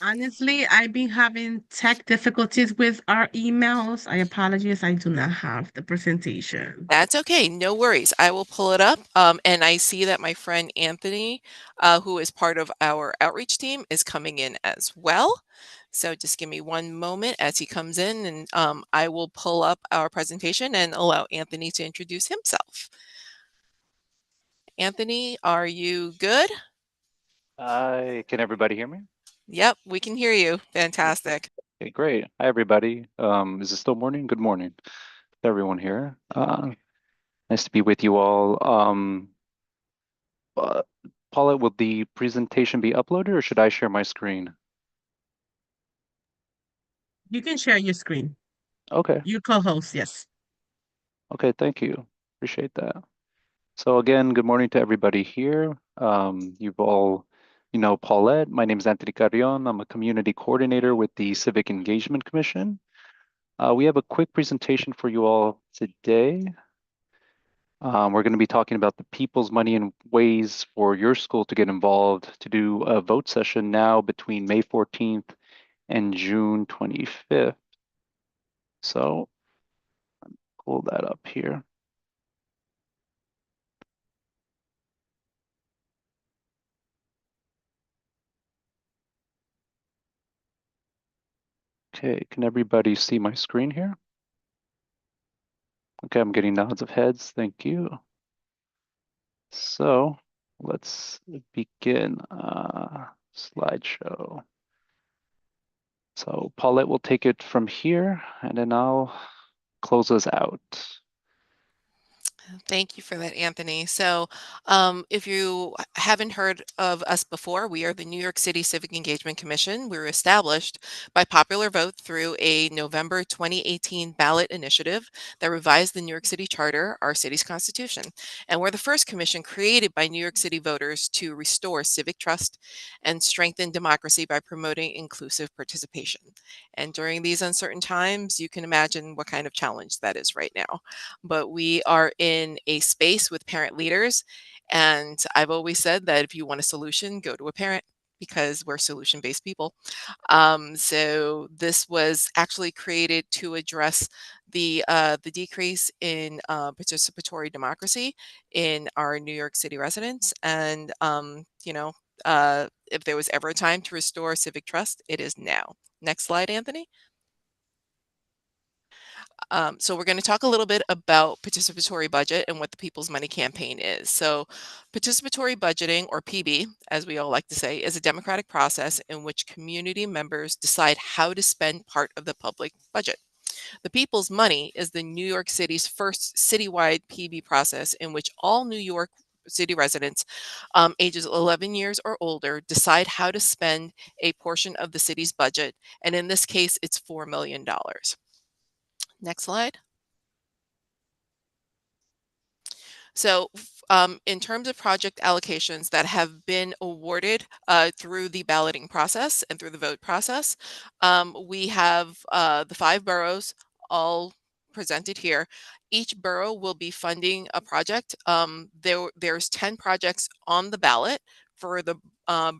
Honestly, I've been having tech difficulties with our emails. I apologize, I do not have the presentation. That's okay, no worries. I will pull it up. And I see that my friend Anthony, who is part of our outreach team, is coming in as well. So just give me one moment as he comes in, and I will pull up our presentation and allow Anthony to introduce himself. Anthony, are you good? Can everybody hear me? Yep, we can hear you. Fantastic. Okay, great. Hi, everybody. Is it still morning? Good morning to everyone here. Nice to be with you all. Paula, will the presentation be uploaded or should I share my screen? You can share your screen. Okay. You co-host, yes. Okay, thank you. Appreciate that. So again, good morning to everybody here. You've all, you know, Paulette. My name is Anthony Carrion. I'm a community coordinator with the Civic Engagement Commission. We have a quick presentation for you all today. We're going to be talking about the people's money and ways for your school to get involved to do a vote session now between May 14th and June 25th. So pull that up here. Okay, can everybody see my screen here? Okay, I'm getting nods of heads. Thank you. So let's begin slideshow. So Paulette will take it from here and then I'll close us out. Thank you for that, Anthony. So, if you haven't heard of us before, we are the New York City Civic Engagement Commission. We were established by popular vote through a November 2018 ballot initiative that revised the New York City Charter, our city's constitution. And we're the first commission created by New York City voters to restore civic trust and strengthen democracy by promoting inclusive participation. And during these uncertain times, you can imagine what kind of challenge that is right now. But we are in a space with parent leaders. And I've always said that if you want a solution, go to a parent because we're solution-based people. So this was actually created to address the decrease in participatory democracy in our New York City residents. And if there was ever a time to restore civic trust, it is now. Next slide, Anthony. So we're going to talk a little bit about participatory budget and what the People's Money campaign is. So participatory budgeting, or PB, as we all like to say, is a democratic process in which community members decide how to spend part of the public budget. The People's Money is the New York City's first citywide PB process in which all New York City residents ages 11 years or older decide how to spend a portion of the city's budget. And in this case, it's $4 million. Next slide. So in terms of project allocations that have been awarded through the balloting process and through the vote process, we have the 5 boroughs all presented here. Each borough will be funding a project. There's 10 projects on the ballot for the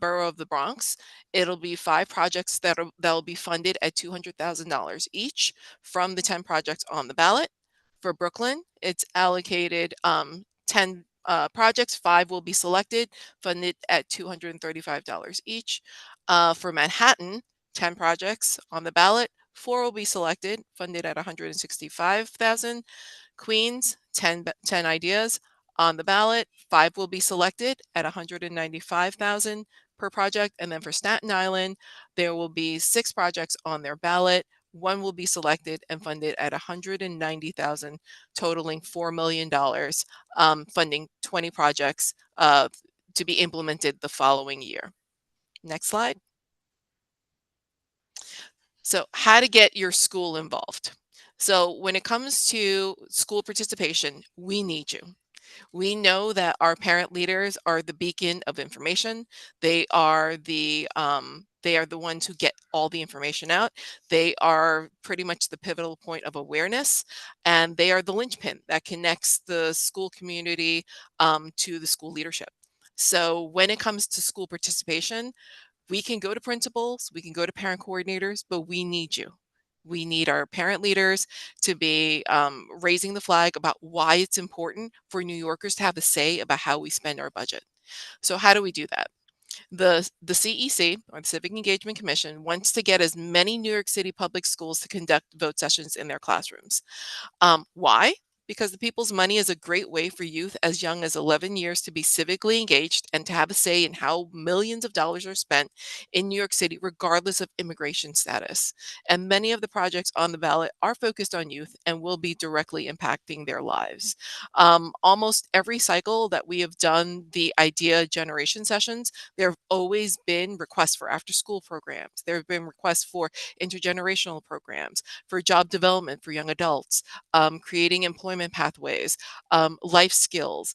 borough of the Bronx. It'll be 5 projects that'll be funded at $200,000 each from the 10 projects on the ballot. For Brooklyn, it's allocated 10 projects, 5 will be selected, funded at $235 each. For Manhattan, 10 projects on the ballot, 4 will be selected, funded at $165,000. Queens, 10 ideas on the ballot, 5 will be selected at $195,000 per project. And then for Staten Island, there will be 6 projects on their ballot, one will be selected and funded at $190,000, totaling $4 million, funding 20 projects to be implemented the following year. Next slide. So how to get your school involved. So when it comes to school participation, we need you. We know that our parent leaders are the beacon of information. They are the ones who get all the information out. They are pretty much the pivotal point of awareness, and they are the linchpin that connects the school community to the school leadership. So when it comes to school participation, we can go to principals, we can go to parent coordinators, but we need you. We need our parent leaders to be raising the flag about why it's important for New Yorkers to have a say about how we spend our budget. So how do we do that? The CEC, or the Civic Engagement Commission, wants to get as many New York City public schools to conduct vote sessions in their classrooms. Why? Because the people's money is a great way for youth as young as 11 years to be civically engaged and to have a say in how millions of dollars are spent in New York City, regardless of immigration status. And many of the projects on the ballot are focused on youth and will be directly impacting their lives. Almost every cycle that we have done the idea generation sessions, there have always been requests for after school programs. There have been requests for intergenerational programs, for job development for young adults, creating employment pathways, life skills,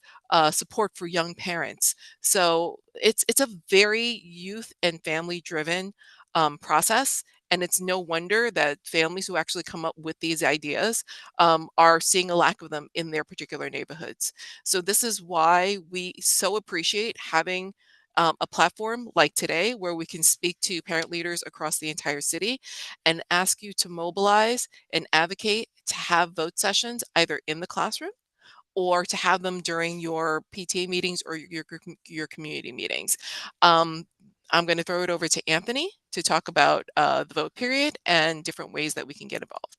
support for young parents. So it's a very youth and family driven process. And it's no wonder that families who actually come up with these ideas are seeing a lack of them in their particular neighborhoods. So this is why we so appreciate having a platform like today where we can speak to parent leaders across the entire city and ask you to mobilize and advocate to have vote sessions either in the classroom or to have them during your PTA meetings or your community meetings. I'm going to throw it over to Anthony to talk about the vote period and different ways that we can get involved.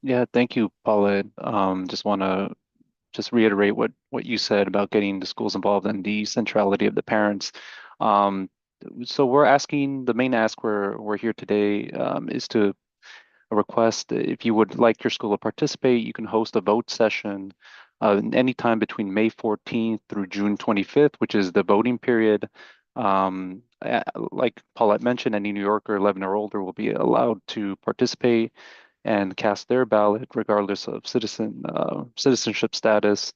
Yeah, thank you, Paulette. Just want to reiterate what you said about getting the schools involved and the centrality of the parents. So we're asking, the main ask we're here today is to request if you would like your school to participate, you can host a vote session anytime between May 14th through June 25th, which is the voting period. Like Paulette mentioned, any New Yorker 11 or older will be allowed to participate and cast their ballot regardless of citizenship status.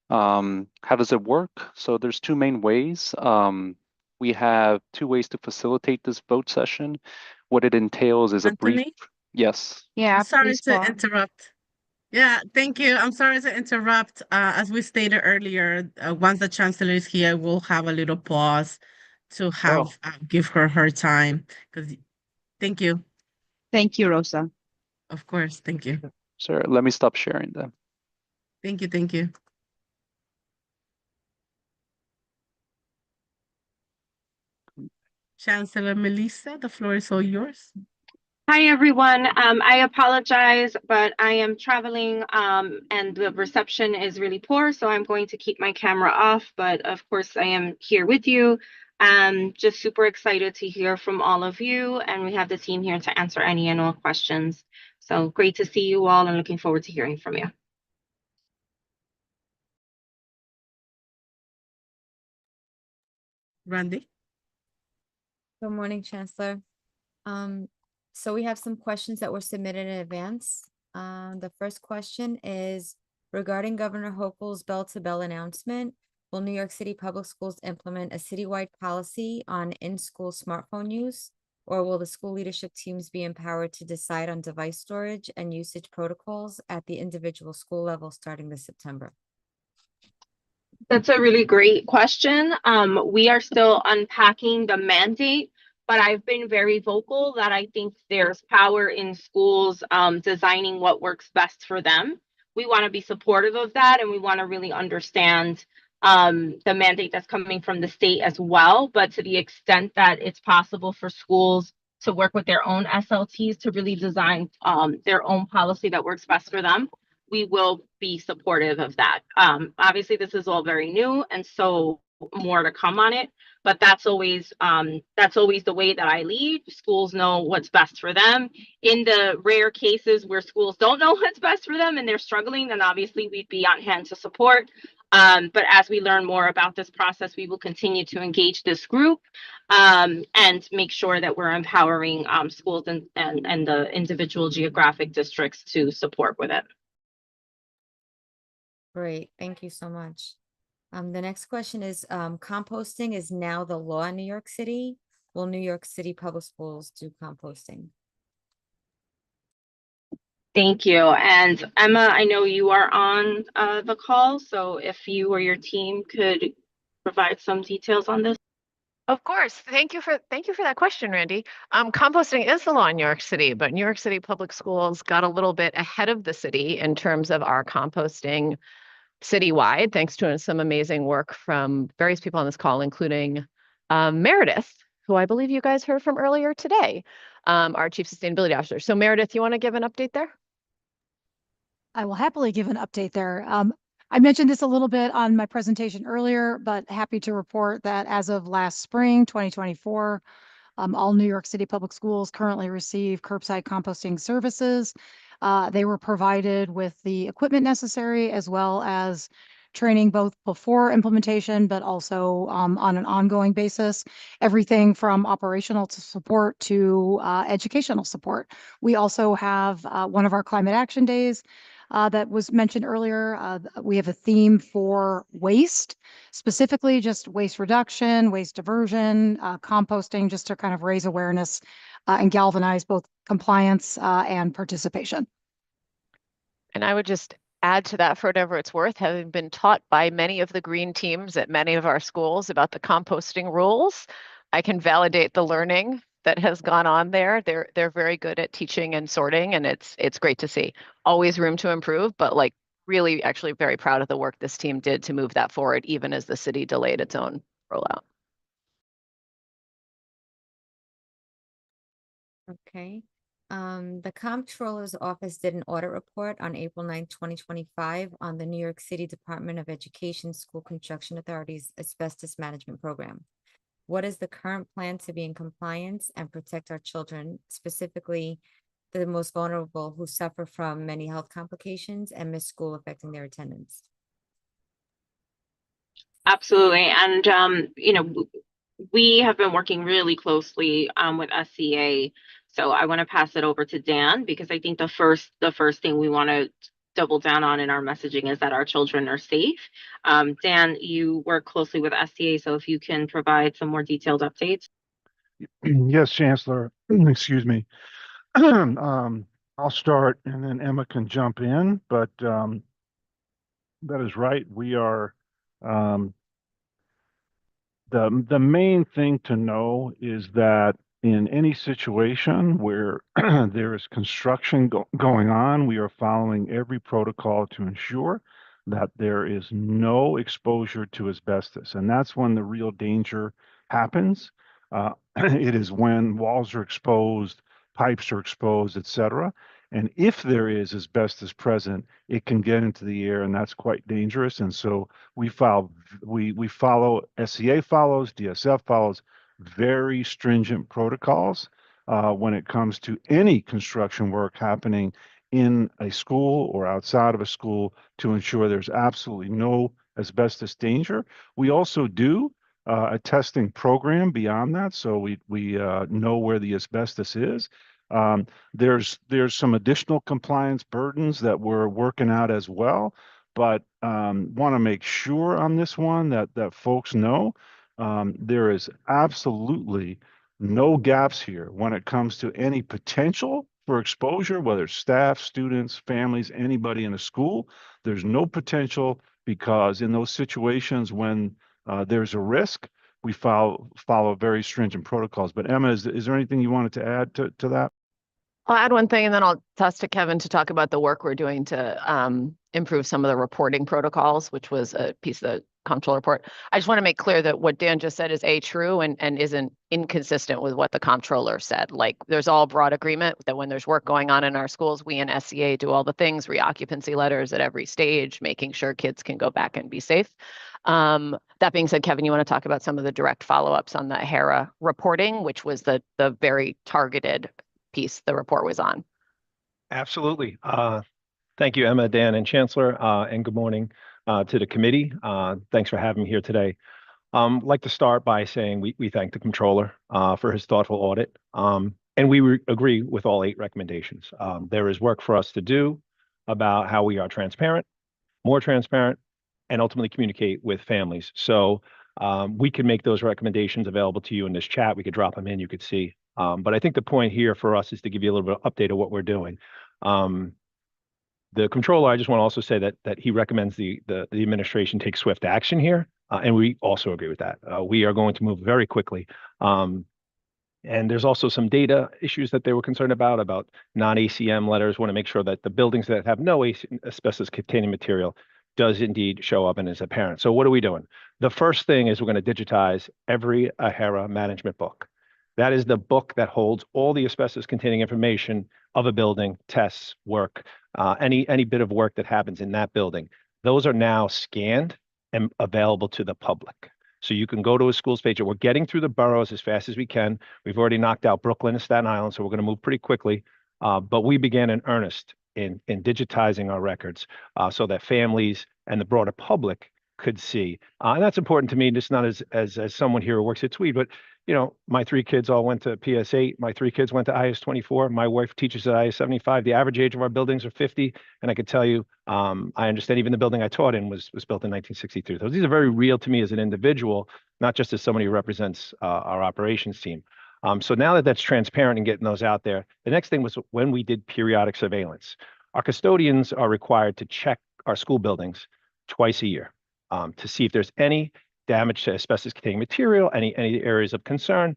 How does it work? So there's two main ways. We have two ways to facilitate this vote session. What it entails is a brief, Anthony, yes. I'm sorry to interrupt. Yeah, thank you. I'm sorry to interrupt. As we stated earlier, once the chancellor is here, we'll have a little pause to Oh, have give her time. Because thank you. Thank you, Rosa. Of course, thank you. sorry, let me stop sharing then. Thank you. Thank you. Chancellor Melissa, the floor is all yours. Hi, everyone. I apologize, but I am traveling and the reception is really poor, so I'm going to keep my camera off. But of course, I am here with you. Just super excited to hear from all of you, and we have the team here to answer any and all questions. So great to see you all and looking forward to hearing from you. Randy. Good morning, Chancellor. So we have some questions that were submitted in advance. The first question is regarding Governor Hochul's bell-to-bell announcement. Will New York City Public Schools implement a citywide policy on in-school smartphone use? Or will the school leadership teams be empowered to decide on device storage and usage protocols at the individual school level starting this September? That's a really great question. We are still unpacking the mandate, but I've been very vocal that I think there's power in schools designing what works best for them. We want to be supportive of that, and we want to really understand the mandate that's coming from the state as well. But to the extent that it's possible for schools to work with their own SLTs to really design their own policy that works best for them, we will be supportive of that. Obviously, this is all very new, and so more to come on it. but that's always the way that I lead. Schools know what's best for them. In the rare cases where schools don't know what's best for them and they're struggling, then obviously we'd be on hand to support. But as we learn more about this process, we will continue to engage this group and make sure that we're empowering schools and the individual geographic districts to support with it. Great, thank you so much. The next question is, composting is now the law in New York City. Will New York City Public Schools do composting? Thank you. And Emma, I know you are on the call, so if you or your team could provide some details on this. Of course. Thank you for that question, Randy. Composting is the law in New York City, but New York City Public Schools got a little bit ahead of the city in terms of our composting citywide, thanks to some amazing work from various people on this call, including Meredith, who I believe you guys heard from earlier today, our Chief Sustainability Officer. So Meredith, you want to give an update there? I will happily give an update there. I mentioned this a little bit on my presentation earlier, but happy to report that as of last spring, 2024, all New York City Public Schools currently receive curbside composting services. They were provided with the equipment necessary as well as training both before implementation, but also on an ongoing basis, everything from operational to support to educational support. We also have one of our climate action days that was mentioned earlier. We have a theme for waste, specifically just waste reduction, waste diversion, composting, just to kind of raise awareness and galvanize both compliance and participation. And I would just add to that for whatever it's worth, having been taught by many of the green teams at many of our schools about the composting rules, I can validate the learning that has gone on there. They're very good at teaching and sorting, and it's great to see. Always room to improve, but like really actually very proud of the work this team did to move that forward, even as the city delayed its own rollout. Okay. The Comptroller's Office did an audit report on April 9, 2025 on the New York City Department of Education School Construction Authority's asbestos management program. What is the current plan to be in compliance and protect our children, specifically the most vulnerable who suffer from many health complications and miss school, affecting their attendance? Absolutely. And, we have been working really closely with SCA. So I want to pass it over to Dan, because I think the first thing we want to double down on in our messaging is that our children are safe. Dan, you work closely with SCA, so if you can provide some more detailed updates. Yes, Chancellor. Excuse me. I'll start and then Emma can jump in, but that is right. We are the main thing to know is that in any situation where there is construction going on, we are following every protocol to ensure that there is no exposure to asbestos. And that's when the real danger happens. It is when walls are exposed, pipes are exposed, etc. And if there is asbestos present, it can get into the air, and that's quite dangerous. And so we follow, SCA follows, DSF follows very stringent protocols when it comes to any construction work happening in a school or outside of a school to ensure there's absolutely no asbestos danger. We also do a testing program beyond that, so we know where the asbestos is. There's some additional compliance burdens that we're working out as well, but want to make sure on this one that folks know there is absolutely no gaps here when it comes to any potential for exposure, whether it's staff, students, families, anybody in a school. There's no potential, because in those situations when there's a risk, we follow very stringent protocols. But Emma, is there anything you wanted to add to that? I'll add one thing and then I'll toss to Kevin to talk about the work we're doing to improve some of the reporting protocols, which was a piece of the comptroller report. I just want to make clear that what Dan just said is true and isn't inconsistent with what the comptroller said. Like, there's all broad agreement that when there's work going on in our schools, we in SCA do all the things, reoccupancy letters at every stage, making sure kids can go back and be safe. That being said, Kevin, you want to talk about some of the direct follow-ups on the HERA reporting, which was the very targeted piece the report was on? Absolutely. Thank you, Emma, Dan, and Chancellor, and good morning to the committee. Thanks for having me here today. I'd like to start by saying we thank the Controller for his thoughtful audit, and we agree with all 8 recommendations. There is work for us to do about how we are transparent, more transparent, and ultimately communicate with families. So we can make those recommendations available to you in this chat. We could drop them in, you could see. But I think the point here for us is to give you a little bit of update of what we're doing. The Controller, I just want to also say that he recommends the administration take swift action here, and we also agree with that. We are going to move very quickly. And there's also some data issues that they were concerned about non-ACM letters. Want to make sure that the buildings that have no asbestos-containing material does indeed show up and is apparent. So what are we doing? The first thing is we're going to digitize every HERA management book. That is the book that holds all the asbestos-containing information of a building, tests, work, any bit of work that happens in that building. Those are now scanned and available to the public. So you can go to a schools page. We're getting through the boroughs as fast as we can. We've already knocked out Brooklyn and Staten Island, so we're going to move pretty quickly. But we began in earnest in digitizing our records so that families and the broader public could see. And that's important to me, just not as someone here who works at Tweed, but my 3 kids all went to PS8. My 3 kids went to IS 24. My wife teaches at IS 75. The average age of our buildings are 50. And I can tell you, I understand even the building I taught in was built in 1963. So these are very real to me as an individual, not just as somebody who represents our operations team. So now that that's transparent and getting those out there, the next thing was when we did periodic surveillance. Our custodians are required to check our school buildings twice a year to see if there's any damage to asbestos-containing material, any areas of concern.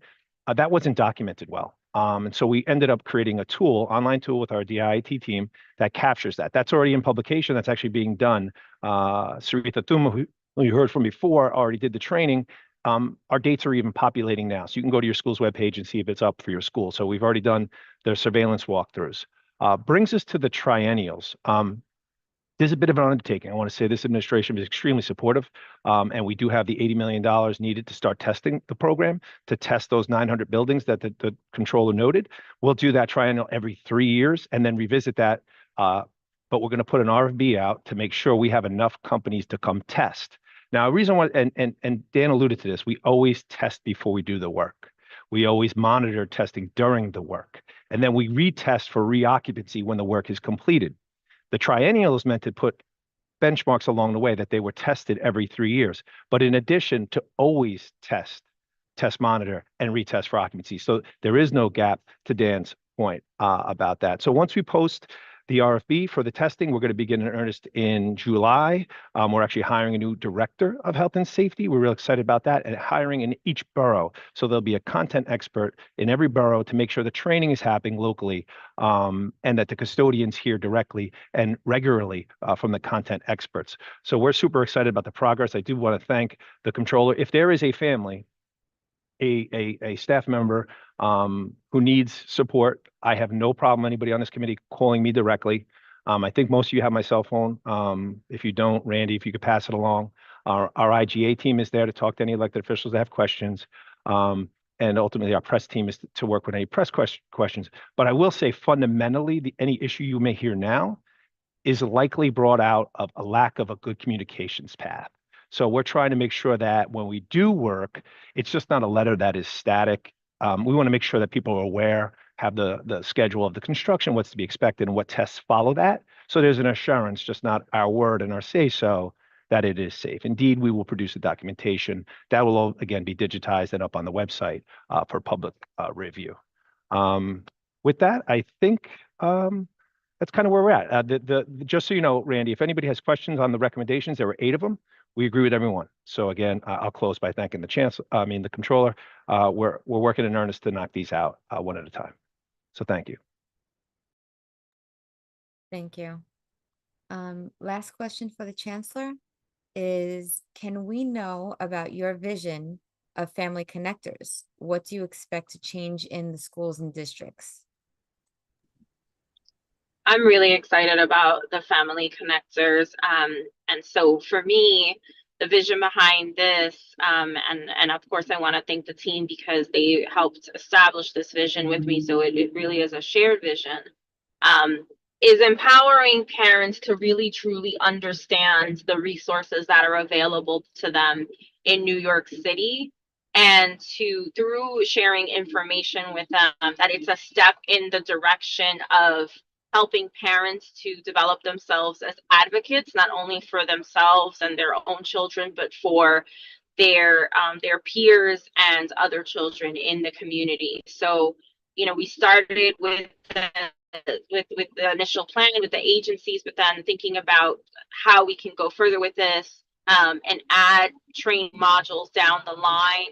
That wasn't documented well. And so we ended up creating a tool, online tool with our DIIT team that captures that. That's already in publication. That's actually being done. Sarita Thuma, who you heard from before, already did the training. Our dates are even populating now. So you can go to your school's webpage and see if it's up for your school. So we've already done the surveillance walkthroughs. Brings us to the triennials. There's a bit of an undertaking. I want to say this administration is extremely supportive, and we do have the $80 million needed to start testing the program to test those 900 buildings that the Controller noted. We'll do that triennial every 3 years and then revisit that. But we're going to put an RFB out to make sure we have enough companies to come test. Now, a reason why, and Dan alluded to this, we always test before we do the work. We always monitor testing during the work, and then we retest for reoccupancy when the work is completed. The triennial is meant to put benchmarks along the way that they were tested every 3 years, but in addition to always test, monitor, and retest for occupancy. So there is no gap, to Dan's point about that. So once we post the RFB for the testing, we're going to begin in earnest in July. We're actually hiring a new director of health and safety. We're real excited about that, and hiring in each borough. So there'll be a content expert in every borough to make sure the training is happening locally, and that the custodians hear directly and regularly from the content experts. So we're super excited about the progress. I do want to thank the Controller. If there is a family, a staff member who needs support, I have no problem anybody on this committee calling me directly. I think most of you have my cell phone. If you don't, Randy, if you could pass it along. Our IGA team is there to talk to any elected officials that have questions. And ultimately, our press team is to work with any press questions. But I will say fundamentally, any issue you may hear now is likely brought out of a lack of a good communications path. So we're trying to make sure that when we do work, it's just not a letter that is static. We want to make sure that people are aware, have the schedule of the construction, what's to be expected, and what tests follow that. So there's an assurance, just not our word and our say-so, that it is safe. Indeed, we will produce the documentation. That will, again, be digitized and up on the website for public review. With that, I think that's kind of where we're at. Just so you know, Randy, if anybody has questions on the recommendations, there were 8 of them. We agree with everyone. So again, I'll close by thanking the Controller. We're working in earnest to knock these out one at a time. So thank you. Thank you. Last question for the Chancellor is, can we know about your vision of family connectors? What do you expect to change in the schools and districts? I'm really excited about the family connectors. And so for me, the vision behind this, and of course I want to thank the team because they helped establish this vision with me, so it really is a shared vision, is empowering parents to really truly understand the resources that are available to them in New York City, and to, through sharing information with them, that it's a step in the direction of helping parents to develop themselves as advocates, not only for themselves and their own children, but for their peers and other children in the community. So, we started with the initial plan with the agencies, but then thinking about how we can go further with this, and add training modules down the line.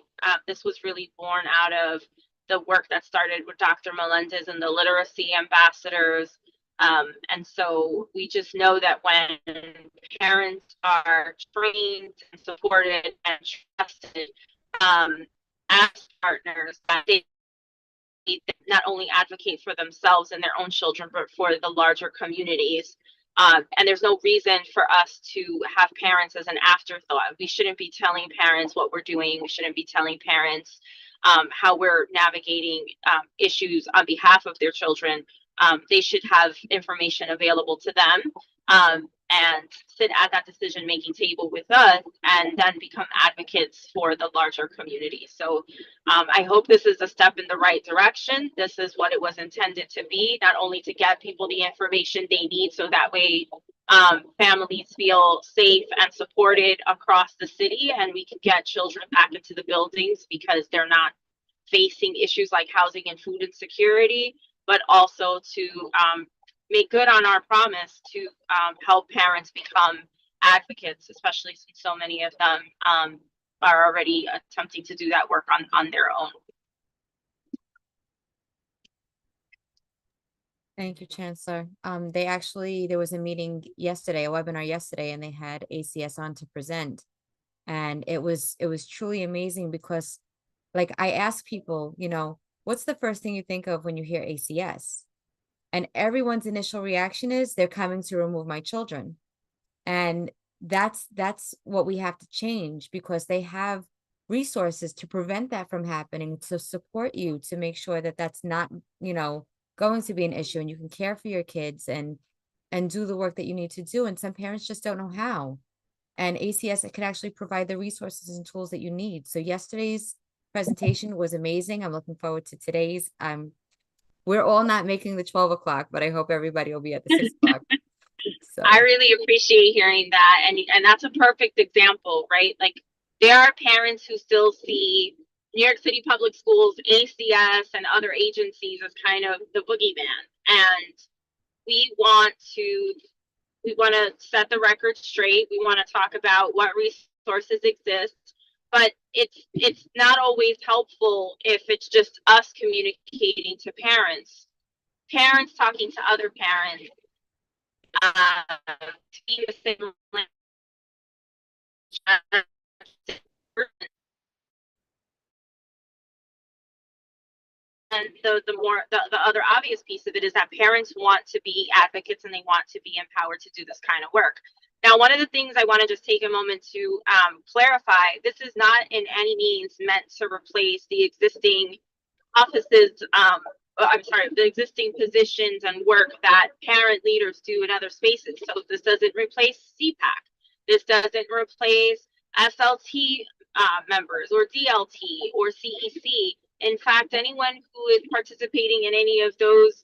This was really born out of the work that started with Dr. Melendez and the literacy ambassadors. And so we just know that when parents are trained and supported and trusted, as partners, that they not only advocate for themselves and their own children, but for the larger communities. And there's no reason for us to have parents as an afterthought. We shouldn't be telling parents what we're doing. We shouldn't be telling parents how we're navigating issues on behalf of their children. They should have information available to them, and sit at that decision-making table with us, and then become advocates for the larger community. So I hope this is a step in the right direction. This is what it was intended to be, not only to get people the information they need so that way families feel safe and supported across the city, and we can get children back into the buildings because they're not facing issues like housing and food insecurity, but also to make good on our promise to help parents become advocates, especially since so many of them are already attempting to do that work on their own. Thank you, Chancellor. There was a meeting yesterday, a webinar yesterday, and they had ACS on to present. And it was truly amazing because, like, I ask people, what's the first thing you think of when you hear ACS? And everyone's initial reaction is they're coming to remove my children. And that's what we have to change, because they have resources to prevent that from happening, to support you, to make sure that that's not, going to be an issue, and you can care for your kids and do the work that you need to do. And some parents just don't know how. And ACS can actually provide the resources and tools that you need. So yesterday's presentation was amazing. I'm looking forward to today's. We're all not making the 12 o'clock, but I hope everybody will be at the 6 o'clock. So I really appreciate hearing that. And that's a perfect example, right? Like, there are parents who still see New York City Public Schools, ACS, and other agencies as kind of the boogeyman. And we want to set the record straight. We want to talk about what resources exist, but it's not always helpful if it's just us communicating to parents talking to other parents, speaking the same language. And the other obvious piece of it is that parents want to be advocates and they want to be empowered to do this kind of work. Now, one of the things I want to just take a moment to clarify, this is not in any means meant to replace the existing offices, the existing positions and work that parent leaders do in other spaces. So this doesn't replace CPAC. This doesn't replace SLT members or DLT or CEC. In fact, anyone who is participating in any of those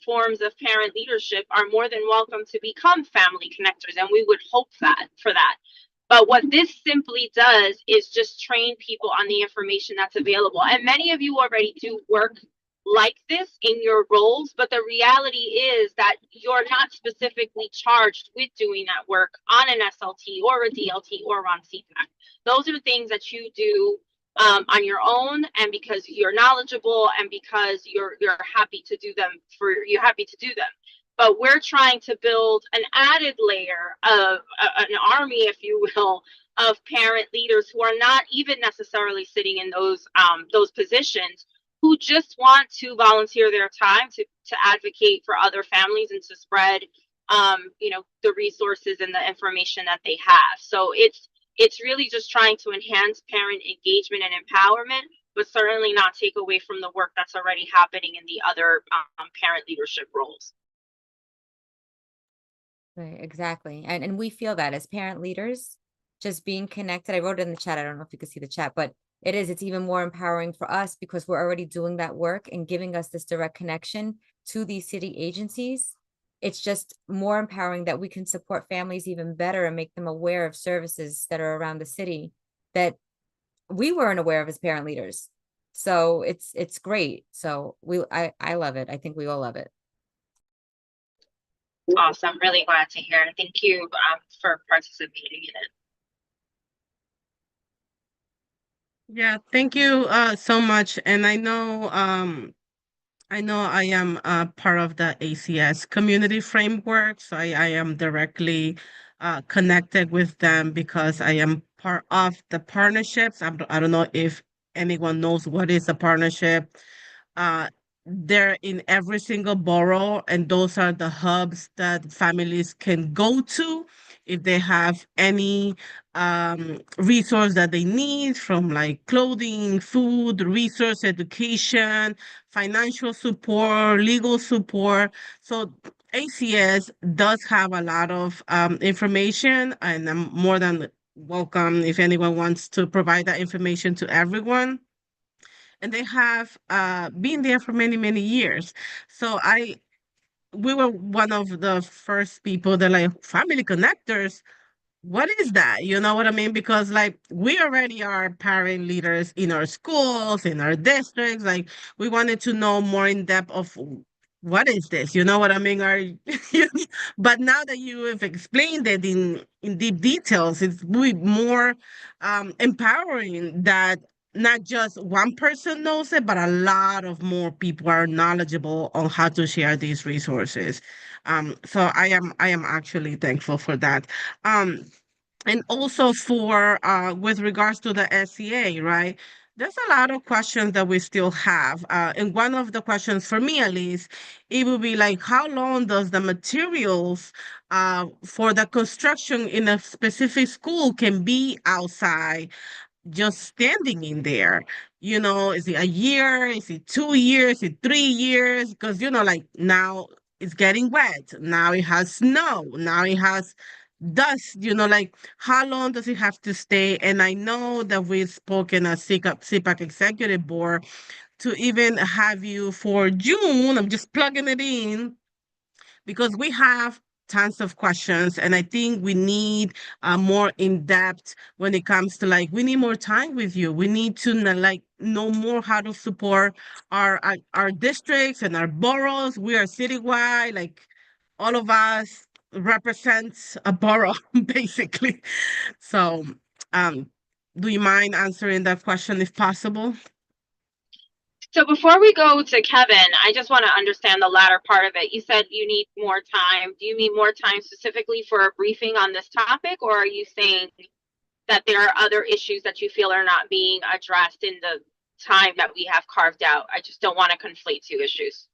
forms of parent leadership are more than welcome to become family connectors, and we would hope for that. But what this simply does is just train people on the information that's available. And many of you already do work like this in your roles, but the reality is that you're not specifically charged with doing that work on an SLT or a DLT or on CPAC. Those are things that you do on your own, and because you're knowledgeable and because you're happy to do them but we're trying to build an added layer of an army, if you will, of parent leaders who are not even necessarily sitting in those positions, who just want to volunteer their time to advocate for other families and to spread the resources and the information that they have. So it's really just trying to enhance parent engagement and empowerment, but certainly not take away from the work that's already happening in the other parent leadership roles. Right, exactly. And we feel that as parent leaders, just being connected. I wrote it in the chat. I don't know if you can see the chat, but it's even more empowering for us because we're already doing that work and giving us this direct connection to these city agencies. It's just more empowering that we can support families even better and make them aware of services that are around the city that we weren't aware of as parent leaders. So it's great. So I love it. I think we all love it. Awesome. Really glad to hear. Thank you for participating in it. Yeah, thank you so much. And I know I am part of the ACS community framework, so I am directly connected with them because I am part of the partnerships. I don't know if anyone knows what is a partnership. Uh, they're in every single borough, and those are the hubs that families can go to if they have any resource that they need from like clothing, food, resource, education, financial support, legal support. So ACS does have a lot of information, and I'm more than welcome if anyone wants to provide that information to everyone. And they have been there for many, many years. So we were one of the first people that like family connectors. What is that? You know what I mean? Because like we already are parent leaders in our schools, in our districts. Like we wanted to know more in depth of what is this? You know what I mean? But now that you have explained it in deep details, it's really more empowering that not just one person knows it, but a lot of more people are knowledgeable on how to share these resources. So I am actually thankful for that. And also for with regards to the SCA, right? There's a lot of questions that we still have. And one of the questions for me at least, it would be like, how long does the materials for the construction in a specific school can be outside just standing in there? Is it a year? Is it 2 years? Is it 3 years? Because, like now it's getting wet. Now it has snow. Now it has dust. Like how long does it have to stay? And I know that we've spoken at CPAC Executive Board to even have you for June. I'm just plugging it in because we have tons of questions, and I think we need more in depth when it comes to like we need more time with you. We need to like know more how to support our districts and our boroughs. We are citywide, like all of us represents a borough basically. So um do you mind answering that question if possible? So before we go to Kevin, I just want to understand the latter part of it. You said you need more time. Do you mean more time specifically for a briefing on this topic, or are you saying that there are other issues that you feel are not being addressed in the time that we have carved out? I just don't want to conflate two issues.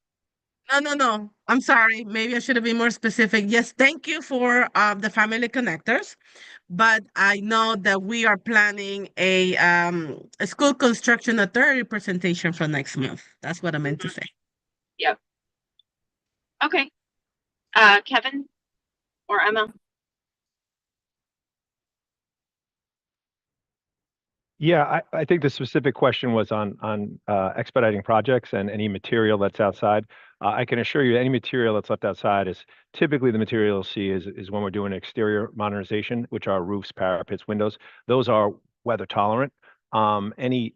No. I'm sorry. Maybe I should have been more specific. Yes, thank you for the family connectors. But I know that we are planning a school construction authority presentation for next month. That's what I meant to say. Yep. Okay. Kevin or Emma? Yeah, I think the specific question was on expediting projects and any material that's outside. I can assure you any material that's left outside is typically the material you'll see is when we're doing exterior modernization, which are roofs, parapets, windows. Those are weather tolerant. Any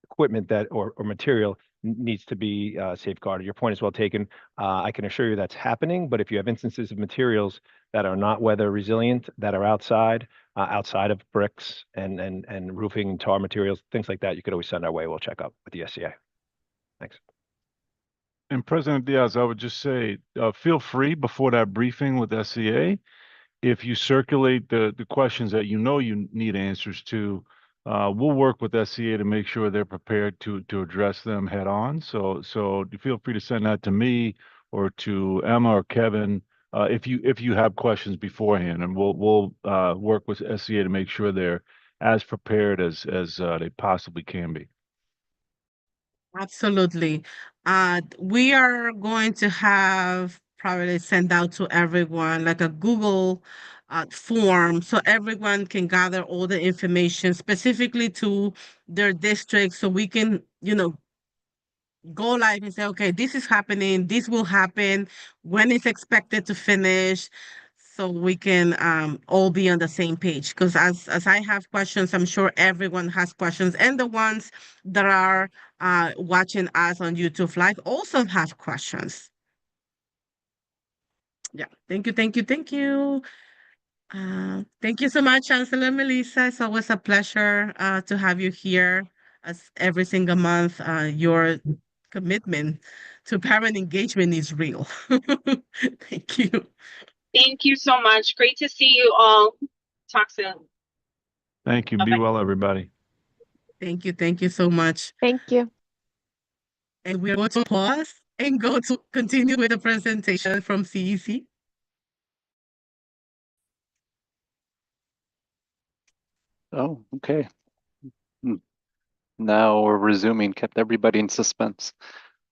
equipment that or material needs to be safeguarded. Your point is well taken. I can assure you that's happening, but if you have instances of materials that are not weather resilient, that are outside of bricks and roofing and tar materials, things like that, you could always send our way. We'll check up with the SCA. Thanks. And President Diaz, I would just say, feel free before that briefing with SCA, if you circulate the questions that you know you need answers to, we'll work with SCA to make sure they're prepared to address them head on. So feel free to send that to me or to Emma or Kevin if you have questions beforehand, and we'll work with SCA to make sure they're as prepared as they possibly can be. Absolutely. We are going to have probably send out to everyone like a Google form so everyone can gather all the information specifically to their district so we can, go live and say, okay, this is happening, this will happen, when it's expected to finish, so we can all be on the same page. Because as I have questions, I'm sure everyone has questions, and the ones that are watching us on YouTube Live also have questions. Yeah, thank you, thank you, thank you. Thank you so much, Chancellor Melissa. It's always a pleasure to have you here as every single month. Your commitment to parent engagement is real. Thank you. Thank you so much. Great to see you all. Talk soon. Thank you. Be Bye-bye. well, everybody. Thank you. Thank you so much. Thank you. And we're going to pause and go to continue with the presentation from CEC. Oh, okay. Hmm. Now we're resuming, kept everybody in suspense.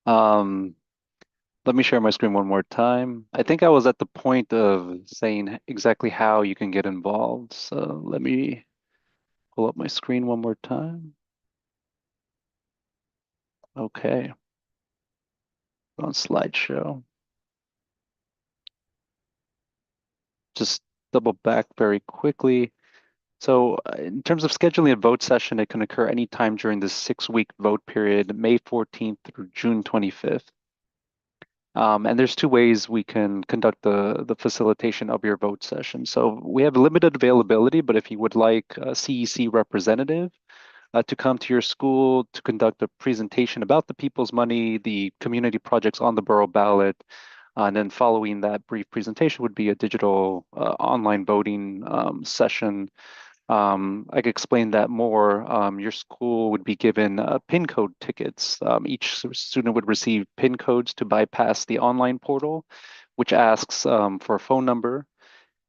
Let me share my screen one more time. I think I was at the point of saying exactly how you can get involved. So let me pull up my screen one more time. Okay. On slideshow. Just double back very quickly. So in terms of scheduling a vote session, it can occur anytime during this 6-week vote period, May 14th through June 25th. And there's 2 ways we can conduct the facilitation of your vote session. So we have limited availability, but if you would like a CEC representative to come to your school to conduct a presentation about the people's money, the community projects on the borough ballot, and then following that brief presentation would be a digital online voting session. I could explain that more. Your school would be given PIN code tickets. Each student would receive PIN codes to bypass the online portal, which asks for a phone number.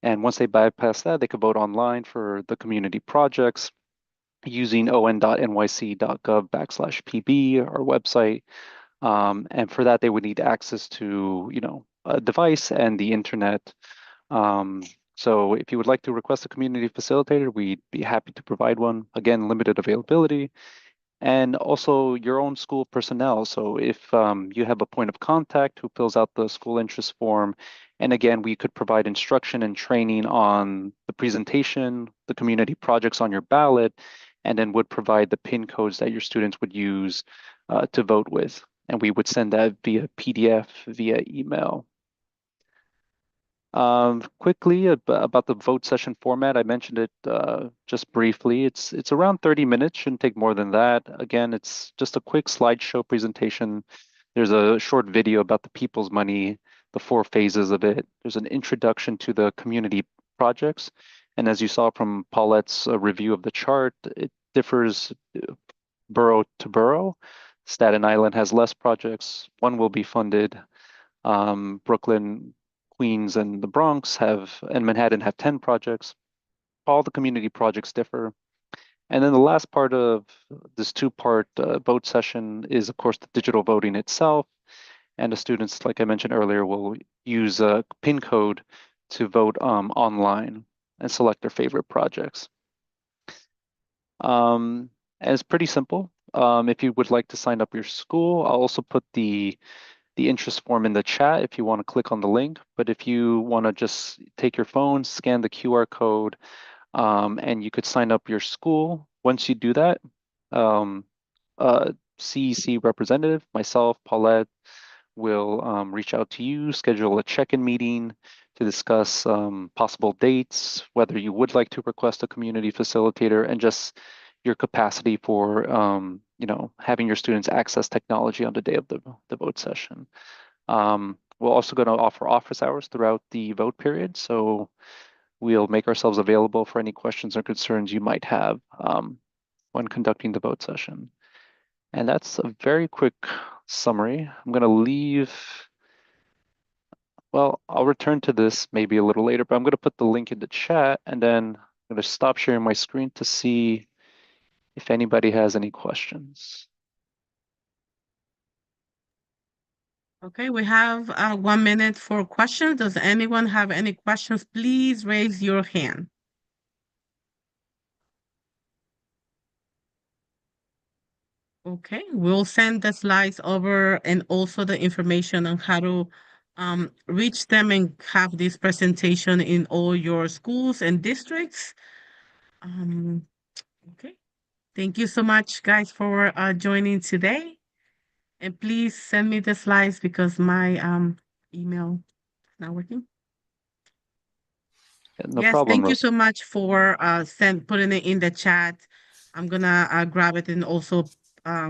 And once they bypass that, they could vote online for the community projects using on.nyc.gov/pb, our website. And for that, they would need access to, a device and the internet. So if you would like to request a community facilitator, we'd be happy to provide one. Again, limited availability. And also your own school personnel. So if you have a point of contact who fills out the school interest form, and again, we could provide instruction and training on the presentation, the community projects on your ballot, and then would provide the PIN codes that your students would use to vote with. And we would send that via PDF, via email. Quickly about the vote session format, I mentioned it just briefly. It's around 30 minutes, shouldn't take more than that. Again, it's just a quick slideshow presentation. There's a short video about the people's money, the 4 phases of it. There's an introduction to the community projects. And as you saw from Paulette's review of the chart, it differs borough to borough. Staten Island has less projects. One will be funded. Brooklyn, Queens, and the Bronx and Manhattan have 10 projects. All the community projects differ. And then the last part of this 2-part vote session is, of course, the digital voting itself. And the students, like I mentioned earlier, will use a PIN code to vote online and select their favorite projects. And it's pretty simple. If you would like to sign up your school, I'll also put the interest form in the chat if you want to click on the link. But if you want to just take your phone, scan the QR code, and you could sign up your school. Once you do that, CEC representative, myself, Paulette, will reach out to you, schedule a check-in meeting to discuss possible dates, whether you would like to request a community facilitator, and just your capacity for having your students access technology on the day of the vote session. We're also going to offer office hours throughout the vote period, so we'll make ourselves available for any questions or concerns you might have when conducting the vote session. And that's a very quick summary. I'm going to leave Well, I'll return to this maybe a little later, but I'm going to put the link in the chat and then I'm going to stop sharing my screen to see if anybody has any questions. Okay, we have 1 minute for questions. Does anyone have any questions? Please raise your hand. Okay, we'll send the slides over and also the information on how to reach them and have this presentation in all your schools and districts. Okay, thank you so much, guys, for joining today. And please send me the slides because my email is not working. No Yes, problem, thank you Rosa. so much for putting it in the chat. I'm gonna grab it and also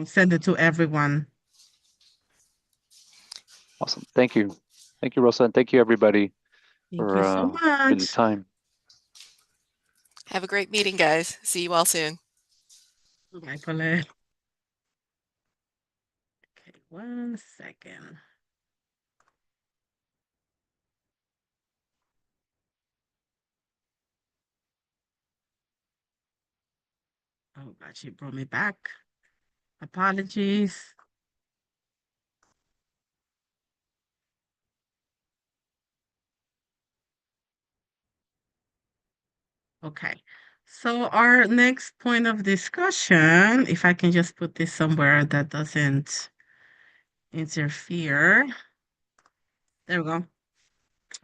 send it to everyone. Awesome. Thank you. Thank you, Rosa. And thank you, everybody, Thank you so for the much. time. Have a great meeting, guys. See you all soon. Bye, Paulette. Okay, 1 second. Oh, God, she brought me back. Apologies. Okay, so our next point of discussion, if I can just put this somewhere that doesn't interfere. There we go.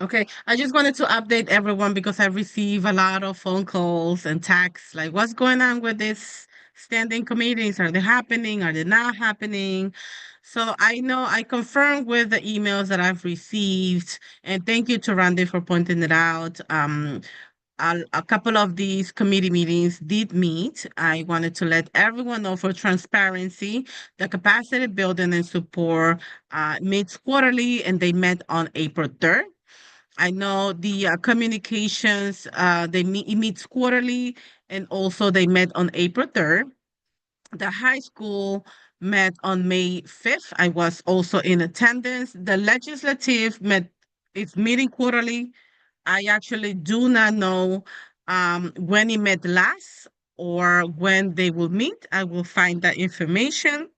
Okay, I just wanted to update everyone because I receive a lot of phone calls and texts like, what's going on with this standing committees? Are they happening? Are they not happening? So I know I confirmed with the emails that I've received, and thank you to Randy for pointing it out. A couple of these committee meetings did meet. I wanted to let everyone know for transparency, the capacity building and support meets quarterly, and they met on April 3rd. I know the communications, it meets quarterly, and also they met on April 3rd. The high school met on May 5th. I was also in attendance. The legislative met, it's meeting quarterly. I actually do not know when it met last or when they will meet. I will find that information.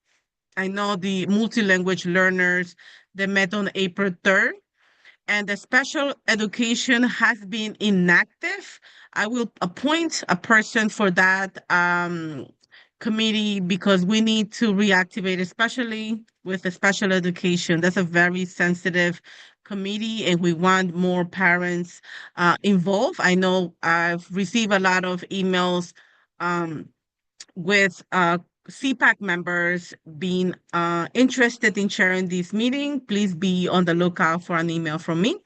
I know the multi-language learners, they met on April 3rd, and the special education has been inactive. I will appoint a person for that committee because we need to reactivate, especially with the special education. That's a very sensitive committee, and we want more parents involved. I know I've received a lot of emails with CPAC members being interested in sharing this meeting. Please be on the lookout for an email from me.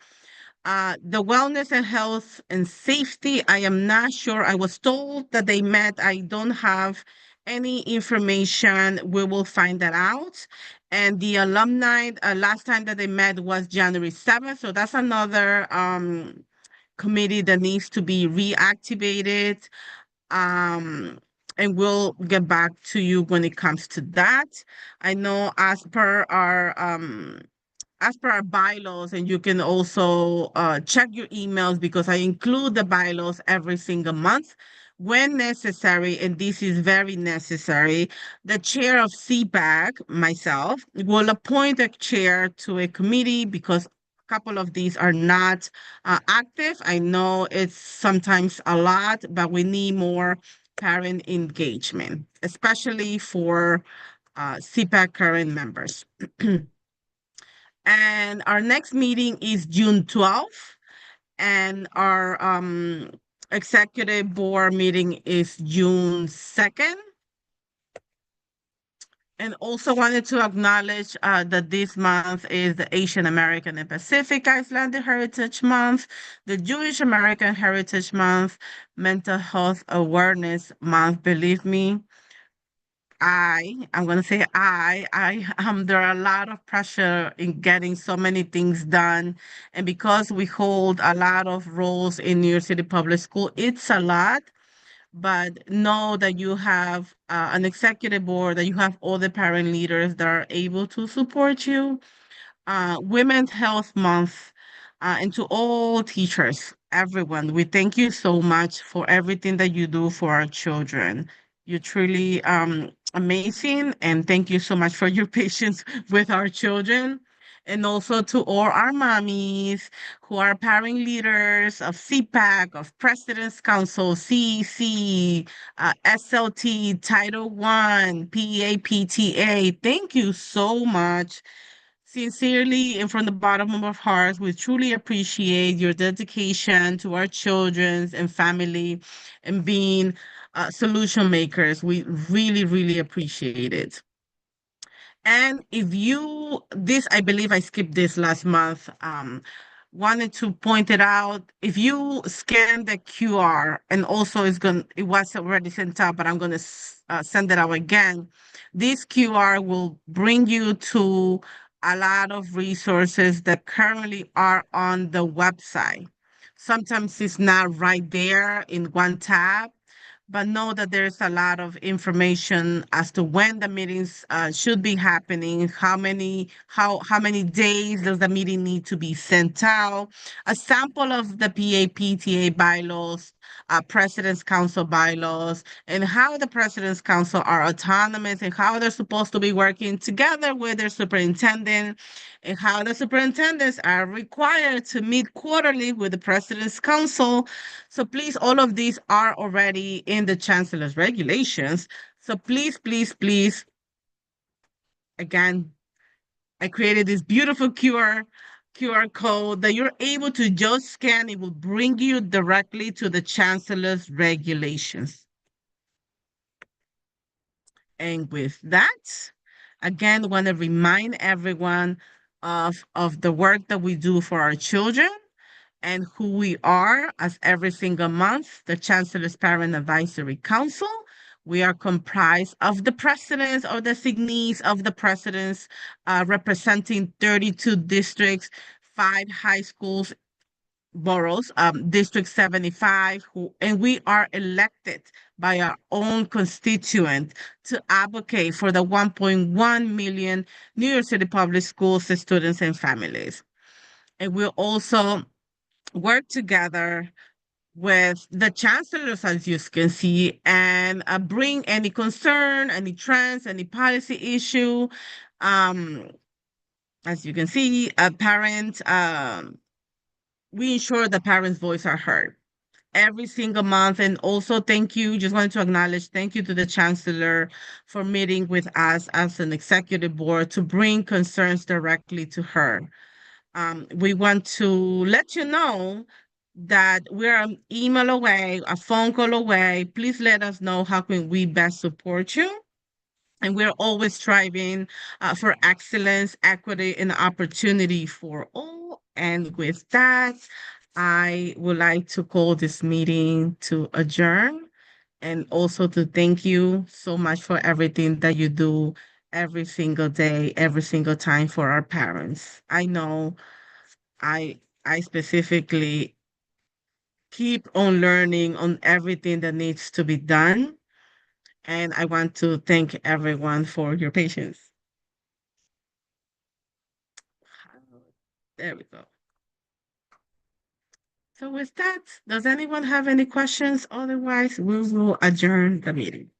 The wellness and health and safety, I am not sure. I was told that they met. I don't have any information. We will find that out. And the alumni, last time that they met was January 7th. So that's another committee that needs to be reactivated. Um, and we'll get back to you when it comes to that. I know as per our bylaws, and you can also check your emails because I include the bylaws every single month when necessary, and this is very necessary. The chair of CPAC, myself, will appoint a chair to a committee because a couple of these are not active. I know it's sometimes a lot, but we need more parent engagement, especially for CPAC current members. And our next meeting is June 12th, and our executive board meeting is June 2nd. And also wanted to acknowledge that this month is the Asian American and Pacific Islander Heritage Month, the Jewish American Heritage Month, Mental Health Awareness Month. Believe me, I'm gonna say there are a lot of pressure in getting so many things done. And because we hold a lot of roles in New York City Public School, it's a lot. But know that you have an executive board, that you have all the parent leaders that are able to support you. Women's Health Month. And to all teachers, everyone, we thank you so much for everything that you do for our children. You're truly amazing, and thank you so much for your patience with our children. And also to all our mommies who are parent leaders of CPAC, of President's Council, CEC, SLT, Title I, PEA, PTA. Thank you so much. Sincerely and from the bottom of our hearts, we truly appreciate your dedication to our children and family and being solution makers. We really, really appreciate it. And if you, this, I believe I skipped this last month, wanted to point it out. If you scan the QR, and also it was already sent out, but I'm going to send it out again. This QR will bring you to a lot of resources that currently are on the website. Sometimes it's not right there in one tab, but know that there's a lot of information as to when the meetings should be happening, how many days does the meeting need to be sent out, a sample of the PAPTA bylaws, President's Council bylaws, and how the President's Council are autonomous and how they're supposed to be working together with their superintendent, and how the superintendents are required to meet quarterly with the President's Council. So please, all of these are already in the Chancellor's regulations. So please, please, please, again, I created this beautiful QR code that you're able to just scan. It will bring you directly to the Chancellor's regulations. And with that, again, want to remind everyone of the work that we do for our children and who we are as every single month, the Chancellor's Parent Advisory Council. We are comprised of the presidents or designees of the presidents, representing 32 districts, 5 high schools, boroughs, District 75, and we are elected by our own constituent to advocate for the 1.1 million New York City public schools, students, and families. And we'll also work together with the chancellors, as you can see, and bring any concern, any trends, any policy issue. As you can see, we ensure the parents' voice are heard every single month. And also, thank you. Just wanted to acknowledge, thank you to the chancellor for meeting with us as an executive board to bring concerns directly to her. We want to let you know that we're an email away, a phone call away. Please let us know how can we best support you. And we're always striving for excellence, equity, and opportunity for all. And with that, I would like to call this meeting to adjourn and also to thank you so much for everything that you do every single day, every single time for our parents. I know I specifically keep on learning on everything that needs to be done. And I want to thank everyone for your patience. There we go. So with that, does anyone have any questions? Otherwise, we will adjourn the meeting.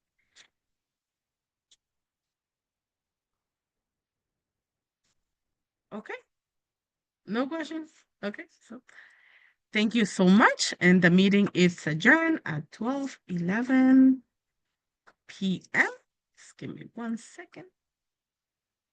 Okay. No questions? Okay. So thank you so much. And the meeting is adjourned at 12:11 p.m. Just give me 1 second.